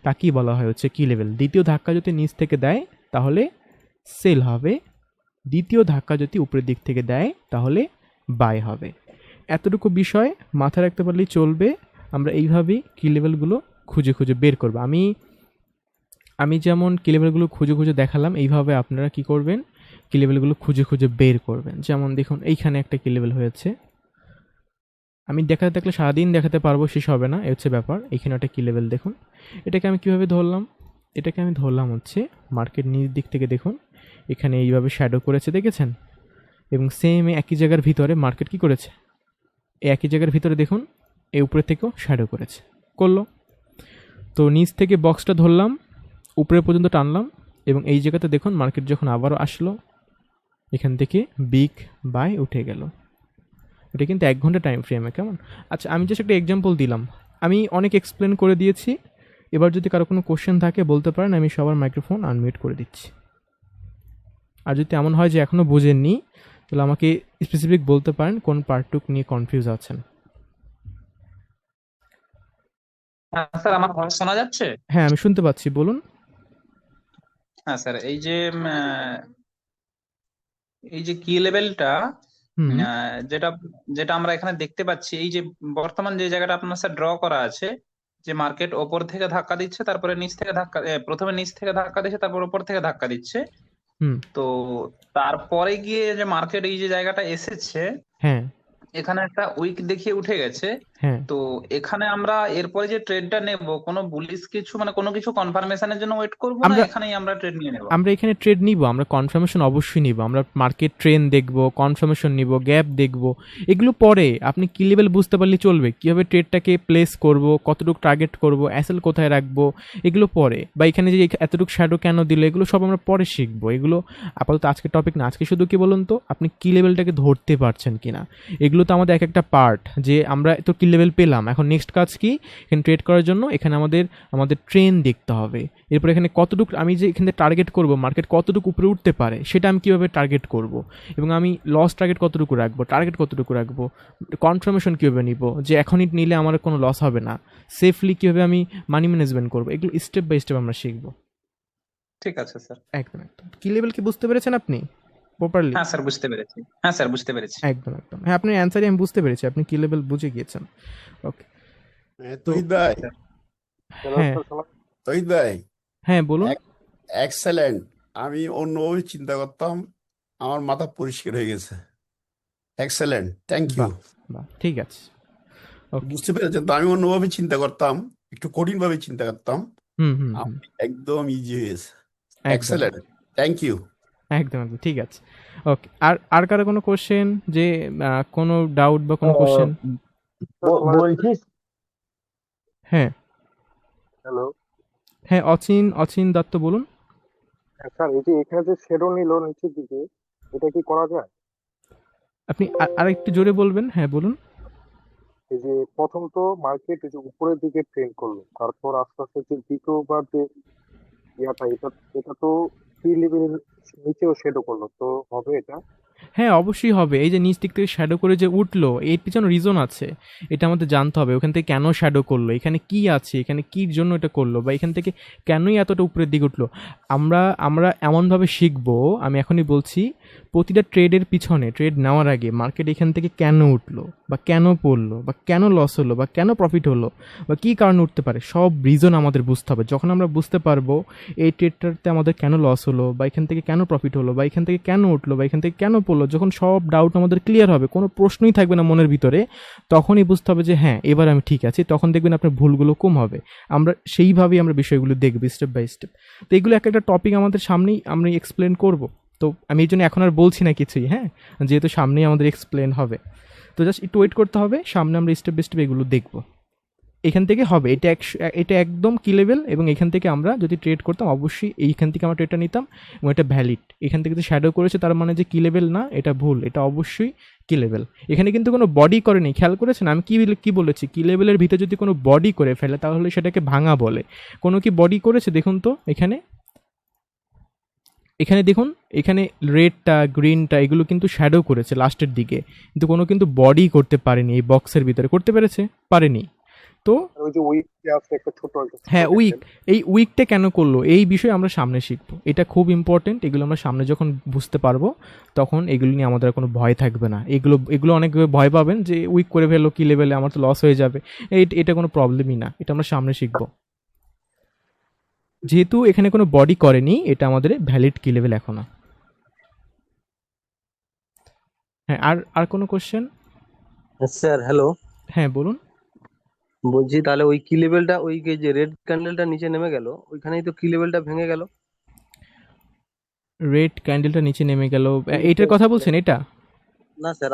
তাকেই বলা হয় হচ্ছে কি লেভেল। দ্বিতীয় ধাক্কা যদি নিচ থেকে দেয় তাহলে সেল হবে, দ্বিতীয় ধাক্কা যদি উপরের দিক থেকে দেয় তাহলে বাই হবে। এতটুকু বিষয় মাথায় রাখতে পারলেই চলবে। আমরা এইভাবেই কি লেভেলগুলো খুঁজে খুঁজে বের করবো। আমি যেমন কি লেভেলগুলো খুঁজে খুঁজে দেখালাম, এইভাবে আপনারা কি করবেন, কি লেভেলগুলো খুঁজে খুঁজে বের করবেন। যেমন দেখুন এইখানে একটা কি লেভেল হয়েছে, আমি দেখাতে থাকলে সারাদিন দেখাতে পারবো, শেষ হবে না, এই হচ্ছে ব্যাপার। এখানে একটা কি লেভেল দেখুন, এটাকে আমি কিভাবে ধরলাম, এটাকে আমি ধরলাম হচ্ছে মার্কেট নিচ দিক থেকে দেখুন এখানে এইভাবে শ্যাডো করেছে, দেখেছেন? এবং সেম একই জায়গার ভিতরে মার্কেট কি করেছে, এই একই জায়গার ভিতরে দেখুন এই উপরে থেকেও শ্যাডো করেছে, করলো। তো নিচ থেকে বক্সটা ধরলাম, উপরে পর্যন্ত টানলাম, এবং এই জায়গাতে দেখুন মার্কেট যখন আবারও আসলো এখান থেকে বিগ বাই উঠে গেল। এটা কিন্তু 1 ঘন্টা টাইম ফ্রেমে, কেমন? আচ্ছা, আমি জাস্ট একটা এক্সাম্পল দিলাম, আমি অনেক এক্সপ্লেন করে দিয়েছি। এবার যদি কারো কোনো কোশ্চেন থাকে বলতে পারেন, আমি সবার মাইক্রোফোন আনমিউট করে দিচ্ছি। আর যদি এমন হয় যে এখনও বোঝেননি, তাহলে আমাকে স্পেসিফিক বলতে পারেন কোন পার্টটুক নিয়ে কনফিউজ আছেন। হ্যাঁ স্যার, আমার ভয়েস শোনা যাচ্ছে? হ্যাঁ, আমি শুনতে পাচ্ছি, বলুন। হ্যাঁ স্যার, এই যে কি লেভেলটা, হুম যেটা যেটা আমরা এখানে দেখতে পাচ্ছি, এই যে বর্তমান যে জায়গাটা আপনার স্যার ড্র করা আছে, যে মার্কেট ওপর থেকে ধাক্কা দিচ্ছে, তারপরে নিচ থেকে প্রথমে নিচ থেকে ধাক্কা দিচ্ছে, তারপর ওপর থেকে ধাক্কা দিচ্ছে। হুম। তো তারপরে গিয়ে যে মার্কেট এই যে জায়গাটা এসেছে, হ্যাঁ এখানে একটা উইক দেখিয়ে উঠে গেছে। হ্যাঁ। তো এখানে আমরা এরপরে যে ট্রেডটা নেব, কোনো বুলিশ কিছু মানে কোনো কিছু কনফার্মেশনের জন্য ওয়েট করবো, না আমরা এখানেই আমরা ট্রেড নিয়ে নেব? আমরা এখানে ট্রেড নিব, আমরা কনফার্মেশন অবশ্যই নিব, আমরা মার্কেট ট্রেন্ড দেখব, কনফার্মেশন নিব, গ্যাপ দেখব, এগুলো পরে। আপনি কি লেভেল বুঝতে পারলে চলবে, কীভাবে ট্রেডটাকে প্লেস করব, কতটুকু টার্গেট করব, অ্যাসেল কোথায় রাখবো, এগুলো পরে। বা এখানে যে এতটুকু শ্যাডো কেন দিল, এগুলো সব আমরা পরে শিখবো। এগুলো আপাতত আজকের টপিক না। আজকে শুধু কি বলুন তো, আপনি কি লেভেলটাকে ধরতে পারছেন কিনা, এগুলো তো আমাদের এক একটা পার্ট। যে আমরা তো কি লেভেল পেলাম, এখন নেক্সট কাজ কি, এখানে ট্রেড করার জন্য এখানে আমাদের ট্রেন্ড দেখতে হবে। এরপর এখানে কতটুকু আমি যে এখানে টার্গেট করব, মার্কেট কতটুকু উপরে উঠতে পারে সেটা আমি কীভাবে টার্গেট করব, এবং আমি লস টার্গেট কতটুকু রাখবো, টার্গেট কতটুকু রাখবো, কনফার্মেশন কীভাবে নিব যে এখনই নিলে আমার কোনো লস হবে না, সেফলি কীভাবে আমি মানি ম্যানেজমেন্ট করবো, এগুলো স্টেপ বাই স্টেপ আমরা শিখবো। ঠিক আছে স্যার। একদম একদম। কি লেভেল কি বুঝতে পেরেছেন আপনি প্রপারলি? হ্যাঁ স্যার, বুঝতে পেরেছি। হ্যাঁ স্যার, বুঝতে পেরেছি। একদম একদম। হ্যাঁ, আপনার অ্যান্সারই আমি বুঝতে পেরেছি, আপনি কি লেভেল বুঝে গিয়েছেন। ওকে। তো তহিদ ভাই, হ্যাঁ তহিদ ভাই, হ্যাঁ বলুন। এক্সেলেন্ট। আমি অন্যভাবে চিন্তা করতাম, আমার মাথা পরিষ্কার হয়ে গেছে। Excellent, thank you. বাহ বাহ, ঠিক আছে। ওকে। বুঝতে পেরেছেন তো? আমি অন্যভাবে চিন্তা করতাম, একটু কঠিন ভাবে চিন্তা করতাম, হুম হুম হুম। আপনি একদম ইজি হয়েছে। একদম এক্সেলেন্ট, থ্যাংক ইউ। একদম একদম, ঠিক আছে। ওকে, আর আর কারো কোনো কোশ্চেন, যে কোনো ডাউট বা কোনো কোশ্চেন? বলছিস। হ্যাঁ হ্যালো হ্যাঁ, অচিন দত্ত বলুন। স্যার, এই যে এখানে যে শেডো নিল নিচের দিকে, এটা কি করা যায়? আপনি আর একটু জোরে বলবেন, হ্যাঁ বলুন। এই যে প্রথম তো মার্কেট এই যে উপরের দিকে ট্রেন্ড করলো, তারপর আস্তে আস্তে যে দ্বিতীয়বার যে ইয়াটা, এটা এটা তো সি লেভেলের নিচেও শেডো করলো, তো হবে এটা? হ্যাঁ, অবশ্যই হবে। এই যে নিচ দিক থেকে শ্যাডো করে যে উঠলো, এর পিছনে রিজন আছে, এটা আমাদের জানতে হবে। ওখান থেকে কেন শ্যাডো করলো, এখানে কি আছে, এখানে কির জন্য এটা করলো, বা এখান থেকে কেনই এতটা উপরের দিকে উঠলো। আমরা আমরা এমনভাবে শিখবো, আমি এখনই বলছি, প্রতিটা ট্রেডের পিছনে, ট্রেড নেওয়ার আগে মার্কেট এখান থেকে কেন উঠলো, বা কেন পড়লো, বা কেন লস হলো, বা কেন প্রফিট হলো, বা কী কারণে উঠতে পারে, সব রিজন আমাদের বুঝতে হবে। যখন আমরা বুঝতে পারবো এই ট্রেডটাতে আমাদের কেন লস হলো, বা এখান থেকে কেন প্রফিট হলো, বা এখান থেকে কেন উঠলো, বা এখান থেকে কেন পড়লো, যখন সব ডাউট আমাদের ক্লিয়ার হবে, কোনো প্রশ্নই থাকবে না মনের ভিতরে, তখনই বুঝতে হবে যে হ্যাঁ এবার আমি ঠিক আছি। তখন দেখবেন আপনার ভুলগুলো কম হবে। আমরা সেইভাবেই আমরা বিষয়গুলো দেখব স্টেপ বাই স্টেপ। তো এগুলো একটা একটা টপিক আমাদের সামনেই আমরা এক্সপ্লেন করব। তো আমি এই জন্য এখন আর বলছি না কিছুই, হ্যাঁ, যেহেতু সামনেই আমাদের এক্সপ্লেন হবে। তো জাস্ট একটু ওয়েট করতে হবে, সামনে আমরা স্টেপ বাই স্টেপ এগুলো দেখবো। এখান থেকে হবে এটা এটা একদম কি লেভেল, এবং এখান থেকে আমরা যদি ট্রেড করতাম অবশ্যই এইখান থেকে আমরা ট্রেডটা নিতাম, এবং এটা ভ্যালিড। এখান থেকে যে শ্যাডো করেছে তার মানে যে কি লেভেল না, এটা ভুল, এটা অবশ্যই কি লেভেল। এখানে কিন্তু কোনো বডি করেনি, খেয়াল করেছেন আমি কি বলেছি, কি লেভেলের ভিতরে যদি কোনো বডি করে ফেলে তাহলে সেটাকে ভাঙা বলে। কোনো কি বডি করেছে দেখুন তো, এখানে এখানে দেখুন, এখানে রেডটা গ্রিনটা এগুলো কিন্তু শ্যাডো করেছে লাস্টের দিকে, কিন্তু কোনো কিন্তু বডি করতে পারেনি, এই বক্সের ভিতরে করতে পেরেছে, পারেনি। তো আর ওই যে উইক আছে একটা ছোট হ্যাঁ উইক, ক্যান্ডেল। এই উইকটা কেন করলো এই বিষয়ে আমরা সামনে শিখবো, এটা খুব ইম্পর্টেন্ট। এগুলো আমরা সামনে যখন বুঝতে পারবো তখন এগুলো নিয়ে আমাদের আর কোনো ভয় থাকবে না। এগুলো এগুলো অনেক ভয় পাবেন যে উইক করে ফেললো কি লেভেলে, আমার তো লস হয়ে যাবে। এটা কোনো প্রবলেমই না, এটা আমরা সামনে শিখবো। যেহেতু এখানে কোনো বডি করেনি, এটা আমাদের ভ্যালিড কি লেভেল এখনো। হ্যাঁ, আর আর কোনো কোশ্চেন? স্যার হ্যালো, হ্যাঁ বলুন। বলছি তাহলে ওই কি লেভেলটা, ওই যে রেড ক্যান্ডেলটা নিচে নেমে গেল, ওইখানেই তো কি লেভেলটা ভেঙে গেল। রেড ক্যান্ডেলটা নিচে নেমে গেল, এইটার কথা বলছেন? এটা না স্যার,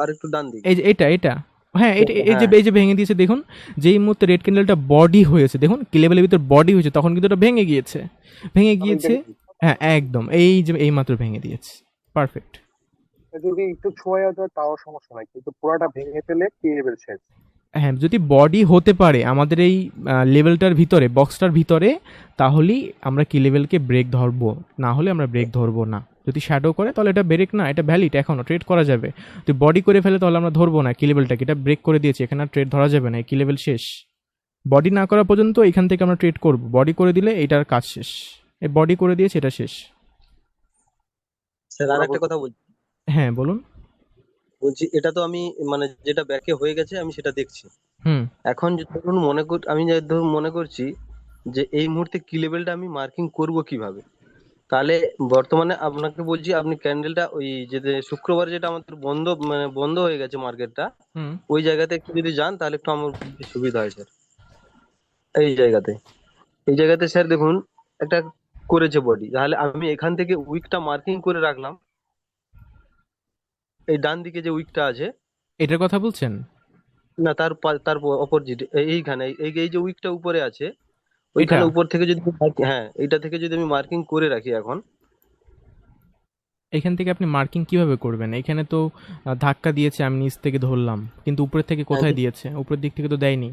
আরেকটু ডান দিকে। এই যে এটা হ্যাঁ, এটা এই যে হ্যাঁ এই যে ভেঙে দিয়েছে দেখুন। যেই মুহূর্তে রেড ক্যান্ডেলটা বডি হয়েছে, দেখুন কি লেভেলের ভিতর বডি হয়েছে, তখন কিন্তু এটা ভেঙে গিয়েছে। হ্যাঁ একদম, এই যে এই মাত্র ভেঙে দিয়েছে। পারফেক্ট। যদি একটু ছোঁয়া যায় তাও সমস্যা নাই, কিন্তু পুরাটা ভেঙে ফেলে কি লেভেল শেষ। হ্যাঁ, যদি বডি হতে পারে আমাদের এই লেভেলটার ভিতরে, বক্সটার ভিতরে, তাহলেই আমরা কি লেভেলকে ব্রেক ধরবো, না হলে আমরা ব্রেক ধরবো না। যদি শ্যাডো করে তাহলে এটা ব্রেক না, এটা ভ্যালিড, এখনো ট্রেড করা যাবে। যদি বডি করে ফেলে তাহলে আমরা ধরবো না কি লেভেলটাকে, এটা ব্রেক করে দিয়েছে, এখানে আর ট্রেড ধরা যাবে না, এই কি লেভেল শেষ। বডি না করা পর্যন্ত এখান থেকে আমরা ট্রেড করব, বডি করে দিলে এটার কাজ শেষ। এই বডি করে দিয়েছে, এটা শেষ। স্যার, আর একটা কথা বলছি। হ্যাঁ বলুন। বলছি এটা তো আমি মানে যেটা ব্যাকে হয়ে গেছে আমি সেটা দেখছি। হুম। এখন যে ধরুন আমি যে ধরুন মনে করছি যে এই মুহূর্তে কি লেভেলটা আমি মার্কিং করব কিভাবে, তাহলে বর্তমানে আপনাকে বলছি, আপনি ক্যান্ডেলটা ওই যে শুক্রবার যেটা আমাদের বন্ধ হয়ে গেছে মার্কেটটা, হুম। ওই জায়গাতে একটু যদি যান তাহলে একটু আমার বুঝতে সুবিধা হয় স্যার। এই জায়গাতে স্যার দেখুন একটা করেছে বডি, তাহলে আমি এখান থেকে উইকটা মার্কিং করে রাখলাম। এই ডান দিকে যে উইকটা আছে, এটার কথা বলছেন? না তার অপোজিট, এইখানে এই যে উইকটা উপরে আছে, এটা ওইখানে উপর থেকে যদি হ্যাঁ এইটা থেকে যদি আমি মার্কিং করে রাখি এখন। এখান থেকে আপনি মার্কিং কিভাবে করবেন? এখানে তো ধাক্কা দিয়েছে, আমি নিচ থেকে ধরলাম, কিন্তু উপরের থেকে কোথায় দিয়েছে? উপরের দিক থেকে তো দেয়নি।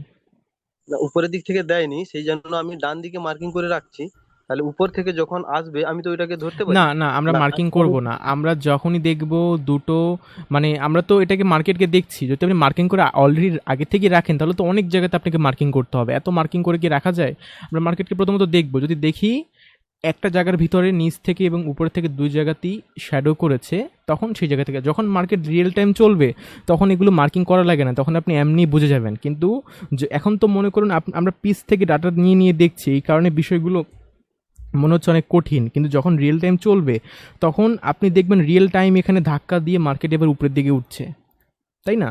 না, উপরের দিক থেকে দেয়নি, সেই জন্য আমি ডান দিকে মার্কিং করে রাখছি। তাহলে উপর থেকে যখন আসবে আমি তো ওইটাকে ধরতে পারি। না না, আমরা না মার্কিং করব না। আমরা যখনই দেখব দুটো, মানে আমরা তো এটাকে মার্কেটকে দেখছি, যদি আপনি মার্কিং করে অলরেডি আগে থেকে রাখেন তাহলে তো অনেক জায়গাতে আপনাকে মার্কিং করতে হবে, এত মার্কিং করে কি রাখা যায়? আমরা মার্কেটকে প্রথমত দেখব, যদি দেখি একটা জায়গার ভিতরে নিচ থেকে এবং উপর থেকে দুই জায়গাতেই শ্যাডো করেছে, তখন সেই জায়গা থেকে যখন মার্কেট রিয়েল টাইম চলবে তখন এগুলো মার্কিং করা লাগে না, তখন আপনি এমনি বুঝে যাবেন। কিন্তু এখন তো মনে করুন আমরা পিস থেকে ডাটা নিয়ে নিয়ে দেখছি, এই কারণে বিষয়গুলো মনে হচ্ছে অনেক কঠিন। কিন্তু যখন রিয়েল টাইম চলবে তখন আপনি দেখবেন রিয়েল টাইম এখানে ধাক্কা দিয়ে মার্কেট এবার উপরের দিকে উঠছে, তাই না?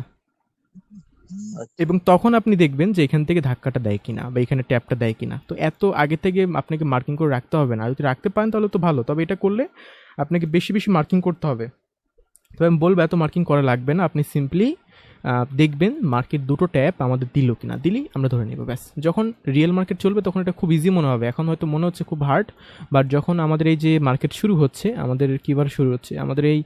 আচ্ছা, এবং তখন আপনি দেখবেন যে এখান থেকে ধাক্কাটা দেয় কিনা বা এখানে ট্যাপটা দেয় কিনা। তো এত আগে থেকে আপনাকে মার্কিং করে রাখতে হবে না, যদি রাখতে পারেন তাহলে তো ভালো, তবে এটা করলে আপনাকে বেশি বেশি মার্কিং করতে হবে। তবে আমি বলবো এত মার্কিং করা লাগবে না, আপনি সিম্পলি দেখবেন মার্কেট দুটো ট্যাপ আমাদের দিল কিনা, দিলেই আমরা ধরে নেব ব্যাস। যখন রিয়েল মার্কেট চলবে তখন এটা খুব ইজি মনে হবে, এখন হয়তো মনে হচ্ছে খুব হার্ড, বাট যখন আমাদের এই যে মার্কেট শুরু হচ্ছে, আমাদের কিবার শুরু হচ্ছে, আমাদের এই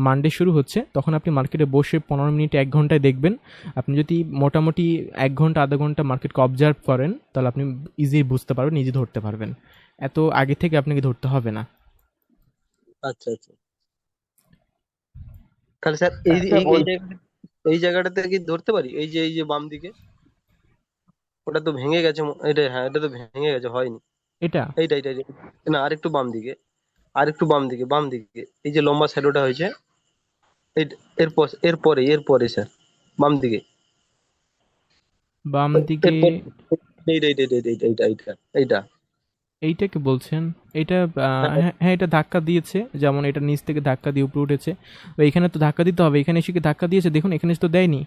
মানডে শুরু হচ্ছে, তখন আপনি মার্কেটে বসে 15 মিনিট 1 ঘন্টায় দেখবেন। আপনি যদি মোটামুটি 1 ঘন্টা আধা ঘন্টা মার্কেটকে অবজার্ভ করেন তাহলে আপনি ইজি বুঝতে পারবেন, ইজি ধরতে পারবেন, এত আগে থেকে আপনাকে ধরতে হবে না। আচ্ছা, আচ্ছা। তাহলে স্যার এই জায়গাটাতে কি ধরতে পারি? এই যে বাম দিকে, ওটা তো ভেঙে গেছে এটা, হ্যাঁ এটা তো ভেঙে গেছে, হয়নি। এটা এইটা না, আরেকটু বাম দিকে, বাম দিকে এই যে লম্বা শ্যাডোটা হয়েছে, এরপরে স্যার বাম দিকে, বাম দিকে এরপর এইটা। এইটাকে বলছেন? এটা হ্যাঁ হ্যাঁ, এটা ধাক্কা দিয়েছে, যেমন এটা নিচ থেকে ধাক্কা দিয়ে উপরে উঠেছে, তো এখানে তো ধাক্কা দিতে হবে, এখানে এসে কি ধাক্কা দিয়েছে দেখুন, এখানে তো দেয়নি,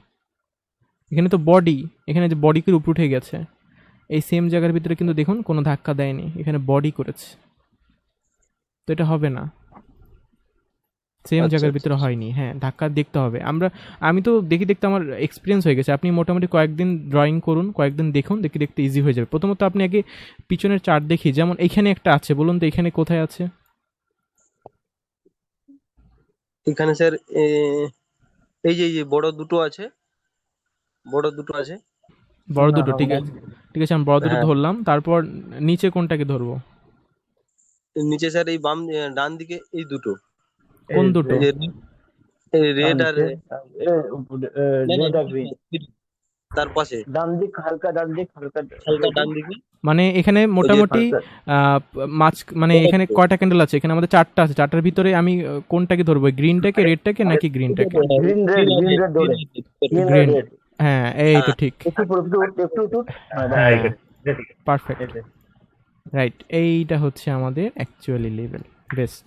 এখানে তো বডি, এখানে যে বডি করে উপরে উঠে গেছে। এই সেম জায়গার ভিতরে কিন্তু দেখুন কোনো ধাক্কা দেয়নি, এখানে বডি করেছে, তো এটা হবে না, সেম আচ্ছা, জায়গার আচ্ছা, ভিতরে হয়নি। হ্যাঁ, ধাক্কা দেখতে হবে। আমি তো দেখতে আমার এক্সপিরিয়েন্স হয়ে গেছে। আপনি মোটামুটি কয়েকদিন ড্রয়িং করুন, কয়েকদিন দেখুন, দেখতে ইজি হয়ে যাবে। প্রথমত আপনি আগে পিছনের চার্ট দেখি, যেমন এইখানে একটা আছে, বলুন তো এখানে কোথায় আছে? এখানে স্যার এই যে বড় দুটো আছে। বড় না দুটো, না ঠিক আছে ঠিক আছে, আমি বড় দুটো হ্যাঁ, ধরলাম, তারপর নিচে কোনটাকে ধরবো? নিচে স্যার এই ডান দিকে এই দুটো, কোন এই দুটো? এই যে ডান রেড আর দিকে না, রেড আর গ্রিন। তার পাশে ডান দিক হালকা, ডান দিক হালকা হালকা দেখুন। ডান দিকে মানে এখানে ওই যে মোটামুটি হালকা মানে এখানে correct। কয়টা ক্যান্ডেল আছে? এখানে আমাদের 4টা আছে। 4টার ভিতরে আমি কোনটাকে ধরবো? গ্রিনটাকে, রেডটাকে নাকি গ্রিনটাকে? গ্রিন রেড, গ্রিন রেড ধরে, গ্রিন রেড গ্রিন। রেড। হ্যাঁ, এই তো হ্যাঁ ঠিক। একটু উপরে, একটু উঠুন। হ্যাঁ বাস। হ্যাঁ, এখানে এটা ঠিক আছে। পারফেক্ট। এই যে। রাইট, এইটা হচ্ছে আমাদের অ্যাকচুয়ালি লেভেল বেস্ট।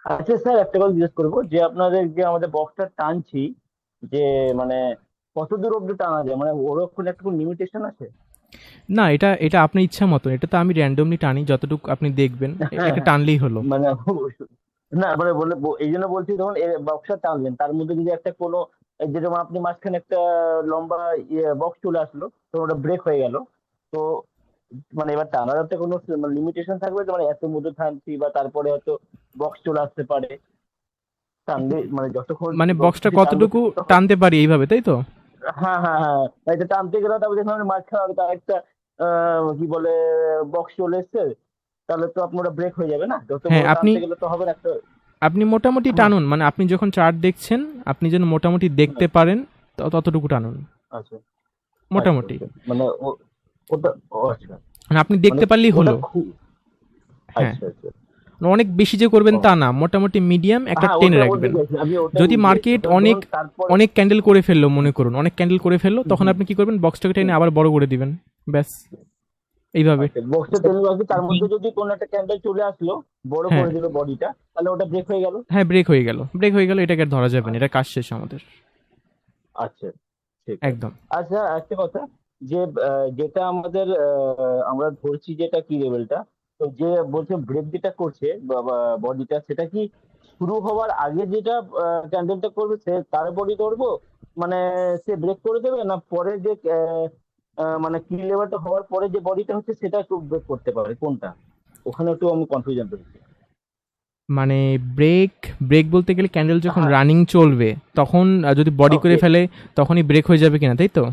আচ্ছা স্যার, একটা কথা জিজ্ঞেস করবো যে আপনাদের যে আমাদের বক্সটা টানছি, যে মানে কত দূর অব্দি টানা যায়, মানে ওরকম একটা কোনো লিমিটেশন আছে? না, এটা এটা আপনার ইচ্ছা মতো। এটা তো আমি র্যান্ডমলি টানি, যতটুকু আপনি দেখবেন হ্যাঁ এটা হ্যাঁ, টানলেই হলো। মানে না মানে এই জন্য বলছি, ধরুন বক্সটা টানলেন, তার মধ্যে যদি একটা কোনো যেরকম আপনি মাঝখানে একটা লম্বা বক্স চলে আসলো, তো ওটা ব্রেক হয়ে গেল, তো মানে এবার টানার একটা কোনো লিমিটেশন থাকবে তো, মানে এত মধ্যে টানছি বা তারপরে হয়তো বক্স চলে আসতে পারে, টানলে মানে যতক্ষণ মানে বক্সটা বক্সটি টানবো কতটুকু ততক্ষণ। টানতে পারি এইভাবে, তাই তো? হ্যাঁ হ্যাঁ হ্যাঁ, এটা টানতে গেলে তারপরে যখন মাঝখানে তার একটা কি বলে বক্স চলে এসছে, তাহলে তো আপনার ব্রেক হয়ে যাবে না, যত হ্যাঁ, বড় আপনি টানতে গেলে তো হবে না একটা। আপনি মোটামুটি হুম টানুন। মানে আপনি যখন চার্ট দেখছেন, আপনি যেন মোটামুটি দেখতে পারেন ততটুকু টানুন আচ্ছা আচ্ছা মোটামুটি। আচ্ছা, মানে ওটা আচ্ছা, মানে আপনি মানে দেখতে পারলেই ওটা হলো। খুব হ্যাঁ, আচ্ছা আচ্ছা। অনেক বেশি যে করবেন ও তা না, মোটামুটি মিডিয়াম একটা হ্যাঁ, টেনে ওটা রাখবেন। গেছি, আমি ওটাই যদি বুঝতে মার্কেট চাইছি। অনেক ধরুন তারপরে অনেক ক্যান্ডেল করে ফেললো, মনে করুন অনেক ক্যান্ডেল করে ফেললো, তখন আপনি কি করবেন? বক্সটাকে টেনে আবার বড় করে দিবেন, ব্যাস এইভাবে। আচ্ছা, বক্সটা টেনে রাখি, তার মধ্যে যদি কোনো একটা ক্যান্ডেল চলে আসলো, বড় হ্যাঁ করে দিল বডিটা, তাহলে ওটা ব্রেক হয়ে গেল। হ্যাঁ, ব্রেক হয়ে গেল, ব্রেক হয়ে গেল, এটাকে আর ধরা যাবে না, এটা কাজ শেষ আমাদের। আচ্ছা ঠিক আছে। একদম। আচ্ছা একটা কথা, যে যেটা আমাদের আমরা ধরছি যেটা কি লেভেলটা, তো যে বলছে ব্রেক যেটা করছে বডিটা, সেটা কি শুরু হওয়ার আগে যেটা ক্যান্ডেলটা করবে সে তার বডি ধরবো, মানে সে ব্রেক করে দেবে, না পরে যে মানে কি লেভেলটা হওয়ার পরে যে বডিটা হচ্ছে সেটা একটু ব্রেক করতে পারে, কোনটা? ওখানে একটু আমি কনফিউশন রয়েছে। মানে ব্রেক ব্রেক বলতে গেলে ক্যান্ডেল যখন হ্যাঁ রানিং চলবে তখন যদি বডি করে ওকে। ফেলে তখনই ব্রেক হয়ে যাবে কিনা, তাই তো?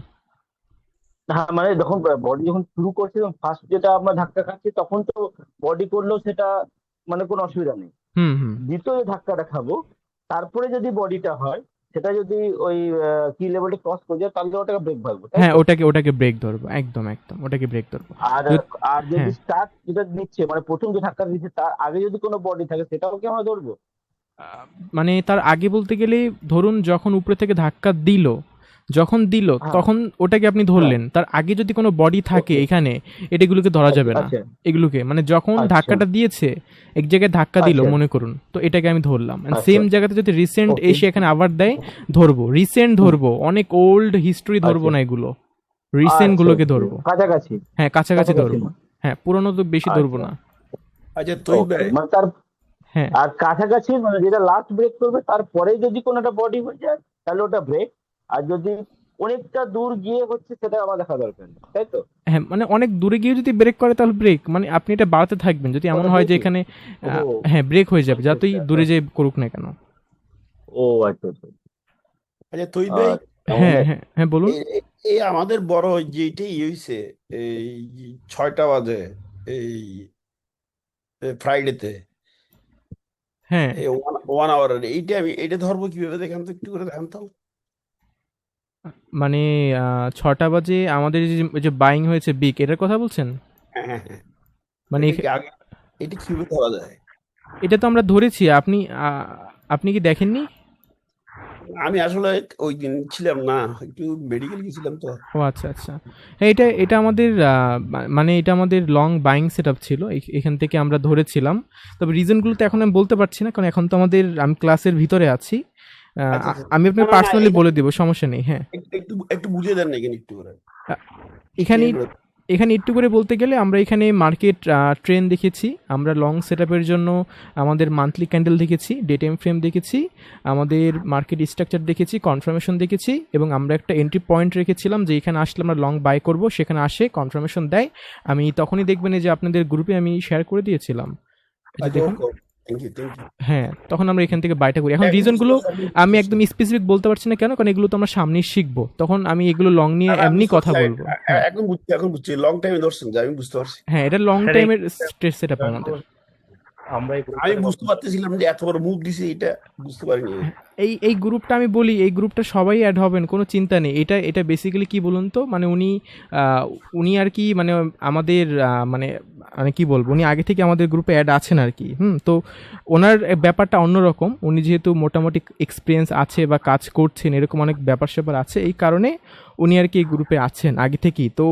হ্যাঁ মানে যখন বডি যখন শুরু করছে, ফার্স্ট যেটা আমরা ধাক্কা খাচ্ছি, তখন তো বডি করলেও সেটা মানে কোনো অসুবিধা নেই। হুম হুম। দ্বিতীয় যে ধাক্কাটা খাবো, তারপরে যদি বডিটা হয়, সেটা যদি ওই কি লেভেলটা ক্রস করে যায়, তাহলে ওটাকে ব্রেক ভাগবো, তাই হ্যাঁ, তো? ওটাকে ওটাকে ব্রেক ধরবো, একদম একদম ওটাকে ব্রেক ধরবো। আর যদি- আর যদি হ্যাঁ, স্টার্ট যেটা দিচ্ছে, মানে প্রথম যে ধাক্কা দিচ্ছে তার আগে যদি কোনো বডি থাকে, সেটাও কি আমরা ধরবো? মানে তার আগে বলতে গেলে ধরুন যখন উপরে থেকে ধাক্কা দিল, যখন দিল হ্যাঁ তখন ওটাকে আপনি হ্যাঁ ধরলেন। তার আগে যদি কোনো বডি থাকে ওকে। এখানে, এটাগুলোকে ধরা আচ্ছা যাবে না। আচ্ছা এগুলোকে মানে যখন আচ্ছা ধাক্কাটা দিয়েছে, এক জায়গায় ধাক্কা দিল আচ্ছা মনে করুন, তো এটাকে আমি ধরলাম। আচ্ছা সেম জায়গাতে যদি রিসেন্ট ওকে। এসে এখানে আবার দেয়, ধরবো। রিসেন্ট হুম, ধরবো, অনেক ওল্ড হিস্ট্রি ধরবো আচ্ছা না, এগুলো রিসেন্ট আচ্ছা গুলোকে আচ্ছা, ধরবো। কাছাকাছি, হ্যাঁ, কাছাকাছি কাছাকাছি ধরবো। না। হ্যাঁ, পুরোনো তো বেশি ধরবো আচ্ছা না। আচ্ছা তুই ওকে, ভাই, মানে তার হ্যাঁ আর কাছাকাছি, মানে যেটা লাস্ট ব্রেক করবে তারপরে যদি কোনো একটা বডি হয়ে যায়, তাহলে ওটা ব্রেক। আর যদি অনেকটা দূর গিয়ে হচ্ছে, সেটা আমার দেখা দরকার নেই, তাই তো? হ্যাঁ, মানে অনেক দূরে গিয়ে যদি ব্রেক করে তাহলে ব্রেক, মানে আপনি এটা বাড়াতে থাকবেন। যদি এমন ওটা হয় যে ব্রেকই। এখানে ও হ্যাঁ ব্রেক হয়ে যাবে, আচ্ছা যতই আচ্ছা দূরে যে করুক না কেন। ও আচ্ছা আচ্ছা আচ্ছা তুই ভাই, আচ্ছা, হ্যাঁ মানে হ্যাঁ হ্যাঁ, বলুন। এই আমাদের বড় যেটাই হয়েছে এই 6টা বাজে এই ফ্রাইডেতে, হ্যাঁ, এই 1 আওয়ারের এইটা আমি এটা ধরবো কিভাবে? দেখান তো, একটু করে দেখান তো। মানে 6টা বাজে আমাদের যে বাইং হয়েছে বিগ, এটার কথা বলছেন? হ্যাঁ হ্যাঁ হ্যাঁ, মানে এটা কি আগে, এটা কিভাবে ধরা যায়? এটা তো আমরা ধরেছি। আপনি আপনি কি দেখেননি? আমি আসলে ওই দিন ছিলাম না, একটু মেডিকেল গেছিলাম তো। ও আচ্ছা আচ্ছা। হ্যাঁ, এটা এটা আমাদের মানে এটা আমাদের লং বাইং সেট আপ ছিল, এখান থেকে আমরা ধরেছিলাম। তবে রিজনগুলো তো এখন আমি বলতে পারছি না, কারণ এখন তো আমি ক্লাসের ভিতরে আছি। আচ্ছা আচ্ছা, আমি না আপনাকে না না, পার্সোনালি বলে দিব, সমস্যা নেই। হ্যাঁ, একটু একটু একটু বুঝিয়ে দেন না এখানে একটু করে আ- এখানে এইগুলো। এখানে একটু করে বলতে গেলে আমরা এখানে মার্কেট ট্রেন দেখেছি, আমরা লং সেট আপের জন্য আমাদের মান্থলি ক্যান্ডেল দেখেছি, ডে টাইম ফ্রেম দেখেছি, আমাদের মার্কেট স্ট্রাকচার দেখেছি, কনফার্মেশন দেখেছি, এবং আমরা একটা এন্ট্রি পয়েন্ট রেখেছিলাম যে এখানে আসলে আমরা লং বাই করব, সেখানে আসে কনফার্মেশন দেয়। আমি তখনই দেখবেন এই যে আপনাদের গ্রুপে আমি শেয়ার করে দিয়েছিলাম, এই যে আচ্ছা দেখুন। ওকে, থ্যাংক ইউ থ্যাংক ইউ। হ্যাঁ, তখন আমরা এখান থেকে বাইটা করি। এখন এখন বুঝতে রিজনগুলো পারছি, আমি আমি বুঝতে একদম পারছি। স্পেসিফিক বলতে পারছি না, কেন? কারণ এগুলো তো আমরা সামনেই শিখবো, তখন আমি এগুলো লং নিয়ে আমি এমনি বুঝতে কথা পারছি, বলবো। হ্যাঁ এখন বুঝছি, এখন বুঝছি, লং টাইমে ধরছেন যে আমি বুঝতে পারছি। হ্যাঁ, এটা লং স্যার টাইমের স্ট্রেস সেট আপ আমাদের। আমরা এই আমি গ্রুপটাতে বুঝতে পারতেছিলাম যে এত বড় মুভ দিছে, এটা বুঝতে পারিনি। এই গ্রুপটা আমি বলি, এই গ্রুপটা সবাই অ্যাড হবেন, কোনো চিন্তা নেই। এটা বেসিক্যালি কি বলুন তো, মানে আহ, উনি আর কি মানে আমাদের মানে মানে কি বলবো, উনি আগে থেকে আমাদের গ্রুপে অ্যাড আছেন আর কি। তো ওনার ব্যাপারটা অন্যরকম, উনি যেহেতু মোটামুটি এক্সপিরিয়েন্স আছে বা কাজ করছেন, এরকম অনেক ব্যাপার স্যাপার আছে, এই কারণে উনি আর কি এই গ্রুপে আছেন আগে থেকেই। তো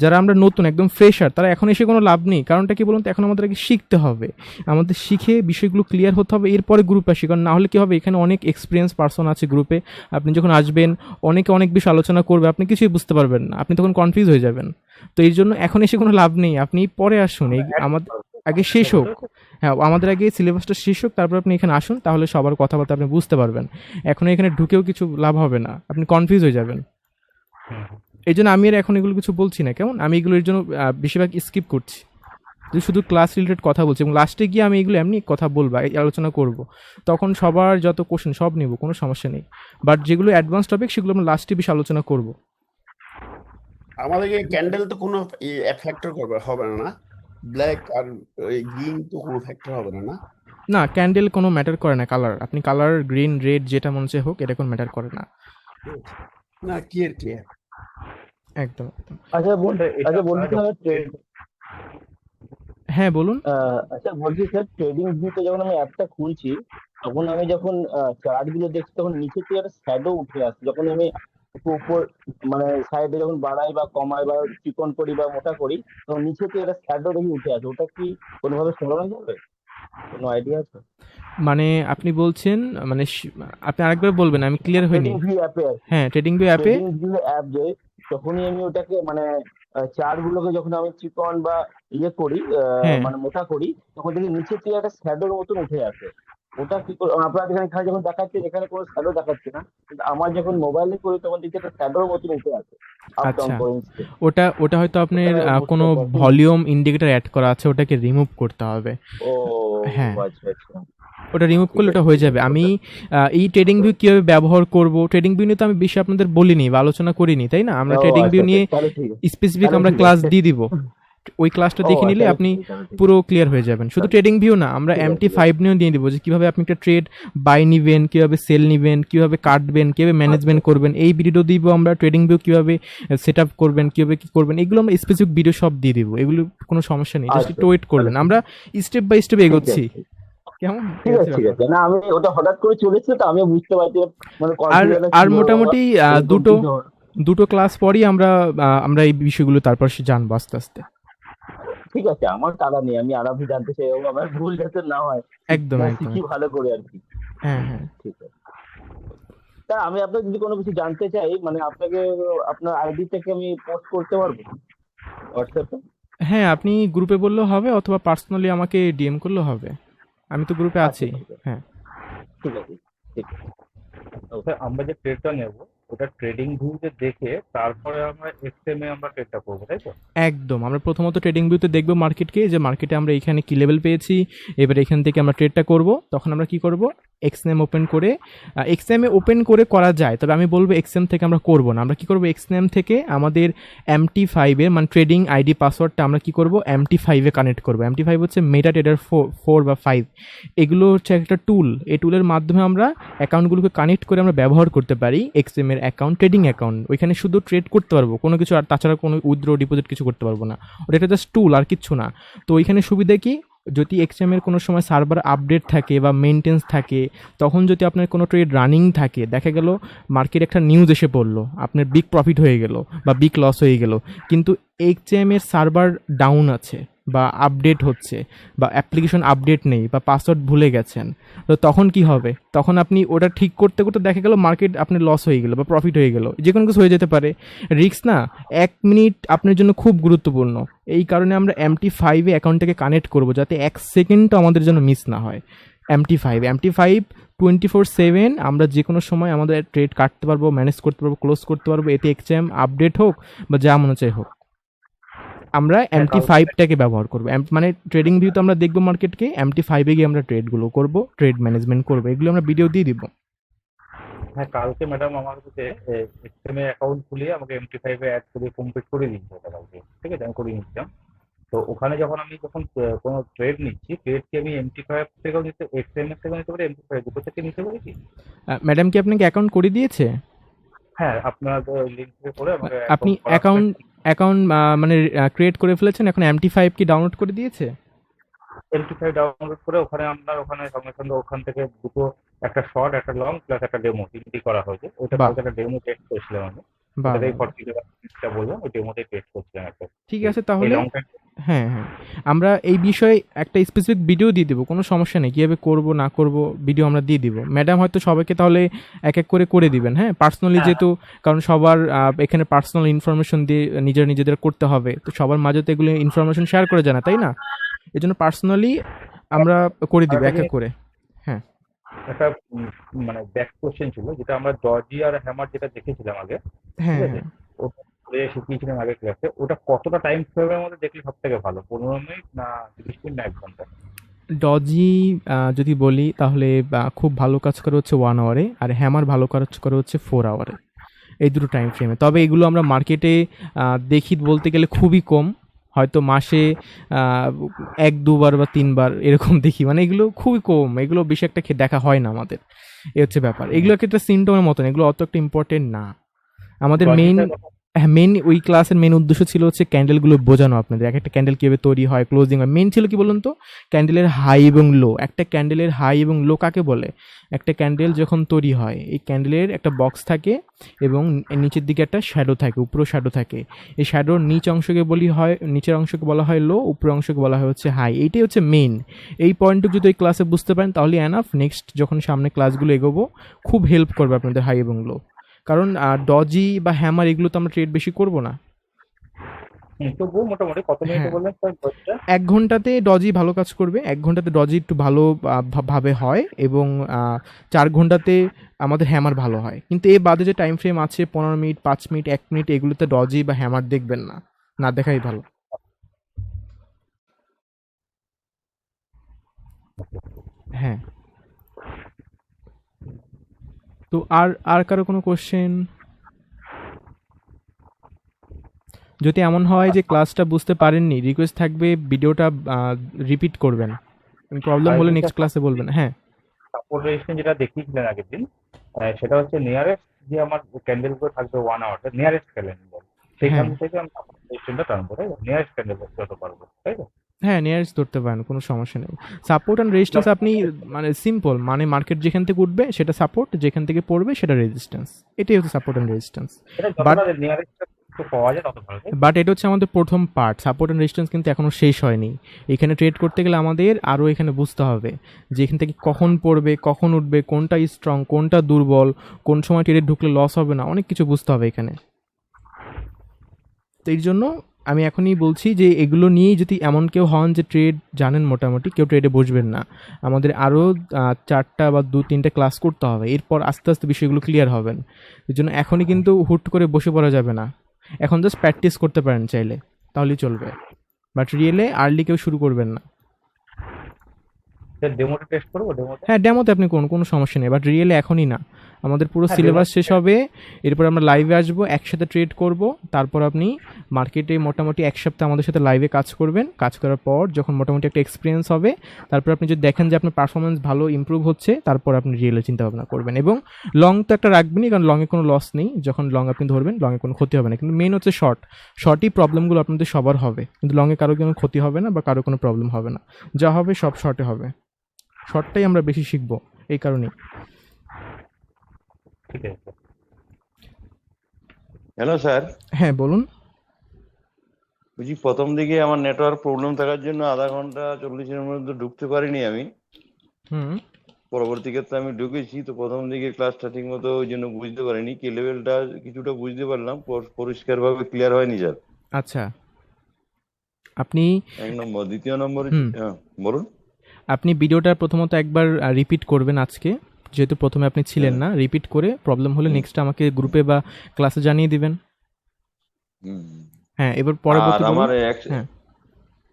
যারা আমরা নতুন একদম ফ্রেশার, তারা এখন এসে কোনো লাভ নেই। কারণটা কি বলুন তো, এখন আমাদের আগে শিখতে হবে, আমাদের শিখে বিষয়গুলো ক্লিয়ার হতে হবে, এরপরে গ্রুপে আসি। কারণ না হলে কি হবে, এখানে অনেক এক্সপিরিয়েন্স পার্সন আছে গ্রুপে, আপনি যখন আসবেন অনেকে অনেক বেশি আলোচনা করবে, আপনি কিছুই বুঝতে পারবেন না, আপনি তখন কনফিউজ হয়ে যাবেন। তো এই জন্য এখন এসে কোনো লাভ নেই, আপনি পরে আসুন, এই আমাদের আগে শেষ হোক। হ্যাঁ, আমাদের আগে সিলেবাসটা শেষ হোক, তারপর আপনি এখানে আসুন, তাহলে সবার কথাবার্তা আপনি বুঝতে পারবেন। এখন এখানে ঢুকেও কিছু লাভ হবে না, আপনি কনফিউজ হয়ে যাবেন। এই জন্য আমি আর এখন এগুলো কিছু বলছি না, কেমন, আমি এগুলো এর জন্য বেশিরভাগ স্কিপ করছি, যে শুধু ক্লাস রিলেটেড কথা বলছি, এবং লাস্টে গিয়ে আমি এগুলো এমনি কথা বলবো, এই আলোচনা করব, তখন সবার যত কোশ্চেন সব নেব, কোনো সমস্যা নেই। বাট যেগুলো অ্যাডভান্স টপিক সেগুলো আমরা লাস্টে বেশি আলোচনা করব। আমাদেরকে ক্যান্ডেল তো কোনো ফ্যাক্টর হবে না, না? ব্ল্যাক আর গ্রিন তো কোনো ফ্যাক্টর হবে না, না? না, ক্যান্ডেল কোনো ম্যাটার করে না, কালার, আপনি কালার গ্রিন রেড যেটা মনে হচ্ছে হোক, এটা কোনো ম্যাটার করে না। না, ক্লিয়ার ক্লিয়ার। একদম একদম। আচ্ছা বলছি এটা স্যার ট্রেড হ্যাঁ বলুন। আচ্ছা বলছি স্যার, ট্রেডিং ভিউতে যখন আমি অ্যাপটা খুলছি, তখন আমি যখন চার্ট গুলো দেখছি, তখন নিচে থেকে একটা শ্যাডো উঠে আসছে। যখন আমি একটু উপর মানে সাইডে যখন বাড়াই বা কমাই বা চিকন করি বা মোটা করি, তখন নিচে থেকে একটা শ্যাডো দেখি উঠে আসে। ওটা কি কোনোভাবে সরানো যাবে? কোনো আইডিয়া আছে? মানে আপনি বলছেন, মানে আপনি আরেকবার বলবেন, আমি ক্লিয়ার হইনি। ট্রেডিং ভিউ অ্যাপে আর কি, হ্যাঁ, ট্রেডিং ভিউ অ্যাপে। ট্রেডিং ভিউ অ্যাপ যে, যখনই আমি ওটাকে মানে চার্ট গুলোকে যখন আমি চিকন বা ইয়ে করি হ্যাঁ, মানে মোটা করি, তখন দেখি নিচে থেকে একটা শ্যাডোর মতন উঠে আসে। ওটা কি আপনার এখানে এখানে যখন দেখাচ্ছে, এখানে কোনো শ্যাডো দেখাচ্ছে না, কিন্তু আমার যখন মোবাইলে করি তখন দেখছি একটা শ্যাডোর মতন উঠে আসে আপ ডাউন আচ্ছা, করে নিচে। ওটা ওটা হয়তো ওটা আপনার বুঝতে কোনো পারছি। ভলিউম ইন্ডিকেটর অ্যাড করা আছে, ওটাকে রিমুভ করতে হবে। ও হ্যাঁ, আচ্ছা আচ্ছা, ওটা রিমুভ ঠিক করলে আছে ওটা হয়ে ঠিক যাবে। আছে। আমি ওটা এই ট্রেডিং ভিউ কীভাবে ব্যবহার করব, ট্রেডিং ভিউ নিয়ে তো আমি বেশি আপনাদের বলিনি বা আলোচনা করিনি, তাই না? আমরা ও ট্রেডিং আচ্ছা ভিউ আচ্ছা, নিয়ে তাহলে ঠিক আছে, স্পেসিফিক তাহলে আমরা ঠিক ক্লাস আছে। দিয়ে দিব, ওই ক্লাসটা ও দেখে নিলে তাহলে আপনি ঠিক আছে, তাহলে ঠিক পুরো ক্লিয়ার হয়ে যাবেন। শুধু আছে, ট্রেডিং ভিউ না, আমরা ঠিক আছে, এমটি ঠিক আছে। ফাইভ নিয়েও দিয়ে দিব, যে কীভাবে আপনি একটা ট্রেড বাই নিবেন, কীভাবে সেল নিবেন, কীভাবে কাটবেন, কীভাবে আচ্ছা ম্যানেজমেন্ট করবেন, এই ভিডিও দিব আমরা। ট্রেডিং ভিউ কীভাবে সেট আপ করবেন, কীভাবে কী করবেন, এগুলো আমরা স্পেসিফিক ভিডিও সব দিয়ে দিব, এগুলো কোনো সমস্যা নেই, জাস্ট আচ্ছা, একটু ওয়েট তাহলে করবেন, ঠিক আমরা স্টেপ বাই স্টেপ ঠিক এগোচ্ছি, আছে, কেমন, ঠিক এই আছে, হচ্ছে ঠিক ব্যাপার। আছে। না আমি ওটা হঠাৎ করে চলেছে, তো আমি বুঝতে পারছি না, মানে আর কনফিউশনটা আর কি হলো বা মোটামুটি এরকম দুটো কিছু হলো। দুটো ক্লাস পরই আমরা এই বিষয়গুলো তারপর জানবো আস্তে আস্তে। ঠিক আছে, আমার তাড়া নেই, আমি আরামে জানতে চাই, এবং আমার ভুল যাতে না হয়, একদম একদম শিখি একদম। ভালো করে আর কি। হ্যাঁ হ্যাঁ। ঠিক আছে। তা আমি আপনার যদি কোনো কিছু জানতে চাই, মানে আপনাকে আপনার আইডি থেকে আমি পোস্ট করতে পারবো হোয়াটসঅ্যাপে? হ্যাঁ, আপনি গ্রুপে বললেও হবে, অথবা পার্সোনালি আমাকে ডিএম করলেও হবে, আমি তো গ্রুপে আচ্ছা আছি। ঠিক আছে, হ্যাঁ, ঠিক আছে, ঠিক আছে। ওটা আমরা যে ট্রেডটা নেব, ওটা ট্রেডিং ভিউতে দেখে তারপরে আমরা এক্সএমএ আমরা ট্রেডটা করবো, তাই তো? একদম। আমরা প্রথমত ট্রেডিং ভিউতে দেখবো মার্কেটকে, যে মার্কেটে আমরা এখানে কি লেভেল পেয়েছি, এবার এখান থেকে আমরা ট্রেডটা করব। তখন আমরা কি করব, এক্সএম ওপেন করে, এক্সএম ওপেন করে করা যায়, তবে আমি বলবো এক্সএম থেকে আমরা করব না। আমরা কি করব, এক্সএম থেকে আমাদের এমটি ফাইভের মানে ট্রেডিং আইডি পাসওয়ার্ডটা আমরা কি করব, এমটি ফাইভে কানেক্ট করবো। এমটি ফাইভ হচ্ছে মেটা ট্রেডার 4 বা 5, এগুলো হচ্ছে একটা টুল। এই টুলের মাধ্যমে আমরা অ্যাকাউন্টগুলোকে কানেক্ট করে আমরা ব্যবহার করতে পারি এক্সএম এর অ্যাকাউন্ট, ট্রেডিং অ্যাকাউন্ট। ওইখানে শুধু ট্রেড করতে পারবো, কোনো কিছু আর তাছাড়া কোনো উইথড্র ডিপোজিট কিছু করতে পারবো না, ওটা একটা জাস্ট টুল আর কিচ্ছু না। তো ওইখানে সুবিধা কি, যদি এক্সএম এর কোনো সময় সার্ভার আপডেট থাকে বা মেনটেন্স থাকে, তখন যদি আপনার কোনো ট্রেড রানিং থাকে, দেখা গেল মার্কেট একটা নিউজ এসে পড়লো, আপনার বিগ প্রফিট হয়ে গেল বা বিগ লস হয়ে গেল, কিন্তু এক্সএম এর সার্ভার ডাউন আছে বা আপডেট হচ্ছে বা অ্যাপ্লিকেশন আপডেট নেই বা পাসওয়ার্ড ভুলে গেছেন, তো তখন কি হবে, তখন আপনি ওটা ঠিক করতে করতে দেখা গেল মার্কেট আপনার লস হয়ে গেল বা প্রফিট হয়ে গেল, যে কোনো কিছু হয়ে যেতে পারে। রিস্ক না, 1 মিনিট আপনার জন্য খুব গুরুত্বপূর্ণ। এই কারণে আমরা এমটি ফাইভে অ্যাকাউন্টটাকে কানেক্ট করবো, যাতে 1 সেকেন্ডও আমাদের জন্য মিস না হয়। এমটি ফাইভ 24/7 আমরা যে কোনো সময় আমাদের ট্রেড কাটতে পারবো, ম্যানেজ করতে পারবো, ক্লোজ করতে পারবো, এতে এক্সএম আপডেট হোক বা যা মনে চাই হোক, আমরা এমটি ফাইভটাকে ব্যবহার করবো। মানে ট্রেডিং ভিউ তো আমরা দেখবো মার্কেটকে, এমটি ফাইভে গিয়ে আমরা ট্রেডগুলো করবো, ট্রেড ম্যানেজমেন্ট করবো, এগুলো আমরা ভিডিও দিয়ে দিব। হ্যাঁ, কালকে ম্যাডাম আমার কাছে এক্সএমএ অ্যাকাউন্ট খুলিয়ে আমাকে এমটি ফাইভে অ্যাড করে কমপ্লিট করে দিচ্ছে ওটা কালকে। ঠিক আছে, আমি করে নিচ্ছিলাম। তো ওখানে যখন কোনো ট্রেড নিচ্ছি, ট্রেড কি আমি MT5 থেকেও নিতে, XMS থেকেও নিতে পারি, MT5 দুটো থেকে নিতে পারি কি? ম্যাডাম কি আপনাকে অ্যাকাউন্ট করে দিয়েছে? হ্যাঁ, আপনার লিঙ্ক থেকে করে আমাকে আপনি অ্যাকাউন্ট করা অ্যাকাউন্ট অ্যাকাউন্ট মানে ক্রিয়েট করে ফেলেছেন, এখন MT5 কি ডাউনলোড করে দিয়েছে? MT5 ডাউনলোড করে ওখানে সঙ্গে সঙ্গে ওখান থেকে দুটো, একটা শর্ট, একটা লং, প্লাস একটা ডেমো, তিনটি করা হয়েছে। ওইটা বাহ, কালকে একটা ডেমো টেস্ট করেছিলাম আমি, বাহ, ওটাতেই বাহ। 40 বললাম, ওই ডেমোতেই টেস্ট করছিলাম একটা। ঠিক এই আছে এই তাহলে। লংটা হ্যাঁ, হ্যাঁ। আমরা এই বিষয়ে একটা স্পেসিফিক ভিডিও দিয়ে দিব, কোনো সমস্যা নেই। কিভাবে করব না করব ভিডিও আমরা দিয়ে দিব। ম্যাডাম হয়তো সবাইকে তাহলে এক এক করে দিবেন, হ্যাঁ? পার্সোনালি হ্যাঁ, যেহেতু, কারণ সবার এখানে পার্সোনাল ইনফরমেশন দিয়ে নিজেদের করতে হবে। তো সবার মাঝে তো এগুলো ইনফরমেশন শেয়ার করে জানা, তাই না? এজন্য পার্সোনালি আমরা করে আর দিব একটা এক এক জিনিস, করে। হ্যাঁ, একটা মানে ব্যাক কোশ্চেন ছিল, যেটা আমরা ডজি আর হ্যামার যেটা দেখেছিলাম আগে, ঠিক হ্যাঁ, আছে, হ্যাঁ। ওটা করে শিখিয়েছিলাম আগের ক্লাসে। ওটা কতটা টাইম ফ্রেমের মধ্যে দেখলে সব থেকে ভালো, 15 মিনিট না 30 মিনিট না 1 ঘন্টা? ডজি যদি বলি তাহলে খুব ভালো কাজ করে হচ্ছে 1 আওয়ারে, আর হ্যামার ভালো কাজ করে হচ্ছে 4 আওয়ারে। এই দুটো টাইম ফ্রেমে। তবে এগুলো আমরা মার্কেটে দেখি বলতে গেলে খুবই কম। হয়তো মাসে ১-২ বার বা ৩ বার এরকম দেখি। মানে এগুলো খুবই কম। এগুলো বেশি একটা দেখা হয় না আমাদের। এই হচ্ছে ব্যাপার। এগুলো একটা সিম্পটমের মতন। এগুলো অত একটা ইম্পর্টেন্ট না। আমাদের মেইন, ডজিটার কথা, হ্যাঁ, মেইন ওই ক্লাসের মেইন উদ্দেশ্য ছিল হচ্ছে ক্যান্ডেলগুলো বোঝানো আপনাদের। এক একটা ক্যান্ডেল কিভাবে তৈরি হয়, ক্লোজিং হয়। মেইন ছিল কি বলুন তো? ক্যান্ডেলের হাই এবং লো। একটা ক্যান্ডেলের হাই এবং লো কাকে বলে? একটা ক্যান্ডেল যখন তৈরি হয়, এই ক্যান্ডেলের একটা বক্স থাকে এবং নিচের দিকে একটা শ্যাডো থাকে, উপরেও শ্যাডো থাকে। এই শ্যাডোর নিচের অংশকে বলা হয় লো, উপরের অংশকে বলা হয় হচ্ছে হাই। এইটাই হচ্ছে মেইন। এই পয়েন্টটুকু যদি ওই ক্লাসে বুঝতে পারেন তাহলে এনাফ। নেক্সট যখন সামনে ক্লাসগুলো এগোবো খুব হেল্প করবে আপনাদের হাই এবং লো। কারণ ডজি বা হ্যামার এগুলো তো আমরা ট্রেড বেশি করব না। তবুও মোটামুটি কত মিনিটে হ্যাঁ, বললেন স্যার ডজিটা? 1 ঘন্টাতে ডজি ভালো কাজ করবে। 1 ঘন্টাতে ডজি একটু ভালো ভাবে হয় এবং 4 ঘন্টাতে আমাদের হ্যামার ভালো হয়। কিন্তু এর বাদে যে টাইম ফ্রেম আছে 15 মিনিট, 5 মিনিট, 1 মিনিট, এগুলোতে ডজি বা হ্যামার দেখবেন না। না দেখাই ভালো। হ্যাঁ। তো আর কারো কোনো কোশ্চেন? যদি এমন হয় যে ক্লাসটা বুঝতে পারেননি, রিকোয়েস্ট থাকবে ভিডিওটা রিপিট করবেন। প্রবলেম হলে আরেকটা নেক্সট ক্লাসে বলবেন। হ্যাঁ, সাপোর্ট রেজিস্ট্যান্স যেটা দেখিয়েছিলেন আগের দিন, সেটা হচ্ছে নিয়ারেস্ট যে আমার ক্যান্ডেল গুলো থাকবে 1 আওয়ার, নিয়ারেস্ট ক্যান্ডেল, সেইখান হ্যাঁ, থেকে আমি সাপোর্ট রেজিস্ট্যান্সটা টানবো, তাই তো? নিয়ারেস্ট ক্যান্ডেল যত পারবো, তাই তো? হ্যাঁ, নিয়ারেস্ট ধরতে পারেন, কোনো সমস্যা নেই। সাপোর্ট অ্যান্ড রেজিস্ট্যান্স আপনি মানে সিম্পল, মানে মার্কেট যেখান থেকে উঠবে সেটা সাপোর্ট, যেখান থেকে পড়বে সেটা রেজিস্ট্যান্স। এটাই হচ্ছে সাপোর্ট অ্যান্ড রেজিস্ট্যান্স। এটা বাট যতটা নিয়ারেস্ট পাওয়া যায় তত ভালো, তাই তো? বাট এটা হচ্ছে আমাদের প্রথম পার্ট। সাপোর্ট অ্যান্ড রেজিস্ট্যান্স কিন্তু এখনো শেষ হয়নি। এখানে ট্রেড করতে গেলে আমাদের আরও এখানে বুঝতে হবে যে এখান থেকে কখন পড়বে, কখন উঠবে, কোনটা স্ট্রং, কোনটা দুর্বল, কোন সময় ট্রেডে ঢুকলে লস হবে না, অনেক কিছু বুঝতে হবে এখানে। তো এর জন্য আমি এখনই বলছি যে এগুলো নিয়েই যদি এমন কেউ হন যে ট্রেড জানেন মোটামুটি, কেউ ট্রেডে বসবেন না। আমাদের আরও 4টা বা 2-3টে ক্লাস করতে হবে, এরপর আস্তে আস্তে বিষয়গুলো ক্লিয়ার হবেন। এর জন্য এখনই কিন্তু হুট করে বসে পড়া যাবে না। এখন জাস্ট প্র্যাকটিস করতে পারেন চাইলে, তাহলেই চলবে। বাট রিয়েলে আর্লি কেউ শুরু করবেন না। ডেমোটা টেস্ট করবো, ডেমোটা। হ্যাঁ, ডেমোতে আপনি কোনো সমস্যা নেই, বাট রিয়েলে এখনই না। আমাদের পুরো হ্যাঁ, ডেমো। সিলেবাস শেষ হবে, এরপর আমরা লাইভে আসবো, একসাথে ট্রেড করব। তারপর আপনি মার্কেটে মোটামুটি 1 সপ্তাহ আমাদের সাথে লাইভে কাজ করবেন। কাজ করার পর যখন মোটামুটি একটা এক্সপিরিয়েন্স হবে, তারপর আপনি যদি দেখেন যে আপনার পারফরমেন্স ভালো ইমপ্রুভ হচ্ছে, তারপর আপনি রিয়েলে চিন্তা ভাবনা করবেন। এবং লং তো একটা রাখবেনই, কারণ লংয়ে কোনো লস নেই। যখন লং আপনি ধরবেন, লংয়ে কোনো ক্ষতি হবে না। কিন্তু মেন হচ্ছে শর্টই প্রবলেমগুলো আপনাদের সবার হবে, কিন্তু লংয়ে কারো কোনো ক্ষতি হবে না বা কারো কোনো প্রবলেম হবে না। যা হবে সব শর্টে হবে। শর্টটাই আমরা বেশি শিখবো এই কারণেই। ঠিক আছে। হ্যালো স্যার, হ্যাঁ, বলুন। বলছি প্রথম দিকে আমার নেটওয়ার্ক প্রবলেম থাকার জন্য আধা ঘন্টা 40 মিনিটের মধ্যে ঢুকতে পারিনি আমি। হুম। পরবর্তী ক্ষেত্রে আমি ঢুকেছি, তো প্রথম দিকে ক্লাসটা ঠিক মতো ওই জন্য বুঝতে পারিনি। কি লেভেলটা কিছুটা বুঝতে পারলাম, পরিষ্কার ভাবে ক্লিয়ার হয়নি স্যার। আচ্ছা, আপনি 1 নম্বর। দ্বিতীয় নম্বর, হুম হ্যাঁ বলুন। আপনি ভিডিওটা প্রথমত একবার রিপিট করবেন আজকে, যেহেতু প্রথমে আপনি ছিলেন হ্যাঁ। না। রিপিট করে প্রবলেম হলে হুম, নেক্সট আমাকে গ্রুপে বা ক্লাসে জানিয়ে দিবেন। হুম। হ্যাঁ, এবার আর পরবর্তী বলুন। আমার হ্যাঁ,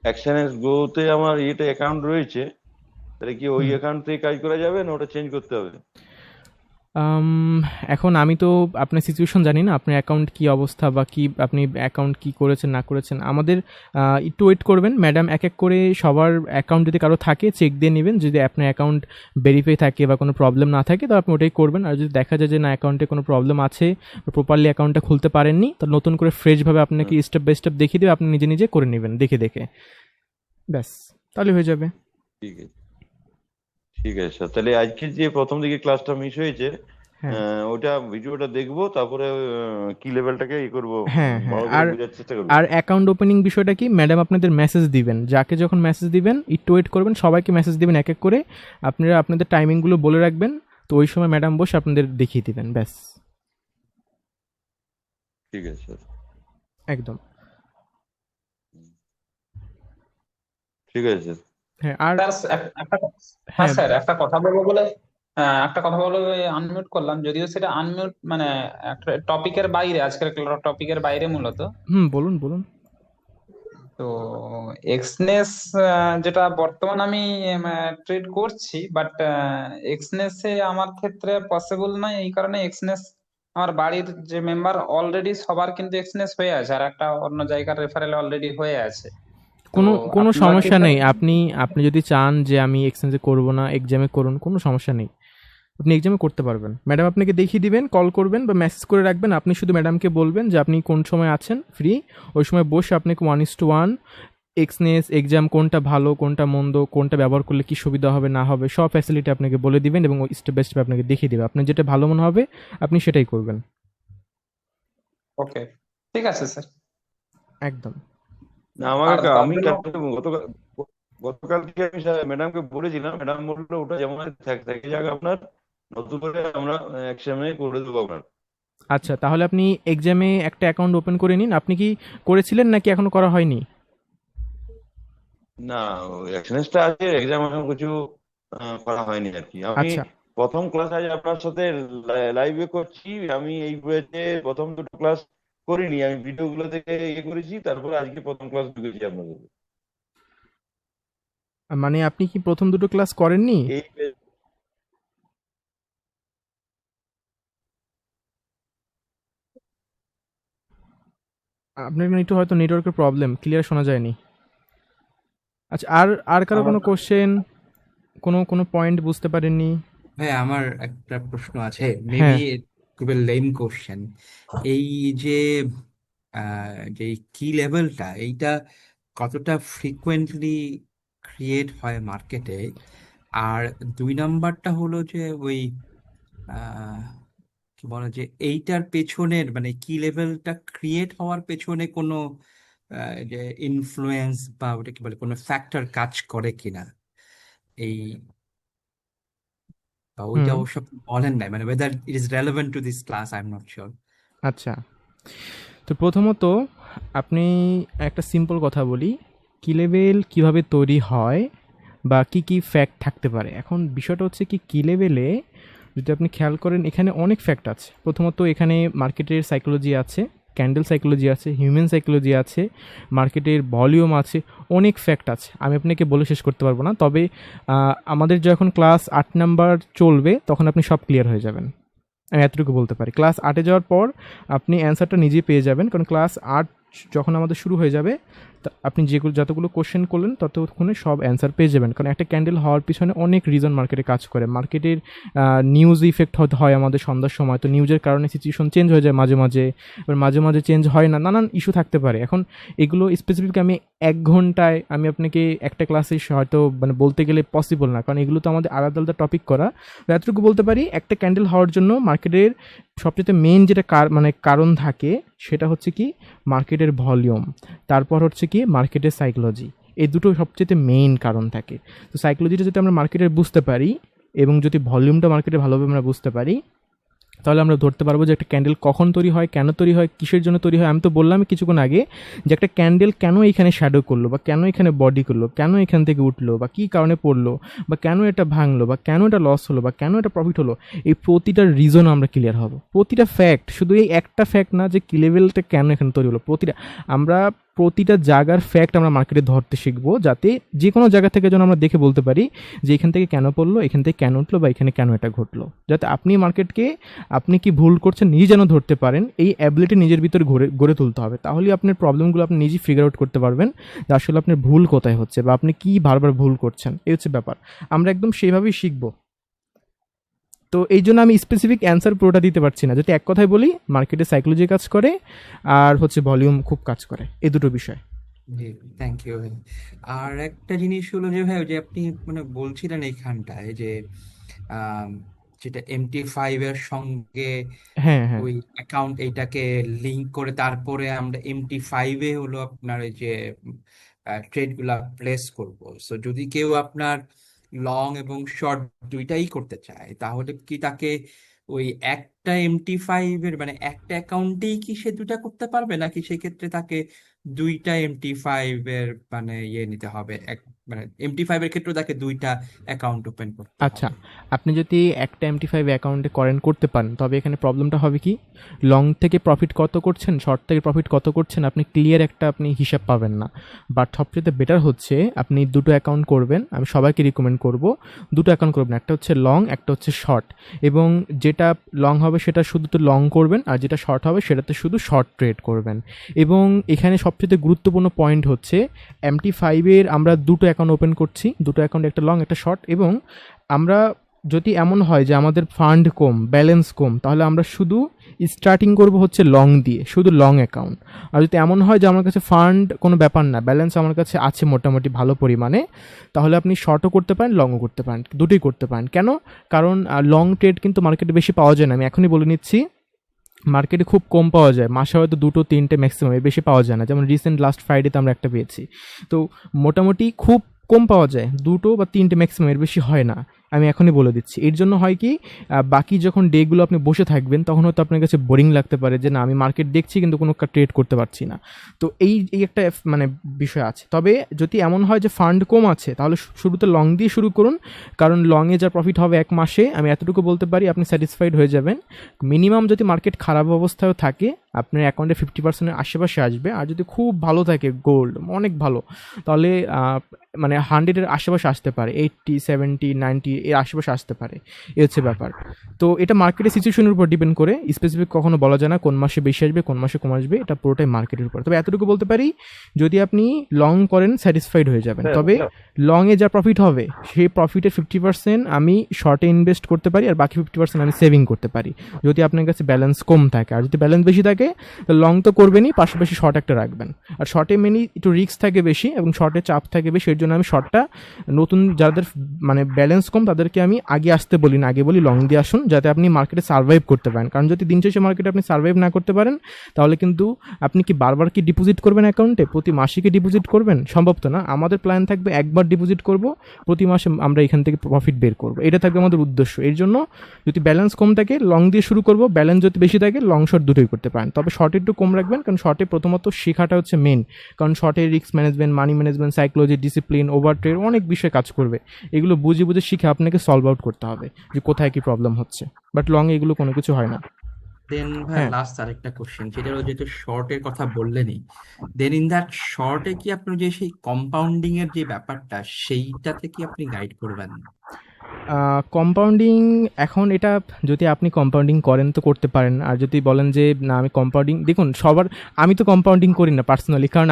অ্যাকশনস গ্রোতে আমার ইয়েটা অ্যাকাউন্ট রয়েছে, তাহলে কি ওই হুম। অ্যাকাউন্ট থেকে কাজ করা যাবে না ওটা চেঞ্জ করতে হবে? এখন আমি তো আপনার সিচুয়েশন জানি না, আপনার অ্যাকাউন্ট কি অবস্থা বা কি আপনি অ্যাকাউন্ট কি করেছেন না করেছেন। আমাদের একটু ওয়েট করবেন, ম্যাডাম এক এক করে সবার অ্যাকাউন্ট যদি কারো থাকে চেক দিয়ে নেবেন। যদি আপনার অ্যাকাউন্ট ভেরিফাই থাকে বা কোনো প্রবলেম না থাকে তো আপনি ওটাই করবেন। আর যদি দেখা যায় যে না অ্যাকাউন্টে কোনো প্রবলেম আছে বা প্রপারলি অ্যাকাউন্টটা খুলতে পারেননি, তো নতুন করে ফ্রেশভাবে আপনাকে স্টেপ বাই স্টেপ দেখিয়ে দেবে, আপনি নিজে নিজে করে নেবেন দেখে দেখে, ব্যাস তাহলে হয়ে যাবে। ঠিক আছে, ঠিক আছে স্যার। তাহলে আজকে যে প্রথম দিকে ক্লাসটা মিস হয়েছে, হ্যাঁ ওটা ভিডিওটা দেখবো, তারপরে কি লেভেলটাকে ই করবো, হ্যাঁ হ্যাঁ ভালো করে আর বোঝার চেষ্টা করবো। আর অ্যাকাউন্ট ওপেনিং বিষয়টা কি, ম্যাডাম আপনাদের মেসেজ দিবেন, যাকে যখন মেসেজ দিবেন একটু ওয়েট করবেন, সবাইকে মেসেজ দিবেন এক এক করে, আপনারা আপনাদের টাইমিংগুলো বলে রাখবেন, তো ওই সময় ম্যাডাম বসে আপনাদের দেখিয়ে দিবেন, ব্যাস। ঠিক আছে স্যার, একদম। ঠিক আছে স্যার। হ্যাঁ আর স্যার একটা হ্যাঁ হ্যাঁ স্যার একটা কথা বলবো বলে একটা কথা বলে আনমিউট করলাম, যদিও সেটা আনমিউট মানে একটা টপিকের বাইরে, আজকের টপিকের বাইরে মূলত। বলুন বলুন। তো এক্সনেস যেটা বর্তমান আমি ট্রেড করছি, বাট এক্সনেসে আমার ক্ষেত্রে পসিবল নয়, এই কারণে এক্সনেস আমার বাড়ির যে মেম্বার অলরেডি সবার কিন্তু এক্সনেস হয়ে আছে, আর একটা অন্য জায়গার রেফারেলে অলরেডি হয়ে আছে। তো কোনো কোনো আপনারা কি সমস্যা স্যার? নেই, আপনি আপনি যদি চান যে আমি এক্সচেঞ্জে করব না, এক্সামে করুন, কোনো সমস্যা নেই, আপনি এক্সামে করতে পারবেন। ম্যাডাম আপনাকে দেখিয়ে দিবেন, কল করবেন বা মেসেজ করে রাখবেন, আপনি শুধু ম্যাডামকে বলবেন যে আপনি কোন সময় আছেন ফ্রি, ওই সময় বসে আপনাকে 1:1 এক্সনেস এক্সাম কোনটা ভালো কোনটা মন্দ, কোনটা ব্যবহার করলে কি সুবিধা হবে না হবে সব ফ্যাসিলিটি আপনাকে বলে দিবেন এবং স্টেপ বাই স্টেপ আপনাকে দেখিয়ে দেবে, আপনার যেটা ভালো মনে হবে আপনি সেটাই করবেন। ওকে, ঠিক আছে স্যার। একদম। না আর তার আমি জন্য গতকাল গতকাল থেকে আমি ম্যাডামকে বলেছিলাম, ম্যাডাম বললো ওটা যেমন আছে থেকে যাক, আপনার নতুন করে আমরা একসামনে করে দেবো আপনার। আচ্ছা তাহলে আপনি এক্সামে একটা অ্যাকাউন্ট ওপেন করে নিন। আপনি কি করেছিলেন নাকি এখনো করা হয়নি? না, এক্সপিরিয়েন্সটা আছে, এক্সাম এখন কিছু করা হয়নি আর কি। আমি আচ্ছা প্রথম ক্লাস আজ আপনার সাথে লাইভে করছি। আমি এই বইতে প্রথম দুটো ক্লাস করিনি, আমি ভিডিওগুলো থেকে ইয়ে করেছি, তারপরে আজকে প্রথম ক্লাস ঢুকেছি আপনাদের। মানে আপনি কি প্রথম দুটো ক্লাস করেননি? এই আপনার একটু হয়তো নেটওয়ার্কের প্রবলেম, ক্লিয়ার শোনা যায়নি। আচ্ছা আর আর কারো আমার কোনো কোশ্চেন, কোনো পয়েন্ট বুঝতে পারেননি? ভাই আমার একটা প্রশ্ন আছে, মেবি হ্যাঁ খুবই লেম কোশ্চেন। এই যে যে কি লেভেলটা, এইটা কতটা ফ্রিকুয়েন্টলি ক্রিয়েট হয় মার্কেটে? আর দুই নাম্বারটা হলো যে ওই আহ, কি বলে যে এইটার পেছনের মানে কি লেভেলটা ক্রিয়েট হওয়ার পেছনে কোনো যে ইনফ্লুয়েন্স বা ওটা কি বলে কোনো ফ্যাক্টর কাজ করে কিনা, এই বা ওইটা হুম অবশ্য আপনি বলেন নাই, মানে whether it is relevant to this class I'm not sure. আচ্ছা, তো প্রথমত আপনি একটা সিম্পল কথা বলি, কি লেভেল কীভাবে তৈরি হয় বা কি কি ফ্যাক্ট থাকতে পারে। এখন বিষয়টা হচ্ছে কি লেভেলে যদি আপনি খেয়াল করেন এখানে অনেক ফ্যাক্ট আছে। প্রথমত এখানে মার্কেটের সাইকোলজি আছে, ক্যান্ডেল সাইকোলজি আছে, হিউম্যান সাইকোলজি আছে, মার্কেটের ভলিউম আছে, অনেক ফ্যাক্ট আছে, আমি আপনাকে বলে শেষ করতে পারবো না। তবে আমাদের যখন ক্লাস 8 নাম্বার চলবে তখন আপনি সব ক্লিয়ার হয়ে যাবেন, আমি এতটুকু বলতে পারি। ক্লাস 8-এ যাওয়ার পর আপনি অ্যান্সারটা নিজেই পেয়ে যাবেন, কারণ ক্লাস 8 যখন আমাদের শুরু হয়ে যাবে আপনি যতগুলো কোশ্চেন করলেন ততক্ষণে সব অ্যান্সার পেয়ে যাবেন। কারণ একটা ক্যান্ডেল হওয়ার পিছনে অনেক রিজন মার্কেটে কাজ করে। মার্কেটের নিউজ ইফেক্ট হয় আমাদের সন্ধ্যার সময়, তো নিউজের কারণে সিচুয়েশন চেঞ্জ হয়ে যায় মাঝে মাঝে, এবার মাঝে মাঝে চেঞ্জ হয় না, নানান ইস্যু থাকতে পারে। এখন এগুলো স্পেসিফিক আমি 1 ঘন্টায় আমি আপনাকে একটা ক্লাসে হয়তো মানে বলতে গেলে পসিবল না, কারণ এগুলো তো আমাদের আলাদা আলাদা টপিক করা। এতটুকু বলতে পারি একটা ক্যান্ডেল হওয়ার জন্য মার্কেটের সবচেয়ে মেইন যেটা কারণ থাকে সেটা হচ্ছে কি মার্কেটের ভলিউম, তারপর হচ্ছে কি মার্কেটের সাইকোলজি, এই দুটো সবচেয়ে মেইন কারণ থাকে। তো সাইকোলজিটা যদি আমরা মার্কেটের বুঝতে পারি এবং যদি ভলিউমটা মার্কেটে ভালোভাবে আমরা বুঝতে পারি তাহলে আমরা ধরতে পারবো যে একটা ক্যান্ডেল কখন তৈরি হয়, কেন তৈরি হয়, কিসের জন্য তৈরি হয়। আমি তো বললাম কিছুক্ষণ আগে যে একটা ক্যান্ডেল কেন এখানে শ্যাডো করলো বা কেন এখানে বডি করলো, কেন এখান থেকে উঠলো বা কী কারণে পড়লো বা কেন এটা ভাঙলো বা কেন এটা লস হলো বা কেন এটা প্রফিট হলো, এই প্রতিটা রিজন আমরা ক্লিয়ার হব। প্রতিটা ফ্যাক্ট, শুধু এই একটা ফ্যাক্ট না যে কি লেভেলটা কেন এখানে তৈরি হলো, প্রতিটা আমরা প্রতিটা জায়গার ফ্যাক্ট আমরা মার্কেটে ধরতে শিখবো, যাতে যে কোনো জায়গা থেকে যেন আমরা দেখে বলতে পারি যে এখান থেকে কেন পড়লো, এখান থেকে কেন উঠলো, বা এখানে কেন এটা ঘটলো, যাতে আপনি মার্কেটকে আপনি কি ভুল করছেন নিজে যেন ধরতে পারেন। এই অ্যাবিলিটি নিজের ভিতরে গড়ে তুলতে হবে, তাহলে আপনার প্রবলেমগুলো আপনি নিজেই ফিগার আউট করতে পারবেন যে আসলে আপনার ভুল কোথায় হচ্ছে বা আপনি কি বারবার ভুল করছেন। এই হচ্ছে ব্যাপার, আমরা একদম সেইভাবেই শিখবো। তো এই জন্য আমি স্পেসিফিক অ্যান্সার পুরোটা দিতে পারছি না, যদি এক কথায় বলি মার্কেটে সাইকোলজি কাজ করে আর হচ্ছে ভলিউম খুব কাজ করে, এই দুটো বিষয়। জি, থ্যাংক ইউ ভাই। আর একটা জিনিস হলো যে ভাই, ওই যে আপনি মানে বলছিলেন এইখানটায় যে আম, যেটা MT5 এর সঙ্গে হ্যাঁ, হ্যাঁ, ওই অ্যাকাউন্ট এইটাকে লিংক করে তারপরে আমরা MT5 হলো আপনার ওই যে ট্রেড গুলা প্লেস করব। সো যদি কেউ আপনার লং এবং শর্ট দুইটাই করতে চায়, তাহলে কি তাকে ওই একটা MT5 মানে একটা অ্যাকাউন্টেই কি সে দুইটা করতে পারবে, নাকি সেক্ষেত্রে তাকে দুইটা MT5 মানে নিতে হবে, মানে MT5 ক্ষেত্রে তাকে দুইটা অ্যাকাউন্ট ওপেন করতে আচ্ছা, হবে? আপনি যদি একটা MT5 অ্যাকাউন্টে করতে পারেন, তবে এখানে প্রবলেমটা হবে কি, লং থেকে প্রফিট কত করছেন, শর্ট থেকে প্রফিট কত করছেন, আপনি ক্লিয়ার একটা আপনি হিসাব পাবেন না। বাট সবচেয়ে বেটার হচ্ছে আপনি দুটো অ্যাকাউন্ট করবেন, আমি সবাইকে রিকমেন্ড করব দুটো অ্যাকাউন্ট করবেন, একটা হচ্ছে লং, একটা হচ্ছে শর্ট। এবং যেটা লং হবে সেটা শুধু তো লং করবেন, আর যেটা শর্ট হবে সেটাতে শুধু শর্ট ট্রেড করবেন। এবং এখানে সবচেয়ে গুরুত্বপূর্ণ পয়েন্ট হচ্ছে MT5 আমরা দুটো অ্যাকাউন্ট ওপেন করছি, দুটো অ্যাকাউন্ট, একটা লং একটা শর্ট। এবং আমরা যদি এমন হয় যে আমাদের ফান্ড কম, ব্যালেন্স কম, তাহলে আমরা শুধু স্টার্টিং করব হচ্ছে লং দিয়ে, শুধু লং অ্যাকাউন্ট। আর যদি এমন হয় যে আমার কাছে ফান্ড কোনো ব্যাপার না, ব্যালেন্স আমার কাছে আছে মোটামুটি ভালো পরিমাণে, তাহলে আপনি শর্টও করতে পারেন, লংও করতে পারেন, দুটোই করতে পারেন। কেন? কারণ লং ট্রেড কিন্তু মার্কেটে বেশি পাওয়া যায় না, আমি এখনই বলে নিচ্ছি। মার্কেটে খুব কম পাওয়া যায়, মাসে হয়তো দুটো তিনটে ম্যাক্সিমাম, এর বেশি পাওয়া যায় না। যেমন রিসেন্ট লাস্ট ফ্রাইডেতে আমরা একটা পেয়েছি। তো মোটামুটি খুব কম পাওয়া যায়, দুটো বা তিনটে ম্যাক্সিমাম, এর বেশি হয় না, আমি এখনই বলে দিচ্ছি। এর জন্য হয় কি, বাকি যখন ডেগুলো আপনি বসে থাকবেন তখন হয়তো আপনার কাছে বোরিং লাগতে পারে যে না আমি মার্কেট দেখছি কিন্তু কোনো ট্রেড করতে পারছি না। তো এই এই একটা মানে বিষয় আছে। তবে যদি এমন হয় যে ফান্ড কম আছে, তাহলে শুরুতে লং দিয়ে শুরু করুন, কারণ লংয়ে যা প্রফিট হবে এক মাসে, আমি এতটুকু বলতে পারি আপনি স্যাটিসফাইড হয়ে যাবেন। মিনিমাম যদি মার্কেট খারাপ অবস্থায় থাকে, আপনার অ্যাকাউন্টে 50%-এর আশেপাশে আসবে। আর যদি খুব ভালো থাকে, গোল্ড অনেক ভালো, তাহলে মানে 100-এর আশেপাশে আসতে পারে, 80, 70, 90 এর আশেপাশে আসতে পারে। এই হচ্ছে ব্যাপার। তো এটা মার্কেটের সিচুয়েশনের উপর ডিপেন্ড করে, স্পেসিফিক কখনো বলা যায় না কোন মাসে বেশি আসবে কোন মাসে কম আসবে, এটা পুরোটাই মার্কেটের উপর। তবে এতটুকু বলতে পারি, যদি আপনি লং করেন স্যাটিসফাইড হয়ে যাবেন। তবে লংয়ে যা প্রফিট হবে সেই প্রফিটের 50% আমি শর্টে ইনভেস্ট করতে পারি, আর বাকি 50% আমি সেভিং করতে পারি, যদি আপনার কাছে ব্যালেন্স কম থাকে। আর যদি ব্যালেন্স বেশি থাকে, তো লং তো করবেনই, পাশাপাশি শর্ট একটা রাখবেন। আর শর্টে মেনলি একটু রিস্ক থাকে বেশি এবং শর্টে চাপ থাকে বেশি, এর জন্য আমি শর্টটা নতুন যাদের মানে ব্যালেন্স কম তাদেরকে আমি আগে আসতে বলি না, আগে বলি লং দিয়ে আসুন, যাতে আপনি মার্কেটে সার্ভাইভ করতে পারেন। কারণ যদি দিন শেষে মার্কেটে আপনি সার্ভাইভ না করতে পারেন, তাহলে কিন্তু আপনি কি বারবার কি ডিপোজিট করবেন অ্যাকাউন্টে, প্রতি মাসে কি ডিপোজিট করবেন? সম্ভব তো না। আমাদের প্ল্যান থাকবে একবার ডিপোজিট করব, প্রতি মাসে আমরা এখান থেকে প্রফিট বের করব, এটা থাকবে আমাদের উদ্দেশ্য। এর জন্য যদি ব্যালেন্স কম থাকে লং দিয়ে শুরু করব, ব্যালেন্স যদি বেশি থাকে লং শর্ট দুটোই করতে পারেন। তবে শর্টে একটু কম রাখবেন, কারণ শর্টে প্রথমত শেখাটা হচ্ছে মেন। কারণ শর্টে risk management, money management, psychology, discipline, over trade, অনেক বিষয় কাজ করবে। এগুলো বুঝে বুঝে শিখে আপনাকে সলভ আউট করতে হবে যে কোথায় কি প্রবলেম হচ্ছে। বাট লং এগুলো কোনো কিছু হয় না। দেন ভাই হ্যাঁ, লাস্ট আরেকটা কোশ্চেন, সেটা হলো যেহেতু শর্টের কথা বললেনই, দেন ইন দ্যাট শর্টে কি আপনার যে সেই কম্পাউন্ডিং এর যে ব্যাপারটা, সেইটাতে কি আপনি গাইড করবেন? কম্পাউন্ডিং, এখন এটা যদি আপনি কম্পাউন্ডিং করেন তো করতে পারেন। আর যদি বলেন যে না আমি কম্পাউন্ডিং, দেখুন সবার, আমি তো কম্পাউন্ডিং করি না পার্সোনালি, কারণ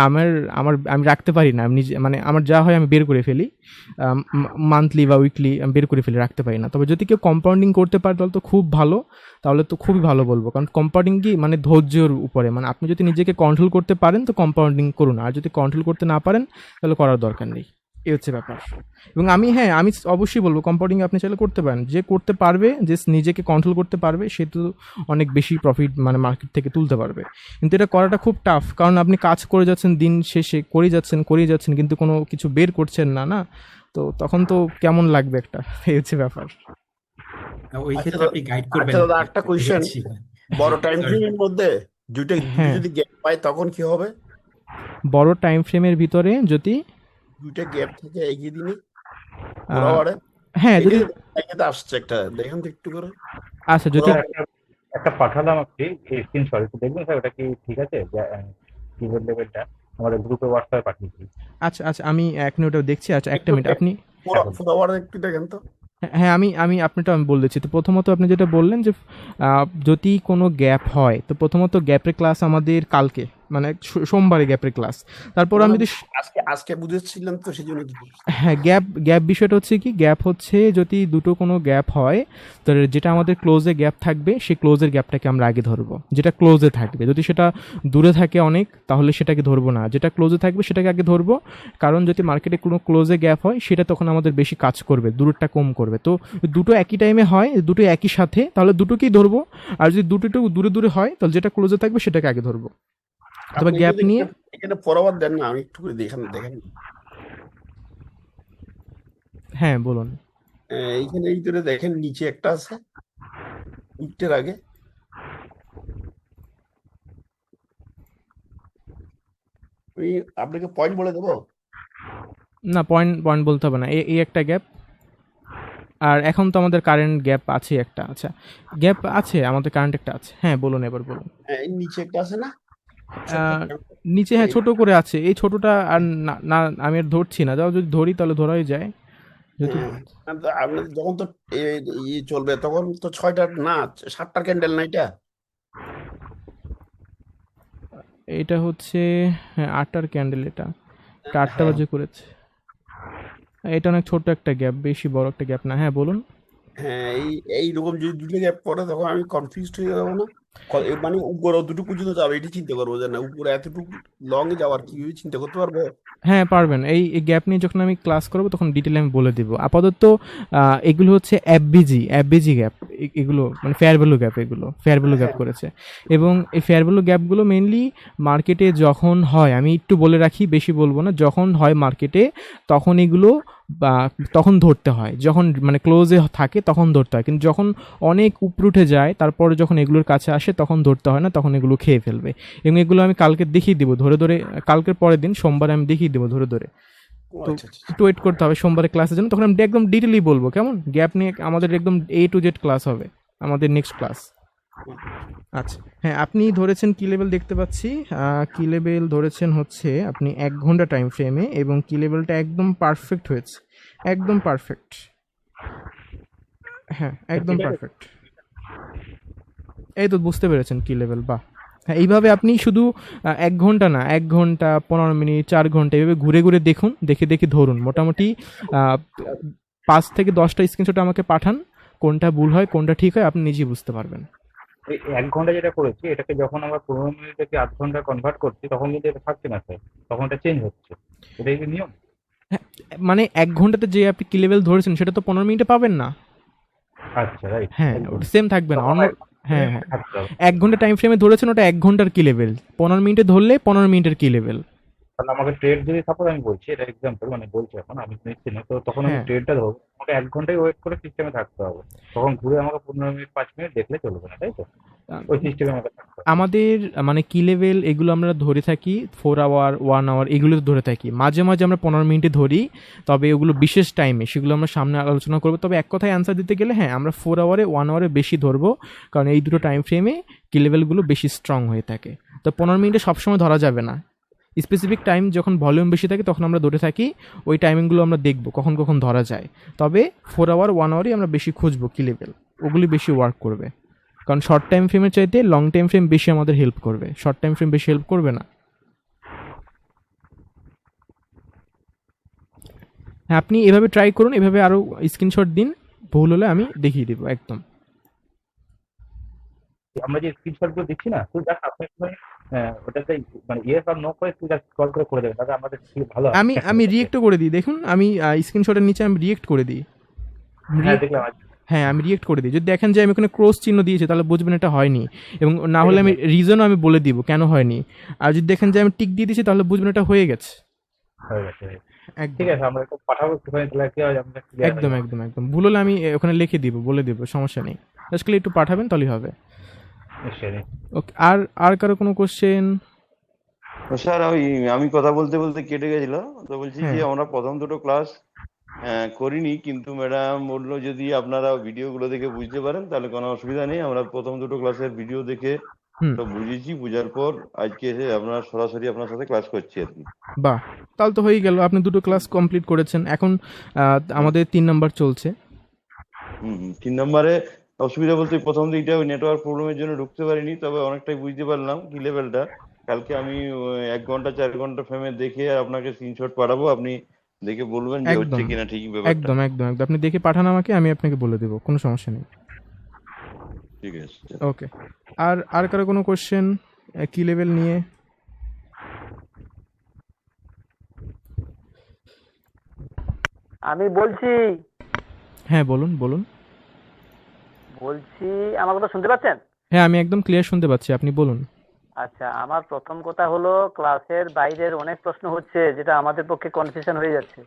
আমি রাখতে পারি না, আমি নিজে মানে আমার যা হয় আমি বের করে ফেলি, মান্থলি বা উইকলি আমি বের করে ফেলি, রাখতে পারি না। তবে যদি কেউ কম্পাউন্ডিং করতে পারে তাহলে তো খুব ভালো, তাহলে তো খুবই ভালো বলবো। কারণ কম্পাউন্ডিং কি মানে ধৈর্যের উপরে, মানে আপনি যদি নিজেকে কন্ট্রোল করতে পারেন তো কম্পাউন্ডিং করুন, আর যদি কন্ট্রোল করতে না পারেন তাহলে করার দরকার নেই। এই হচ্ছে ব্যাপার। এবং আমি অবশ্যই বলবো কম্পাউন্ডিং আপনি চাইলে করতে পারেন, যে করতে পারবে, যে নিজেকে কন্ট্রোল করতে পারবে, সে তো অনেক বেশি প্রফিট মানে মার্কেট থেকে তুলতে পারবে। কিন্তু এটা করাটা খুব টাফ, কারণ আপনি কাজ করে যাচ্ছেন, দিন শেষে করে যাচ্ছেন কিন্তু কোনো কিছু বের করছেন না, না তো তখন তো কেমন লাগবে একটা, এই হচ্ছে ব্যাপার। ওই আচ্ছা ক্ষেত্রে আপনি গাইড করবেন আচ্ছা দাদা, একটা কোয়েশ্চেন, বড় টাইম সরি। ফ্রেমের মধ্যে দুটো হ্যাঁ, যদি গ্যাপ পাই তখন কি হবে? বড় টাইম ফ্রেমের ভিতরে যদি দুইটা গ্যাপ থেকে একই দিনে আহ, বরাবরে, হ্যাঁ এই যদি যে আসছে একটা, দেখেন তো একটু করে আচ্ছা যদি স্যার একটা পাঠালাম আপনি স্ক্রিনশট, একটু দেখবেন স্যার ওটা কি ঠিক আছে, কিবোর্ড লেভেলটা? আমাদের গ্রুপে হোয়াটসঅ্যাপে পাঠিয়েছি। আচ্ছা আচ্ছা, আমি এক মিনিট দেখছি। আচ্ছা, একটা একটু মিনিট আপনি। হ্যাঁ বলুন। ফোর আওয়ার একটু দেখেন তো। হ্যাঁ, আমি আপনারটা আমি বলে দিচ্ছি। তো প্রথমত আপনি যেটা বললেন যে যদি কোনো গ্যাপ হয়, তো প্রথমত গ্যাপের ক্লাস আমাদের কালকে, মানে সোমবারে গ্যাপের ক্লাস। তারপর না আমি না, যদি আজকে বুঝেছিলাম তো, সেই জন্য হ্যাঁ, গ্যাপ বিষয়টা হচ্ছে কি, গ্যাপ হচ্ছে যদি দুটো কোনো গ্যাপ হয়, তো যেটা আমাদের ক্লোজে গ্যাপ থাকবে সেই ক্লোজের গ্যাপটাকে আমরা আগে ধরবো, যেটা ক্লোজে থাকবে। যদি সেটা দূরে থাকে অনেক, তাহলে সেটাকে ধরবো না, যেটা ক্লোজে থাকবে সেটাকে আগে ধরবো। কারণ যদি মার্কেটে কোনো ক্লোজে গ্যাপ হয়, সেটা তখন আমাদের বেশি কাজ করবে, দূরটা কম করবে। তো দুটো একই টাইমে হয়, দুটো একই সাথে, তাহলে দুটোকেই ধরবো। আর যদি দুটো একটু দূরে দূরে হয়, তাহলে যেটা ক্লোজে থাকবে সেটাকে আগে ধরবো। তবে আপনি গ্যাপ যদি নিয়ে এখানে ফোর আওয়ার দেন না, আমি একটু করে দেখেন দেখেন। হ্যাঁ বলুন। এইখানে এই ধরে দেখেন, নিচে একটা আছে উইকটের আগে। আমি আপনাকে পয়েন্ট বলে দেবো। না, পয়েন্ট বলতে হবে না, এই একটা গ্যাপ। আর এখন তো আমাদের কারেন্ট গ্যাপ আছে একটা। আচ্ছা, গ্যাপ আছে আমাদের, কারেন্ট একটা আছে। হ্যাঁ বলুন, এবার বলুন। এই নিচে একটা আছে না, ছোট্ট আহ, একটা? নিচে হ্যাঁ এই ছোট করে আছে, এই ছোটটা আর না না, আমি আর ধরছি না। যাও, যদি ধরি তাহলে ধরাই যায় যেহেতু। আপনি যখন তো চলবে, তখন তো 6টা না 7টার ক্যান্ডেল না এটা? এটা হচ্ছে হ্যাঁ 8টার ক্যান্ডেল, এটা 8টা হ্যাঁ বাজে করেছে। এটা অনেক ছোট একটা গ্যাপ, বেশি বড় একটা গ্যাপ না। হ্যাঁ বলুন। হ্যাঁ, এইরকম যদি দুটো গ্যাপ পড়ে, তখন আমি কনফিউজড হয়ে যাবো না? মানে উপরে দুটো পর্যন্ত যাবে, এটি চিন্তা করবো যে না, উপরে এতটুকু লং এ যাওয়ার কিভাবে চিন্তা করতে পারবো? হ্যাঁ পারবেন। এই গ্যাপ নিয়ে যখন আমি ক্লাস করবো তখন ডিটেলে আমি বলে দিব। আপাতত এগুলো হচ্ছে এফবিজি গ্যাপ, এগুলো মানে ফেয়ার ভ্যালু গ্যাপ, এগুলো ফেয়ার ভ্যালু গ্যাপ হ্যাঁ করেছে। এবং এই ফেয়ার ভ্যালু গ্যাপগুলো মেইনলি মার্কেটে যখন হয়, আমি একটু বলে রাখি, বেশি বলবো না, যখন হয় মার্কেটে তখন এগুলো বা তখন ধরতে হয়, যখন মানে ক্লোজে থাকে তখন ধরতে হয়। কিন্তু যখন অনেক উপরে উঠে যায়, তারপরে যখন এগুলোর কাছে আসে তখন ধরতে হয় না, তখন এগুলো খেয়ে ফেলবে। এবং এগুলো আমি কালকে দেখিয়ে দিব ধরে ধরে, কালকের পরের দিন সোমবারে আমি দেখিয়ে দেবো ধরে ধরে। ও তো আচ্ছা আচ্ছা একটু ওয়েট করতে হবে সোমবারে ক্লাসের জন্য, তখন আমি একদম ডিটেলি বলবো, কেমন? গ্যাপ নিয়ে আমাদের একদম A to Z ক্লাস হবে আমাদের নেক্সট ক্লাস। আচ্ছা হ্যাঁ, আপনি ধরেছেন কি লেভেল দেখতে পাচ্ছি। কি লেভেল ধরেছেন হচ্ছে আপনি 1 ঘন্টা টাইম ফ্রেমে, এবং কি লেভেলটা একদম পারফেক্ট হয়েছে, একদম পারফেক্ট। হ্যাঁ একদম ঠিক আছে। পারফেক্ট। এই তো বুঝতে পেরেছেন কি লেভেল, বাহ। হ্যাঁ, এইভাবে আপনি শুধু 1 ঘন্টা না, 1 ঘন্টা 15 মিনিট 4 ঘন্টা এইভাবে ঘুরে ঘুরে দেখুন, দেখে দেখে ধরুন। মোটামুটি 5 থেকে 10টা স্ক্রিনশট আমাকে পাঠান, কোনটা ভুল হয় কোনটা ঠিক হয় আপনি নিজেই বুঝতে পারবেন। এই 1 ঘন্টা যেটা করেছি, এটাকে যখন আমরা 15 মিনিট থেকে আধ ঘন্টা কনভার্ট করছি, তখন কিন্তু এটা থাকছে না স্যার, তখন এটা চেঞ্জ হচ্ছে। এটাই কি নিয়ম? হ্যাঁ, মানে 1 ঘন্টাতে যে আপনি কি লেভেল ধরেছেন সেটা তো 15 মিনিটে পাবেন না। আচ্ছা, রাইট, হ্যাঁ, একদম। ওটা সেম থাকবে না, তখন অন্য। হ্যাঁ 1 মিনিট হ্যাঁ, থাকতে হবে। 1 ঘন্টা টাইম ফ্রেমে ধরেছেন, ওটা 1 ঘন্টার কি লেভেল। 15 মিনিটে ধরলে 15 মিনিটের কি লেভেল। তাহলে আমাকে ট্রেড যদি, সাপোজ আমি বলছি, এটা এক্সাম্পল মানে বলছি, এখন আমি নিচ্ছি না, তো তখন আমি হ্যাঁ ট্রেডটা ধরবো, আমাকে 1 ঘন্টাই ওয়েট করে সিস্টেমে থাকতে হবে। তখন ঘুরে আমাকে 15 মিনিট 5 মিনিট দেখলে চলবে না, তাই তো? আহ, ওই সিস্টেমে আমাকে থাকতে হবে। আমাদের মানে কি লেভেল এগুলো আমরা ধরে থাকি 4 আওয়ার 1 আওয়ার এগুলো ধরে থাকি, মাঝে মাঝে আমরা 15 মিনিটে ধরি। তবে ওগুলো বিশেষ টাইমে, সেগুলো আমরা সামনে আলোচনা করবো। তবে এক কথায় অ্যান্সার দিতে গেলে হ্যাঁ, আমরা 4 আওয়ারে 1 আওয়ারে বেশি ধরবো, কারণ এই দুটো টাইম ফ্রেমে কি লেভেলগুলো বেশি স্ট্রং হয়ে থাকে। তো 15 মিনিটে সবসময় ধরা যাবে না, স্পেসিফিক টাইম যখন ভলিউম বেশি থাকে তখন আমরা ধরে থাকি। ওই টাইমিংগুলো আমরা দেখবো কখন কখন ধরা যায়। তবে 4 আওয়ার 1 আওয়ারই আমরা বেশি খুঁজবো কি লেভেল, ওগুলি বেশি ওয়ার্ক করবে। কারণ শর্ট টাইম ফ্রেমের চাইতে লং টাইম ফ্রেম বেশি আমাদের হেল্প করবে, শর্ট টাইম ফ্রেম বেশি হেল্প করবে না। হ্যাঁ, আপনি এভাবে ট্রাই করুন, এভাবে আরও স্ক্রিনশট দিন, ভুল হলে আমি দেখিয়ে দিব একদম। আমরা যে স্ক্রিনশট গুলো দিচ্ছি না, তুই জাস্ট আপনি একটু ওটাতে মানে ইয়েস আর নো করে তুই জাস্ট কল করে দেবেন, তাহলে আমাদের কি ভালো হয়। আমি রিয়েক্টও করে দিই, দেখুন আমি স্ক্রিনশটের নিচে আমি রিয়েক্ট করে দিই। হ্যাঁ, দেখলাম আজ। হ্যাঁ আমি রিয়েক্ট করে দিই, যদি দেখেন যে আমি ওখানে ক্রস চিহ্ন দিয়েছি তাহলে বুঝবেন এটা হয়নি, এবং না হলে আমি রিজনও আমি বলে দিব কেন হয়নি। আর যদি দেখেন যে আমি টিক দিয়ে দিয়েছি তাহলে বুঝবেন এটা হয়ে গেছে। হয়ে গেছে। একদম ঠিক আছে, আমরা একটু পাঠাবো একটুখানি, তাহলে কি হয়, আমরা ক্লিয়ার হয়ে একদম যাবে। একদম একদম ভুল হলে আমি ওখানে লিখে দিব, বলে দিব, সমস্যা নেই। আজকাল একটু পাঠাবেন তাহলেই হবে। নিশ্চয়ই। ওকে, আর কারো কোনো কোশ্চেন? স্যার ওই আমি কথা বলতে বলতে কেটে গেছিল, তো বলছি যে হ্যাঁ আমরা প্রথম দুটো ক্লাস করিনি, কিন্তু ম্যাডাম বললো যদি আপনারা ভিডিও গুলো দেখে বুঝতে পারেন তাহলে কোনো অসুবিধা নেই, আমরা প্রথম দুটো ক্লাসের ভিডিও দেখে হুম। তো বুঝেছি, বুঝার পর আজকে এসে সরাসরি আপনার সাথে ক্লাস করছি আর কি। বাহ, তাহলে তো হয়ে গেল, আপনি দুটো ক্লাস কমপ্লিট করেছেন। এখন আমাদের 3 নাম্বার চলছে। 3 নম্বরে অসুবিধা বলতে প্রথম দিকটা ওই নেটওয়ার্ক প্রবলেমের জন্য ঢুকতে পারিনি, তবে অনেকটাই বুঝতে পারলাম কি লেভেলটা। কালকে আমি 1 ঘন্টা 4 ঘন্টা ফ্রেমে দেখে আপনাকে স্ক্রিনশট পাঠাবো, আপনি দেখে বলবেন যে হচ্ছে একদম কিনা ঠিক ব্যাপারটা। একদম একদম একদম, আপনি দেখে পাঠান আমাকে, আমি আপনাকে বলে দেবো, কোনো সমস্যা নেই। ঠিক আছে। ওকে, আর কারো কোনো কোশ্চেন কি লেভেল নিয়ে? আমি বলছি হ্যাঁ বলুন বলুন। বলছি আমার কথা শুনতে পাচ্ছেন? হ্যাঁ, আমি একদম ক্লিয়ার শুনতে পাচ্ছি, আপনি বলুন। আচ্ছা, আমার প্রথম কথা হলো ক্লাসের বাইরের অনেক প্রশ্ন হচ্ছে, যেটা আমাদের পক্ষে কনফিউশন হয়ে যাচ্ছে।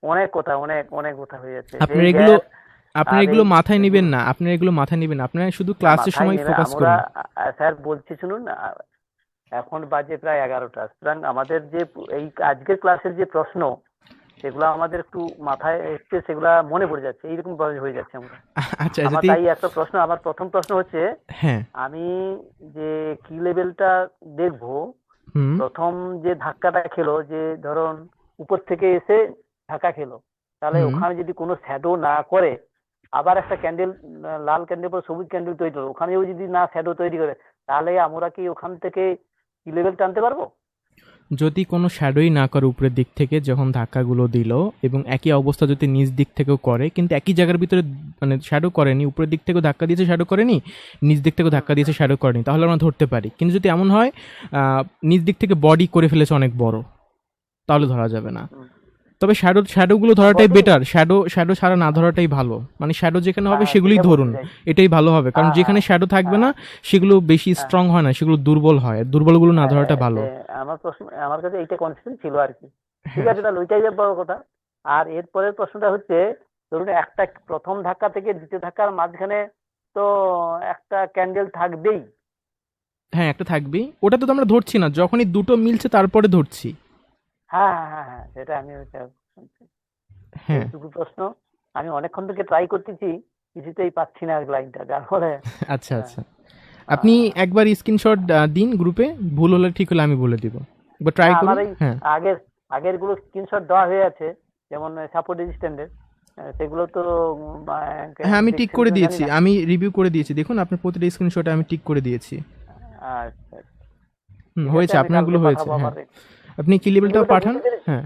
অনেক কথা, অনেক অনেক কথা হয়ে যাচ্ছে। আপনার যেই এগুলো গ্যাপ আপনার আর এগুলো এই মাথায় নেবেন না, আপনার এগুলো মাথায় নেবেন না, আপনারা শুধু ক্লাসের মাথায় সময় নেবে ফোকাস আমরা। করুন। স্যার বলছি শুনুন, এখন বাজে প্রায় 11টা, সুতরাং আমাদের যে এই আজকের ক্লাসের যে প্রশ্ন, সেগুলো আমাদের একটু মাথায় এসছে, সেগুলা মনে পড়ে যাচ্ছে, এইরকম ভাবে হয়ে যাচ্ছে আমরা। আচ্ছা, আমার যদি তাই একটা প্রশ্ন, আমার প্রথম প্রশ্ন হচ্ছে, হ্যাঁ, আমি যে কি লেভেলটা দেখবো, হুম প্রথম যে ধাক্কাটা খেলো, যে ধরুন উপর থেকে এসে ধাক্কা খেলো, তাহলে হুম ওখানে যদি কোনো শ্যাডো না করে, আবার একটা ক্যান্ডেল, লাল ক্যান্ডেল পর সবুজ ক্যান্ডেল তৈরি করে, ওখানেও যদি না শ্যাডো তৈরি করে, তাহলে আমরা কি ওখান থেকে কি লেভেল টানতে পারবো? যদি কোনো শ্যাডোই না করে উপরের দিক থেকে যখন ধাক্কাগুলো দিল, এবং একই অবস্থা যদি নিচ দিক থেকেও করে, কিন্তু একই জায়গার ভিতরে মানে শ্যাডো করেনি, উপরের দিক থেকেও ধাক্কা দিয়েছে শ্যাডো করেনি, নিচ দিক থেকেও ধাক্কা দিয়েছে শ্যাডো করেনি, তাহলে আমরা ধরতে পারি। কিন্তু যদি এমন হয় নিচ দিক থেকে বডি করে ফেলেছে অনেক বড়, তাহলে ধরা যাবে না। তবে শ্যাডোগুলো ধরাটাই বডি, বেটার, শ্যাডো ছাড়া না ধরাটাই ভালো। মানে শ্যাডো যেখানে হবে হ্যাঁ সেগুলোই সেটা বলতে ধরুন, চাই। এটাই ভালো হবে। কারণ হ্যাঁ যেখানে হ্যাঁ শ্যাডো থাকবে হ্যাঁ না সেগুলো বেশি হ্যাঁ স্ট্রং হয় না, সেগুলো দুর্বল হয়, দুর্বলগুলো না ধরাটা ভালো। আমার প্রশ্ন, আমার কাছে এইটা কনফিউশন ছিল আর কি। ঠিক হ্যাঁ আছে, তাহলে ওইটাই বড় কথা। আর এরপরের প্রশ্নটা হচ্ছে, ধরুন একটা প্রথম ধাক্কা থেকে দ্বিতীয় ধাক্কার মাঝখানে তো একটা ক্যান্ডেল থাকবেই। হ্যাঁ, একটা থাকবেই, ওটা তো আমরা ধরছি না, যখনই দুটো মিলছে তারপরে ধরছি। হ্যাঁ হ্যাঁ হ্যাঁ হ্যাঁ, সেটা আমি হ্যাঁ এইটুকু প্রশ্ন। আমি অনেকক্ষণ থেকে ট্রাই করতেছি, কিছুতেই পাচ্ছি না লাইনটা, যার ফলে আচ্ছা আচ্ছা, আপনি একবার স্ক্রিনশট দিন গ্রুপে, ভুল হলে ঠিক হলে আমি বলে দিব, একবার ট্রাই না, করুন। আমার এই হ্যাঁ আগের গুলো স্ক্রিনশট দেওয়া হয়ে আছে, যেমন সাপোর্ট রেজিস্ট্যান্টের, সেগুলো তো হ্যাঁ, আমি টিক করে জানি দিয়েছি, না। আমি রিভিউ করে দিয়েছি, দেখুন আপনার প্রতিটা স্ক্রিনশটে আমি টিক করে দিয়েছি। আচ্ছা, ঠিক আছে, হয়েছে, আমি আপনারগুলো কালকে হয়েছে। পাঠাবো হ্যাঁ, আবার। আপনি কি লেভেলটাও লেভেলটা পাঠান। বুঝতে পেরেছি, হ্যাঁ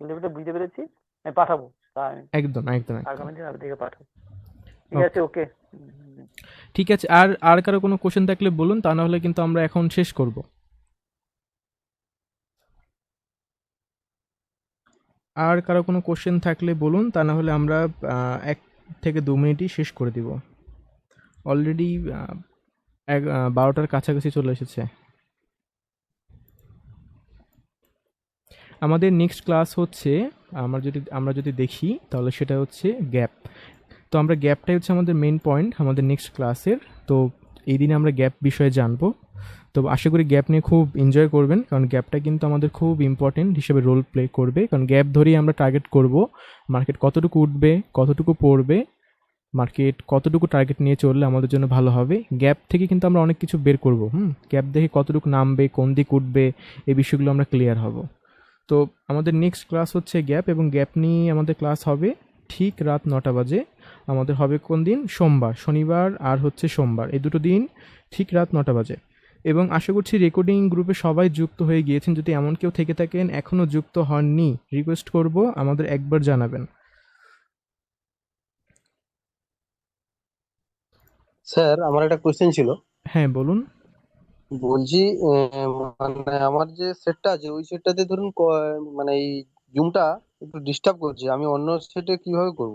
লেভেলটা বুঝতে পেরেছি, আমি পাঠাবো, তা আমি একদম একদম একদম। আগামী দিন আপনাদেরকে পাঠাবো। ঠিক ওকে, আছে, ওকে। ঠিক আছে। আর কারো কোনো কোশ্চেন থাকলে বলুন, তা না হলে কিন্তু আমরা এখন শেষ করব। আর কারো কোনো কোশ্চেন থাকলে বলুন, তা না হলে আমরা 1 থেকে 2 মিনিটই শেষ করে দিব। অলরেডি 12টার কাছাকাছি চলে এসেছে। আমাদের নেক্সট ক্লাস হচ্ছে, আমরা যদি দেখি তাহলে সেটা হচ্ছে গ্যাপ। তো আমরা গ্যাপটাই হচ্ছে আমাদের মেইন পয়েন্ট আমাদের নেক্সট ক্লাসের। তো এই দিনে আমরা গ্যাপ বিষয়ে জানবো। তো আশা করি গ্যাপ নিয়ে খুব এনজয় করবেন, কারণ গ্যাপটা কিন্তু আমাদের খুব ইম্পর্টেন্ট হিসেবে রোল প্লে করবে। কারণ গ্যাপ ধরেই আমরা টার্গেট করব মার্কেট কতটুকু উঠবে, কতটুকু পড়বে, মার্কেট কতটুকু টার্গেট নিয়ে চললে আমাদের জন্য ভালো হবে। গ্যাপ থেকে কিন্তু আমরা অনেক কিছু বের করব। গ্যাপ দেখে কতটুকু নামবে, কোন দিক উঠবে, এই বিষয়গুলো আমরা ক্লিয়ার হব। তো আমাদের নেক্সট ক্লাস হচ্ছে গ্যাপ, এবং গ্যাপ নিয়ে আমাদের ক্লাস হবে ঠিক রাত 9টা বাজে। আমাদের হবে কোন দিন? সোমবার, শনিবার আর হচ্ছে সোমবার, এই দুটো দিন ঠিক রাত 9টা বাজে। এবং আশা করছি রেকর্ডিং গ্রুপে সবাই যুক্ত হয়ে গিয়েছেন। যদি এমন কেউ থেকে থাকেন এখনও যুক্ত হননি, রিকোয়েস্ট করব আমাদের একবার জানাবেন। স্যার, আমার একটা কোশ্চেন ছিল। হ্যাঁ বলুন। বলছি মানে আমার যে সেটটা আছে ওই সেটটাতে ধরুন মানে এই জুমটা একটু ডিস্টার্ব করছে, আমি অন্য সেটে কিভাবে করব?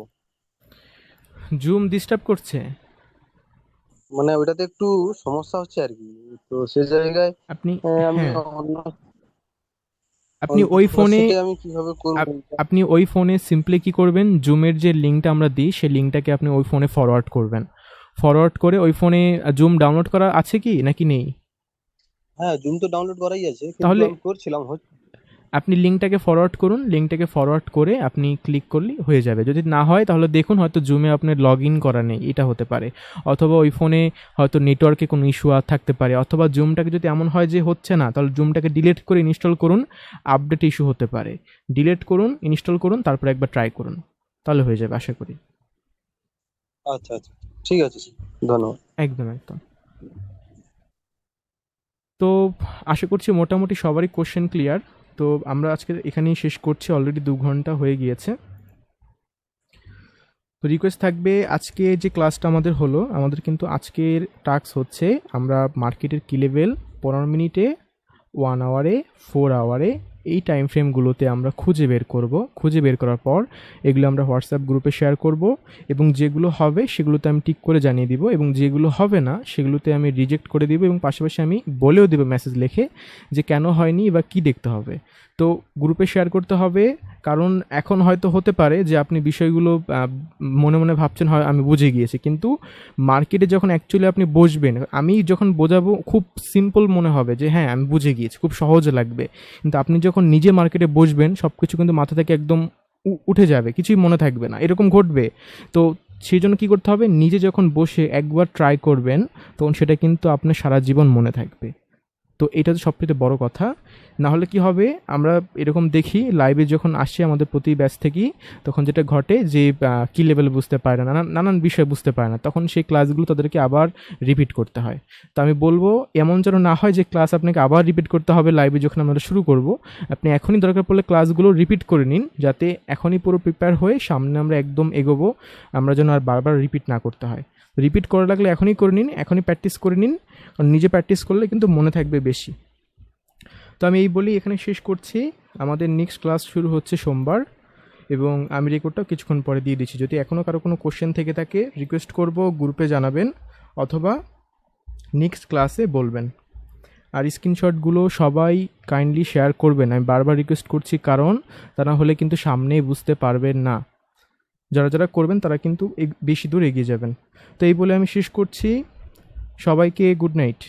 জুম ডিস্টার্ব করছে? মানে ওইটাতে একটু সমস্যা হচ্ছে আর কি, তো সে জায়গায় আপনি আমি হ্যাঁ, অন্য আপনি ওই ফোনে সেটে আমি কিভাবে করব? আপনি ওই ফোনে সিম্পলি কি করবেন, জুমের যে লিঙ্কটা আমরা দিই সেই লিঙ্কটাকে আপনি ওই ফোনে ফরওয়ার্ড করবেন। ফরওয়ার্ড করে ওই ফোনে জুম ডাউনলোড করা আছে কি নাকি নেই? হ্যাঁ, জুম তো ডাউনলোড করাই আছে, কিন্তু তাহলে আমি করছিলাম আপনি লিঙ্কটাকে ফরওয়ার্ড করুন, লিঙ্কটাকে ফরওয়ার্ড করে আপনি ক্লিক করলেই হয়ে যাবে। যদি না হয় তাহলে দেখুন হয়তো জুমে আপনার লগ ইন করা নেই, এটা হতে পারে, অথবা ওই ফোনে হয়তো নেটওয়ার্কে কোনো ইস্যু থাকতে পারে, অথবা জুমটাকে যদি এমন হয় যে হচ্ছে না তাহলে জুমটাকে ডিলিট করে ইনস্টল করুন, আপডেট ইস্যু হতে পারে। ডিলিট করুন, ইনস্টল করুন, তারপর একবার ট্রাই করুন, তাহলে হয়ে যাবে আশা করি। আচ্ছা আচ্ছা, ঠিক আছে স্যার, ধন্যবাদ। একদম একদম। তো আশা করছি মোটামুটি সবারই কোশ্চেন ক্লিয়ার। তো আমরা আজকে এখানেই শেষ করছি, অলরেডি 2 ঘন্টা হয়ে গিয়েছে। তো রিকোয়েস্ট থাকবে, আজকে যে ক্লাসটা আমাদের হলো, আমাদের কিন্তু আজকের টাস্ক হচ্ছে আমরা মার্কেটের কি লেভেল 15 মিনিটে, 1 আওয়ারে, 4 আওয়ারে, এই টাইম ফ্রেমগুলোতে আমরা খুঁজে বের করব। খুঁজে বের করার পর এগুলো আমরা হোয়াটসঅ্যাপ গ্রুপে শেয়ার করব, এবং যেগুলো হবে সেগুলোতে আমি টিক করে জানিয়ে দিব, এবং যেগুলো হবে না সেগুলোতে আমি রিজেক্ট করে দিব, এবং পাশাপাশি আমি বলেও দেবো মেসেজ লিখে যে কেন হয়নি বা কী দেখতে হবে। তো গ্রুপে শেয়ার করতে হবে, কারণ এখন হয়তো হতে পারে যে আপনি বিষয়গুলো মনে মনে ভাবছেন হয় আমি বুঝে গিয়েছি, কিন্তু মার্কেটে যখন অ্যাকচুয়ালি আপনি বসবেন, আমি যখন বোঝাবো খুব সিম্পল মনে হবে যে হ্যাঁ আমি বুঝে গিয়েছি, খুব সহজ লাগবে, কিন্তু আপনি যখন নিজে মার্কেটে বসবেন সব কিছু কিন্তু মাথা থেকে একদম উঠে যাবে, কিছুই মনে থাকবে না, এরকম ঘটবে। তো সেই জন্য কী করতে হবে, নিজে যখন বসে একবার ট্রাই করবেন তখন সেটা কিন্তু আপনার সারা জীবন মনে থাকবে। তো এটা তো সবথেকে বড় কথা। না হলে কি হবে, আমরা এরকম দেখি লাইভে যখন আসে আমাদের প্রতি ব্যাচ থেকেই, তখন যেটা ঘটে যে কি লেভেল বুঝতে পারে না, নানান বিষয় বুঝতে পারে না, তখন সেই ক্লাসগুলো তাদেরকে আবার রিপিট করতে হয়। তো আমি বলবো এমন যেন না হয় যে ক্লাস আপনাকে আবার রিপিট করতে হবে লাইভে যখন আমরা শুরু করব। আপনি এখনই দরকার পড়লে ক্লাসগুলো রিপিট করে নিন, যাতে এখনই পুরো প্রিপেয়ার হয়ে সামনে আমরা একদম এগোবো, আমরা যেন আর বারবার রিপিট না করতে হয়। রিপিট করা লাগলে এখনই করে নিন, এখনই প্র্যাকটিস করে নিন, কারণ নিজে প্র্যাকটিস করলে কিন্তু মনে থাকবে বেশি। তো আমি এই বলি এখানে শেষ করছি। আমাদের নেক্সট ক্লাস শুরু হচ্ছে সোমবার, এবং আমি রেকর্ডটাও কিছুক্ষণ পরে দিয়ে দিচ্ছি। যদি এখনও কারো কোনো কোশ্চেন থেকে থাকে রিকোয়েস্ট করব গ্রুপে জানাবেন, অথবা নেক্সট ক্লাসে বলবেন। আর স্ক্রিনশটগুলো সবাই কাইন্ডলি শেয়ার করবেন, আমি বারবার রিকোয়েস্ট করছি, কারণ তা না হলে কিন্তু সামনেই বুঝতে পারবেন না। যারা যারা করবেন তারা কিন্তু বেশি দূর এগিয়ে যাবেন। তো এই বলে আমি শেষ করছি, সবাইকে গুড নাইট।